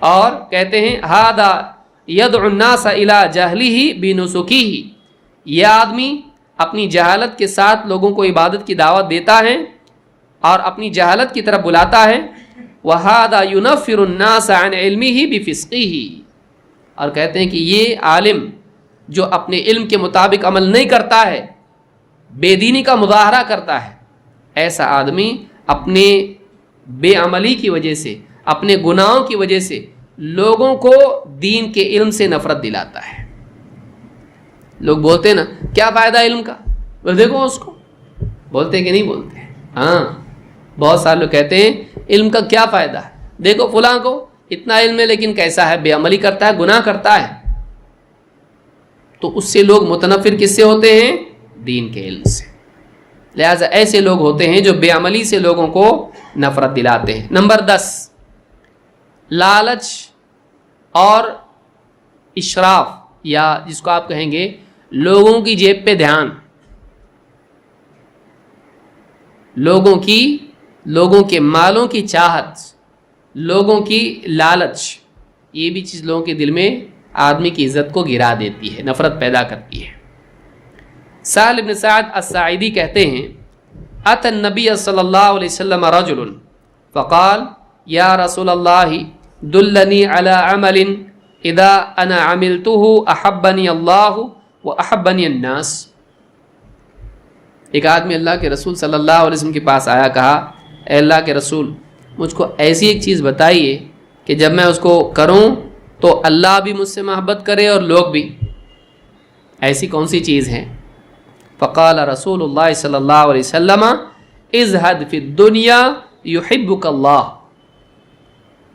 اور کہتے ہیں ھذا یدعو الناس الی جہلہ بنسکہ، یہ آدمی اپنی جہالت کے ساتھ لوگوں کو عبادت کی دعوت دیتا ہے اور اپنی جہالت کی طرف بلاتا ہے۔ وَھذا يُنَفِّرُ النَّاسَ عَنْ عِلْمِهِ بِفِسْقِهِ، اور کہتے ہیں کہ یہ عالم جو اپنے علم کے مطابق عمل نہیں کرتا ہے، بے دینی کا مظاہرہ کرتا ہے، ایسا آدمی اپنے بے عملی کی وجہ سے، اپنے گناہوں کی وجہ سے لوگوں کو دین کے علم سے نفرت دلاتا ہے۔ لوگ بولتے ہیں نا کیا فائدہ علم کا، بس دیکھو اس کو، بولتے ہیں کہ نہیں بولتے؟ ہاں، بہت سارے لوگ کہتے ہیں علم کا کیا فائدہ ہے، دیکھو فلاں کو اتنا علم ہے لیکن کیسا ہے، بے عملی کرتا ہے، گناہ کرتا ہے۔ تو اس سے لوگ متنفر کس سے ہوتے ہیں؟ دین کے علم سے۔ لہذا ایسے لوگ ہوتے ہیں جو بے عملی سے لوگوں کو نفرت دلاتے ہیں۔ نمبر 10، لالچ اور اشراف، یا جس کو آپ کہیں گے لوگوں کی جیب پہ دھیان، لوگوں کے مالوں کی چاہت، لوگوں کی لالچ، یہ بھی چیز لوگوں کے دل میں آدمی کی عزت کو گرا دیتی ہے، نفرت پیدا کرتی ہے۔ سہل بن سعد الساعدی کہتے ہیں اتى النبی صلی اللہ علیہ وسلم رجل فقال یا رسول اللہ دلنی علی عمل اذا انا عملته احبنی اللہ واحبنی الناس۔ ایک آدمی اللہ کے رسول صلی اللہ علیہ وسلم کے پاس آیا، کہا اے اللہ کے رسول مجھ کو ایسی ایک چیز بتائیے کہ جب میں اس کو کروں تو اللہ بھی مجھ سے محبت کرے اور لوگ بھی، ایسی کون سی چیز ہے؟ فقال رسول اللہ صلی اللہ علیہ وسلم ازہد فی الدنیا یحبک اللہ،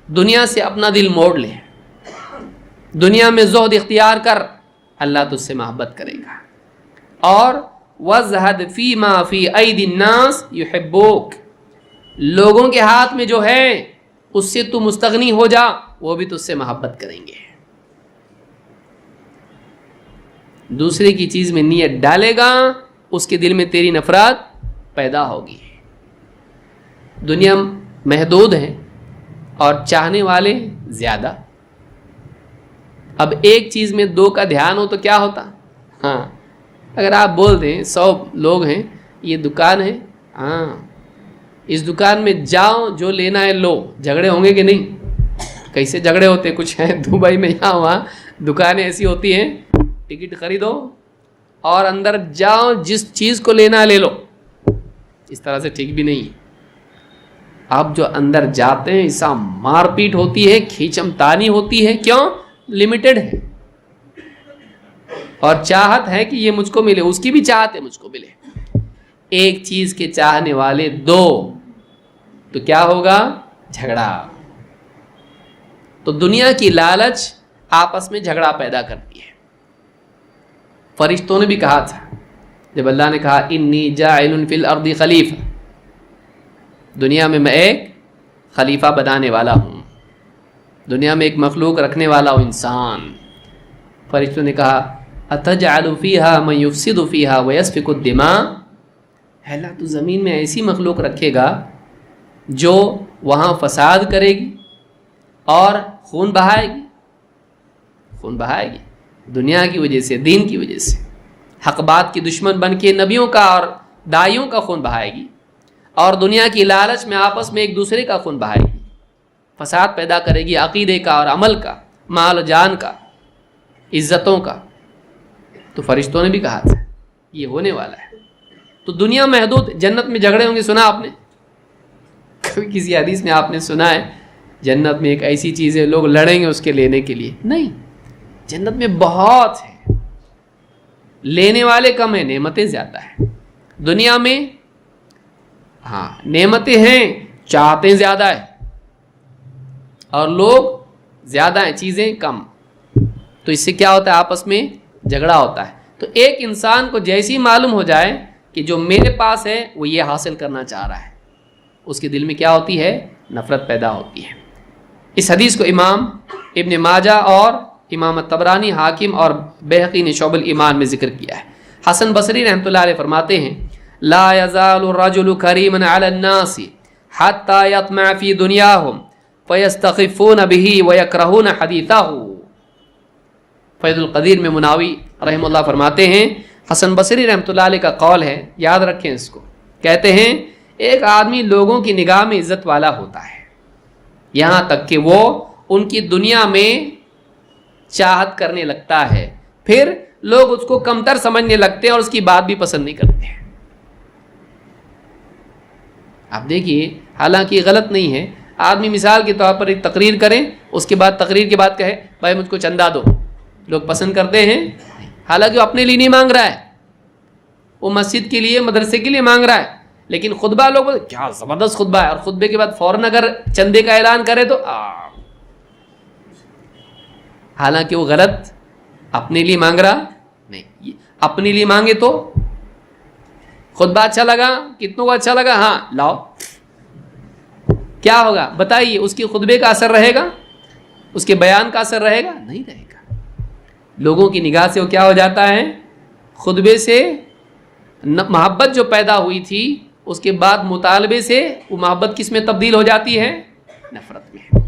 دنیا سے اپنا دل موڑ لے، دنیا میں زہد اختیار کر، اللہ تجھ سے محبت کرے گا۔ اور وَازْهَدْ فِي مَا فِي أَيْدِ النَّاسِ يُحِبُّوكَ، لوگوں کے ہاتھ میں جو ہے اس سے تو مستغنی ہو جا، وہ بھی تجھ سے محبت کریں گے۔ دوسرے کی چیز میں نیت ڈالے گا، اس کے دل میں تیری نفرت پیدا ہوگی۔ دنیا محدود ہے اور چاہنے والے زیادہ۔ اب ایک چیز میں دو کا دھیان ہو تو کیا ہوتا؟ ہاں، اگر آپ بول دیں 100 لوگ ہیں، یہ دکان ہے، ہاں اس دکان میں جاؤ جو لینا ہے لو، جھگڑے ہوں گے کہ نہیں؟ کیسے جھگڑے ہوتے کچھ ہیں دبئی میں، یہاں وہاں دکانیں ایسی ہوتی ہیں، ٹکٹ خریدو اور اندر جاؤ جس چیز کو لینا لے لو، اس طرح سے ٹھیک بھی نہیں۔ آپ جو اندر جاتے ہیں ایسا مار پیٹ ہوتی ہے، کھینچم تانی ہوتی ہے، کیوں؟ لمیٹڈ ہے، اور چاہت ہے کہ یہ مجھ کو ملے، اس کی بھی چاہت ہے مجھ کو ملے۔ ایک چیز کے چاہنے والے دو تو کیا ہوگا؟ جھگڑا۔ تو دنیا کی لالچ آپس میں جھگڑا پیدا کرتی ہے۔ فرشتوں نے بھی کہا تھا، جب اللہ نے کہا انی جاعل فی الارض خلیفہ، دنیا میں میں ایک خلیفہ بنانے والا ہوں، دنیا میں ایک مخلوق رکھنے والا ہوں، انسان۔ فرشتوں نے کہا اتجعل فیہا من یفسد فیہا ویسفک الدماء، اللہ تو زمین میں ایسی مخلوق رکھے گا جو وہاں فساد کرے گی اور خون بہائے گی، خون بہائے گی دنیا کی وجہ سے، دین کی وجہ سے، حق بات کی دشمن بن کے نبیوں کا اور دائیوں کا خون بہائے گی، اور دنیا کی لالچ میں آپس میں ایک دوسرے کا خون بہائے گی، فساد پیدا کرے گی عقیدے کا اور عمل کا، مال و جان کا، عزتوں کا۔ تو فرشتوں نے بھی کہا تھا یہ ہونے والا ہے۔ تو دنیا محدود، جنت میں جھگڑے ہوں گے، سنا آپ نے کبھی کسی حدیث میں آپ نے سنا ہے جنت میں ایک ایسی چیز ہے لوگ لڑیں گے اس کے لینے کے لیے؟ نہیں، جنت میں بہت ہے، لینے والے کم ہیں، نعمتیں زیادہ ہیں۔ دنیا میں ہاں نعمتیں ہیں، چاہتے زیادہ ہے، اور لوگ زیادہ ہیں، چیزیں کم۔ تو اس سے کیا ہوتا ہے؟ آپس میں جھگڑا ہوتا ہے۔ تو ایک انسان کو جیسی معلوم ہو جائے کہ جو میرے پاس ہے وہ یہ حاصل کرنا چاہ رہا ہے، اس کے دل میں کیا ہوتی ہے؟ نفرت پیدا ہوتی ہے۔ اس حدیث کو امام ابن ماجہ اور امام طبرانی، حاکم اور بیہقی نے شعب الایمان میں ذکر کیا ہے۔ حسن بصری رحمۃ اللہ علیہ فرماتے ہیں لا یزال الرجل کریما علی الناس حتی یطمع فی دنیاہم فیستخفون به ویکرہون حدیثہ۔ فیض القدیر میں مناوی رحمہ اللہ فرماتے ہیں، حسن بصری رحمۃ اللہ علیہ کا قول ہے، یاد رکھیں اس کو، کہتے ہیں ایک آدمی لوگوں کی نگاہ میں عزت والا ہوتا ہے یہاں تک کہ وہ ان کی دنیا میں چاہت کرنے لگتا ہے، پھر لوگ اس کو کمتر سمجھنے لگتے ہیں اور اس کی بات بھی پسند نہیں کرتے ہیں۔ آپ دیکھیے، حالانکہ غلط نہیں ہے، آدمی مثال کے طور پر ایک تقریر کریں، اس کے بعد تقریر کے بعد کہے بھائی مجھ کو چندہ دو، لوگ پسند کرتے ہیں، حالانکہ وہ اپنے لیے نہیں مانگ رہا ہے، وہ مسجد کے لیے، مدرسے کے لیے مانگ رہا ہے، لیکن خطبہ لوگ کیا زبردست خطبہ ہے، اور خطبے کے بعد فوراً اگر چندے کا اعلان کرے تو حالانکہ وہ غلط، اپنے لیے مانگ رہا نہیں، اپنے لیے مانگے تو خطبہ اچھا لگا، کتنوں کو اچھا لگا، ہاں لاؤ، کیا ہوگا بتائیے؟ اس کی خطبے کا اثر رہے گا؟ اس کے بیان کا اثر رہے گا؟ نہیں رہے گا۔ لوگوں کی نگاہ سے وہ کیا ہو جاتا ہے؟ خطبے سے محبت جو پیدا ہوئی تھی، اس کے بعد مطالبے سے وہ محبت کس میں تبدیل ہو جاتی ہے؟ نفرت میں۔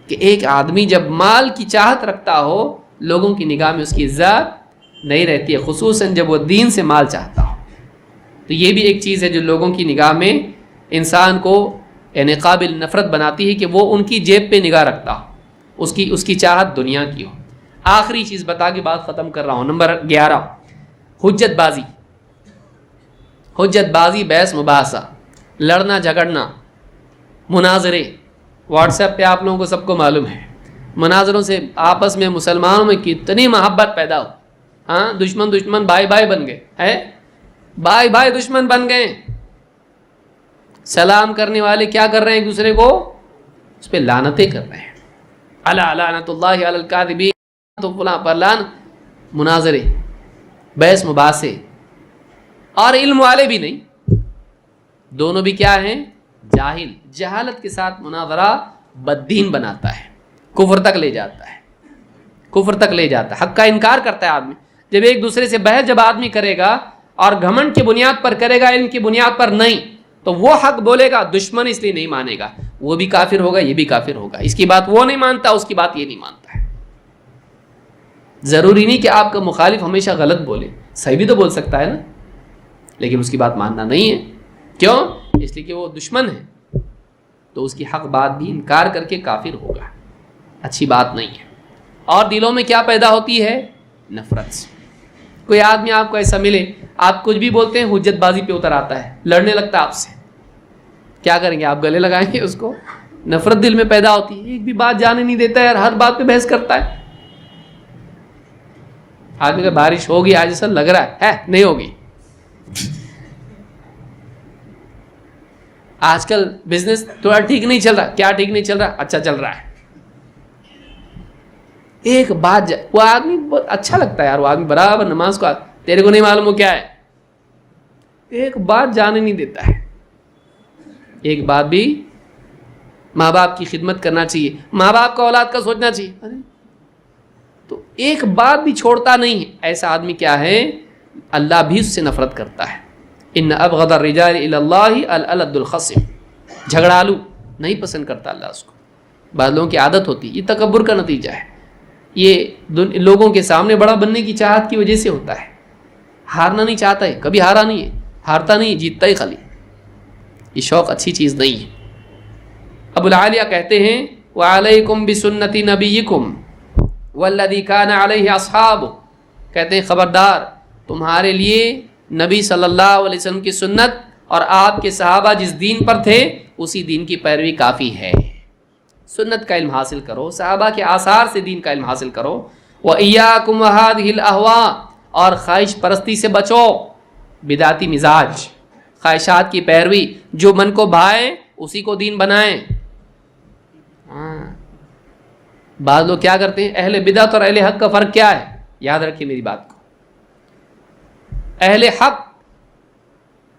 کہ ایک آدمی جب مال کی چاہت رکھتا ہو، لوگوں کی نگاہ میں اس کی عزت نہیں رہتی ہے، خصوصاً جب وہ دین سے مال چاہتا ہو۔ تو یہ بھی ایک چیز ہے جو لوگوں کی نگاہ میں انسان کو یعنی قابل نفرت بناتی ہے، کہ وہ ان کی جیب پہ نگاہ رکھتا ہو، اس کی چاہت دنیا کی ہو۔ آخری چیز بتا کے بات ختم کر رہا ہوں، نمبر 11، حجت بازی۔ حجت بازی، بحث مباحثہ، لڑنا جھگڑنا، مناظرے۔ واٹس ایپ پہ آپ لوگوں کو سب کو معلوم ہے، مناظروں سے آپس میں مسلمانوں میں کتنی محبت پیدا ہو، ہاں دشمن بھائی بن گئے، ہے بھائی دشمن بن گئے۔ سلام کرنے والے کیا کر رہے ہیں؟ ایک دوسرے کو اس پہ لعنتیں کر رہے ہیں، الا لعنت اللہ علی الکاذبین، تو فلاں پر لعنت۔ مناظرے، بحث مباحثے، اور علم والے بھی نہیں، دونوں بھی کیا ہیں؟ جاہل۔ جہالت کے ساتھ مناظرہ بددین بناتا ہے، کفر تک لے جاتا ہے، کفر تک لے جاتا ہے، حق کا انکار کرتا ہے آدمی۔ جب ایک دوسرے سے بحث جب آدمی کرے گا اور گھمنڈ کی بنیاد پر کرے گا، علم کی بنیاد پر نہیں، تو وہ حق بولے گا، دشمن اس لیے نہیں مانے گا، وہ بھی کافر ہوگا، یہ بھی کافر ہوگا، اس کی بات وہ نہیں مانتا، اس کی بات یہ نہیں مانتا ہے۔ ضروری نہیں کہ آپ کا مخالف ہمیشہ غلط بولے، صحیح بھی تو بول سکتا ہے نا، لیکن اس کی بات ماننا نہیں ہے۔ کیوں؟ اس لیے کہ وہ دشمن ہے، تو اس کی حق بات بھی انکار کر کے کافر ہوگا، اچھی بات نہیں ہے۔ اور دلوں میں کیا پیدا ہوتی ہے؟ نفرت سے۔ کوئی آدمی آپ کو ایسا ملے، آپ کچھ بھی بولتے ہیں، حجت بازی پہ اتر آتا ہے، لڑنے لگتا ہے آپ سے، کیا کریں گے آپ؟ گلے لگائیں گے اس کو؟ نفرت دل میں پیدا ہوتی ہے، ایک بھی بات جانے نہیں دیتا ہے اور ہر بات پہ بحث کرتا ہے۔ آدمی کا بارش ہوگی آج ایسا لگ رہا ہے نہیں ہوگی۔ آج کل بزنس تھوڑا ٹھیک نہیں چل رہا، کیا ٹھیک نہیں چل رہا؟ اچھا چل رہا ہے۔ ایک بات وہ آدمی بہت اچھا لگتا ہے یار، وہ آدمی برابر نماز کو، تیرے کو نہیں معلوم وہ کیا ہے، ایک بات جانے نہیں دیتا ہے۔ ایک بات بھی، ماں باپ کی خدمت کرنا چاہیے، ماں باپ کا اولاد کا سوچنا چاہیے، تو ایک بات بھی چھوڑتا نہیں ہے۔ ایسا آدمی کیا ہے؟ اللہ بھی اس سے نفرت کرتا ہے۔ ان ابغض الرجال الی اللہ الالد الخصم۔ جھگڑالو نہیں پسند کرتا اللہ اس کو. بعض لوگوں کی عادت ہوتی ہے, یہ تکبر کا نتیجہ ہے, یہ لوگوں کے سامنے بڑا بننے کی چاہت کی وجہ سے ہوتا ہے. ہارنا نہیں چاہتا ہے, کبھی ہارا نہیں ہے, ہارتا نہیں, جیتتا ہی خالی. یہ شوق اچھی چیز نہیں ہے. ابو العالیہ کہتے ہیں وعلیکم بسنتی نبیکم والذی کان علیہ اصحابہ, کہتے ہیں خبردار تمہارے لیے نبی صلی اللہ علیہ وسلم کی سنت اور آپ کے صحابہ جس دین پر تھے اسی دین کی پیروی کافی ہے. سنت کا علم حاصل کرو, صحابہ کے آثار سے دین کا علم حاصل کرو. وَإِيَّاكُمْ وَهَٰذِهِ الْأَهْوَاءِ, اور خواہش پرستی سے بچو, بدعتی مزاج, خواہشات کی پیروی, جو من کو بھائے اسی کو دین بنائیں. بعض لوگ کیا کرتے ہیں, اہل بدعت اور اہل حق کا فرق کیا ہے؟ یاد رکھیے میری بات کو. اہل حق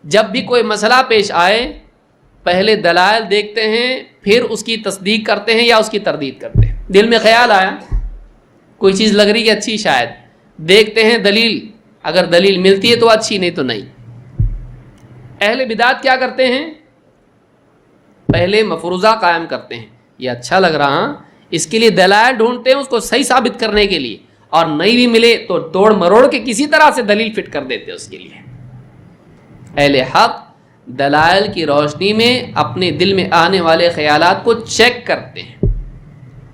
جب بھی کوئی مسئلہ پیش آئے پہلے دلائل دیکھتے ہیں, پھر اس کی تصدیق کرتے ہیں یا اس کی تردید کرتے ہیں. دل میں خیال آیا کوئی چیز لگ رہی ہے اچھی, شاید دیکھتے ہیں دلیل, اگر دلیل ملتی ہے تو اچھی, نہیں تو نہیں. اہل بدعت کیا کرتے ہیں, پہلے مفروضہ قائم کرتے ہیں, یہ اچھا لگ رہا, اس کے لیے دلائل ڈھونڈتے ہیں اس کو صحیح ثابت کرنے کے لیے, اور نہیں بھی ملے تو توڑ مروڑ کے کسی طرح سے دلیل فٹ کر دیتے اس کے لیے. اہل حق دلائل کی روشنی میں اپنے دل میں آنے والے خیالات کو چیک کرتے ہیں,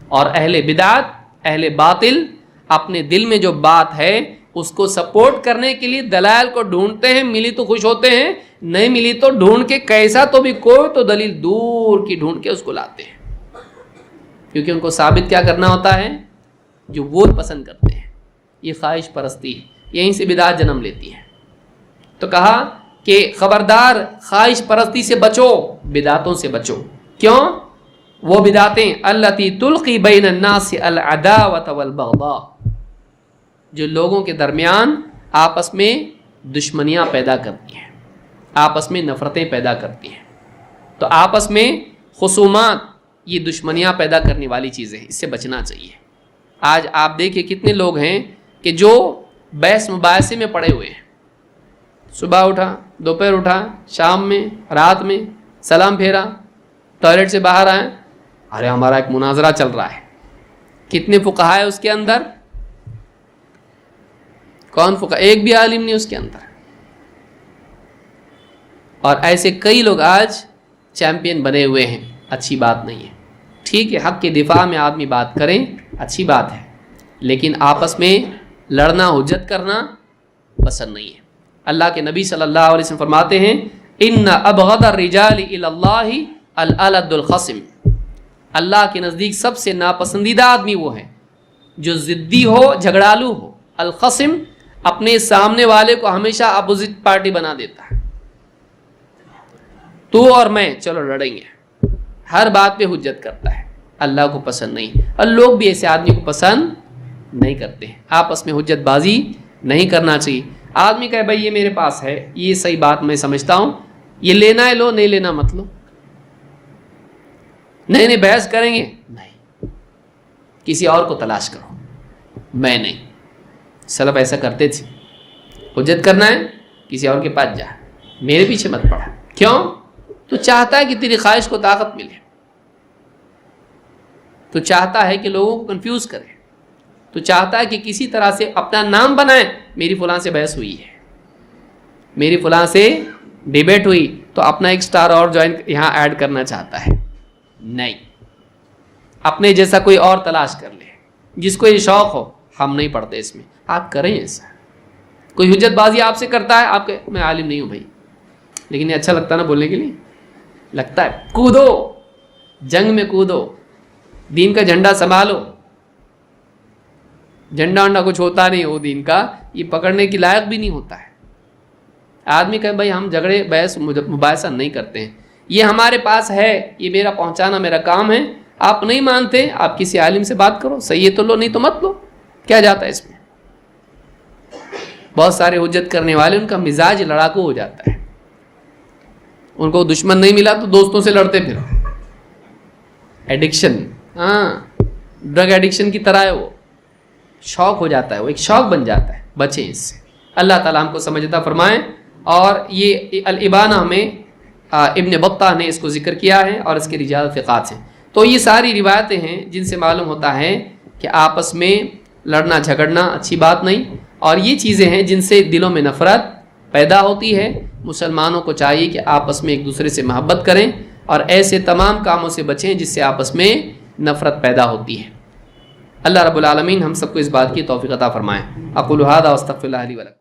اور اہل بدعت, اہل باطل اپنے دل میں جو بات ہے اس کو سپورٹ کرنے کے لیے دلائل کو ڈھونڈتے ہیں, ملی تو خوش ہوتے ہیں, نہیں ملی تو ڈھونڈ کے کیسا تو بھی کوئی تو دلیل دور کی ڈھونڈ کے اس کو لاتے ہیں, کیونکہ ان کو ثابت کیا کرنا ہوتا ہے, جو وہ پسند کرتے ہیں. یہ خواہش پرستی ہے, یہیں سے بدعت جنم لیتی ہے. تو کہا کہ خبردار خواہش پرستی سے بچو, بدعتوں سے بچو. کیوں؟ وہ بدعتیں التی تلقی بین الناس العداوۃ والبغضاء, جو لوگوں کے درمیان آپس میں دشمنیاں پیدا کرتی ہیں, آپس میں نفرتیں پیدا کرتی ہیں. تو آپس میں خصومات, یہ دشمنیاں پیدا کرنے والی چیزیں, اس سے بچنا چاہیے. آج آپ دیکھیں کتنے لوگ ہیں کہ جو بحث مباحثے میں پڑے ہوئے ہیں, صبح اٹھا, دوپہر اٹھا, شام میں, رات میں, سلام پھیرا, ٹوائلٹ سے باہر آئے, ارے ہمارا ایک مناظرہ چل رہا ہے. کتنے فقہا ہے اس کے اندر, کون فقہ, ایک بھی عالم نہیں اس کے اندر. اور ایسے کئی لوگ آج چیمپئن بنے ہوئے ہیں. اچھی بات نہیں ہے. ٹھیک ہے, حق کے دفاع میں آدمی بات کریں, اچھی بات ہے, لیکن آپس میں لڑنا, حجت کرنا پسند نہیں ہے. اللہ کے نبی صلی اللہ علیہ وسلم فرماتے ہیں ان ابغض الرجال الی اللہ الالد الخصم, اللہ کے نزدیک سب سے ناپسندیدہ آدمی وہ ہے جو ضدی ہو, جھگڑالو ہو. الخصم اپنے سامنے والے کو ہمیشہ اپوزٹ پارٹی بنا دیتا ہے, تو اور میں چلو لڑیں گے, ہر بات پہ حجت کرتا ہے. اللہ کو پسند نہیں, اور لوگ بھی ایسے آدمی کو پسند نہیں کرتے ہیں. آپس میں حجت بازی نہیں کرنا چاہیے. آدمی کہے بھائی یہ میرے پاس ہے, یہ صحیح بات میں سمجھتا ہوں, یہ لینا ہے لو, نہیں لینا مت لو. نہیں بحث کریں گے, نہیں, کسی اور کو تلاش کرو, میں نہیں. سلف ایسا کرتے تھے, حجت کرنا ہے کسی اور کے پاس جا, میرے پیچھے مت پڑا. کیوں؟ تو چاہتا ہے کہ تیری خواہش کو طاقت ملے, تو چاہتا ہے کہ لوگوں کو کنفیوز کرے, تو چاہتا ہے کہ کسی طرح سے اپنا نام بنائے. میری فلاں سے بحث ہوئی ہے, میری فلاں سے ڈیبیٹ ہوئی, تو اپنا ایک سٹار اور جوائن یہاں ایڈ کرنا چاہتا ہے. نہیں, اپنے جیسا کوئی اور تلاش کر لے, جس کو یہ شوق ہو. ہم نہیں پڑھتے اس میں, آپ کریں ایسا. کوئی حجت بازی آپ سے کرتا ہے, آپ کے میں عالم نہیں ہوں بھائی, لیکن یہ اچھا لگتا ہے نا بولنے کے لیے, لگتا ہے, کودو, جنگ میں کودو, دین کا جھنڈا سنبھالو. جھنڈا ونڈا کچھ ہوتا نہیں ہو دین کا, یہ پکڑنے کی لائق بھی نہیں ہوتا ہے. آدمی کہے بھائی ہم جھگڑے بحث مباحثہ نہیں کرتے ہیں, یہ ہمارے پاس ہے, یہ میرا پہنچانا میرا کام ہے. آپ نہیں مانتے, آپ کسی عالم سے بات کرو, صحیح ہے تو لو, نہیں تو مت لو. کیا جاتا ہے اس میں؟ بہت سارے حجت کرنے والے, ان کا مزاج لڑاکو ہو جاتا ہے. ان کو دشمن نہیں ملا تو دوستوں سے لڑتے پھر. ایڈکشن, ہاں, ڈرگ ایڈکشن کی طرح ہے وہ, شوق ہو جاتا ہے, وہ ایک شوق بن جاتا ہے. بچیں اس سے. اللہ تعالیٰ ہم کو سمجھتا فرمائیں. اور یہ الابانہ میں ابن بطہ نے اس کو ذکر کیا ہے اور اس کے رجال ثقات ہیں۔ تو یہ ساری روایتیں ہیں جن سے معلوم ہوتا ہے کہ آپس میں لڑنا جھگڑنا اچھی بات نہیں، اور یہ چیزیں ہیں جن سے دلوں میں نفرت پیدا ہوتی ہے۔ مسلمانوں کو چاہیے کہ آپس میں ایک دوسرے سے محبت کریں اور ایسے تمام کاموں سے بچیں جس سے آپس میں نفرت پیدا ہوتی ہے۔ اللہ رب العالمین ہم سب کو اس بات کی توفیق عطا فرمائے۔ اقول ھذا واستغفر اللہ لی ولکم۔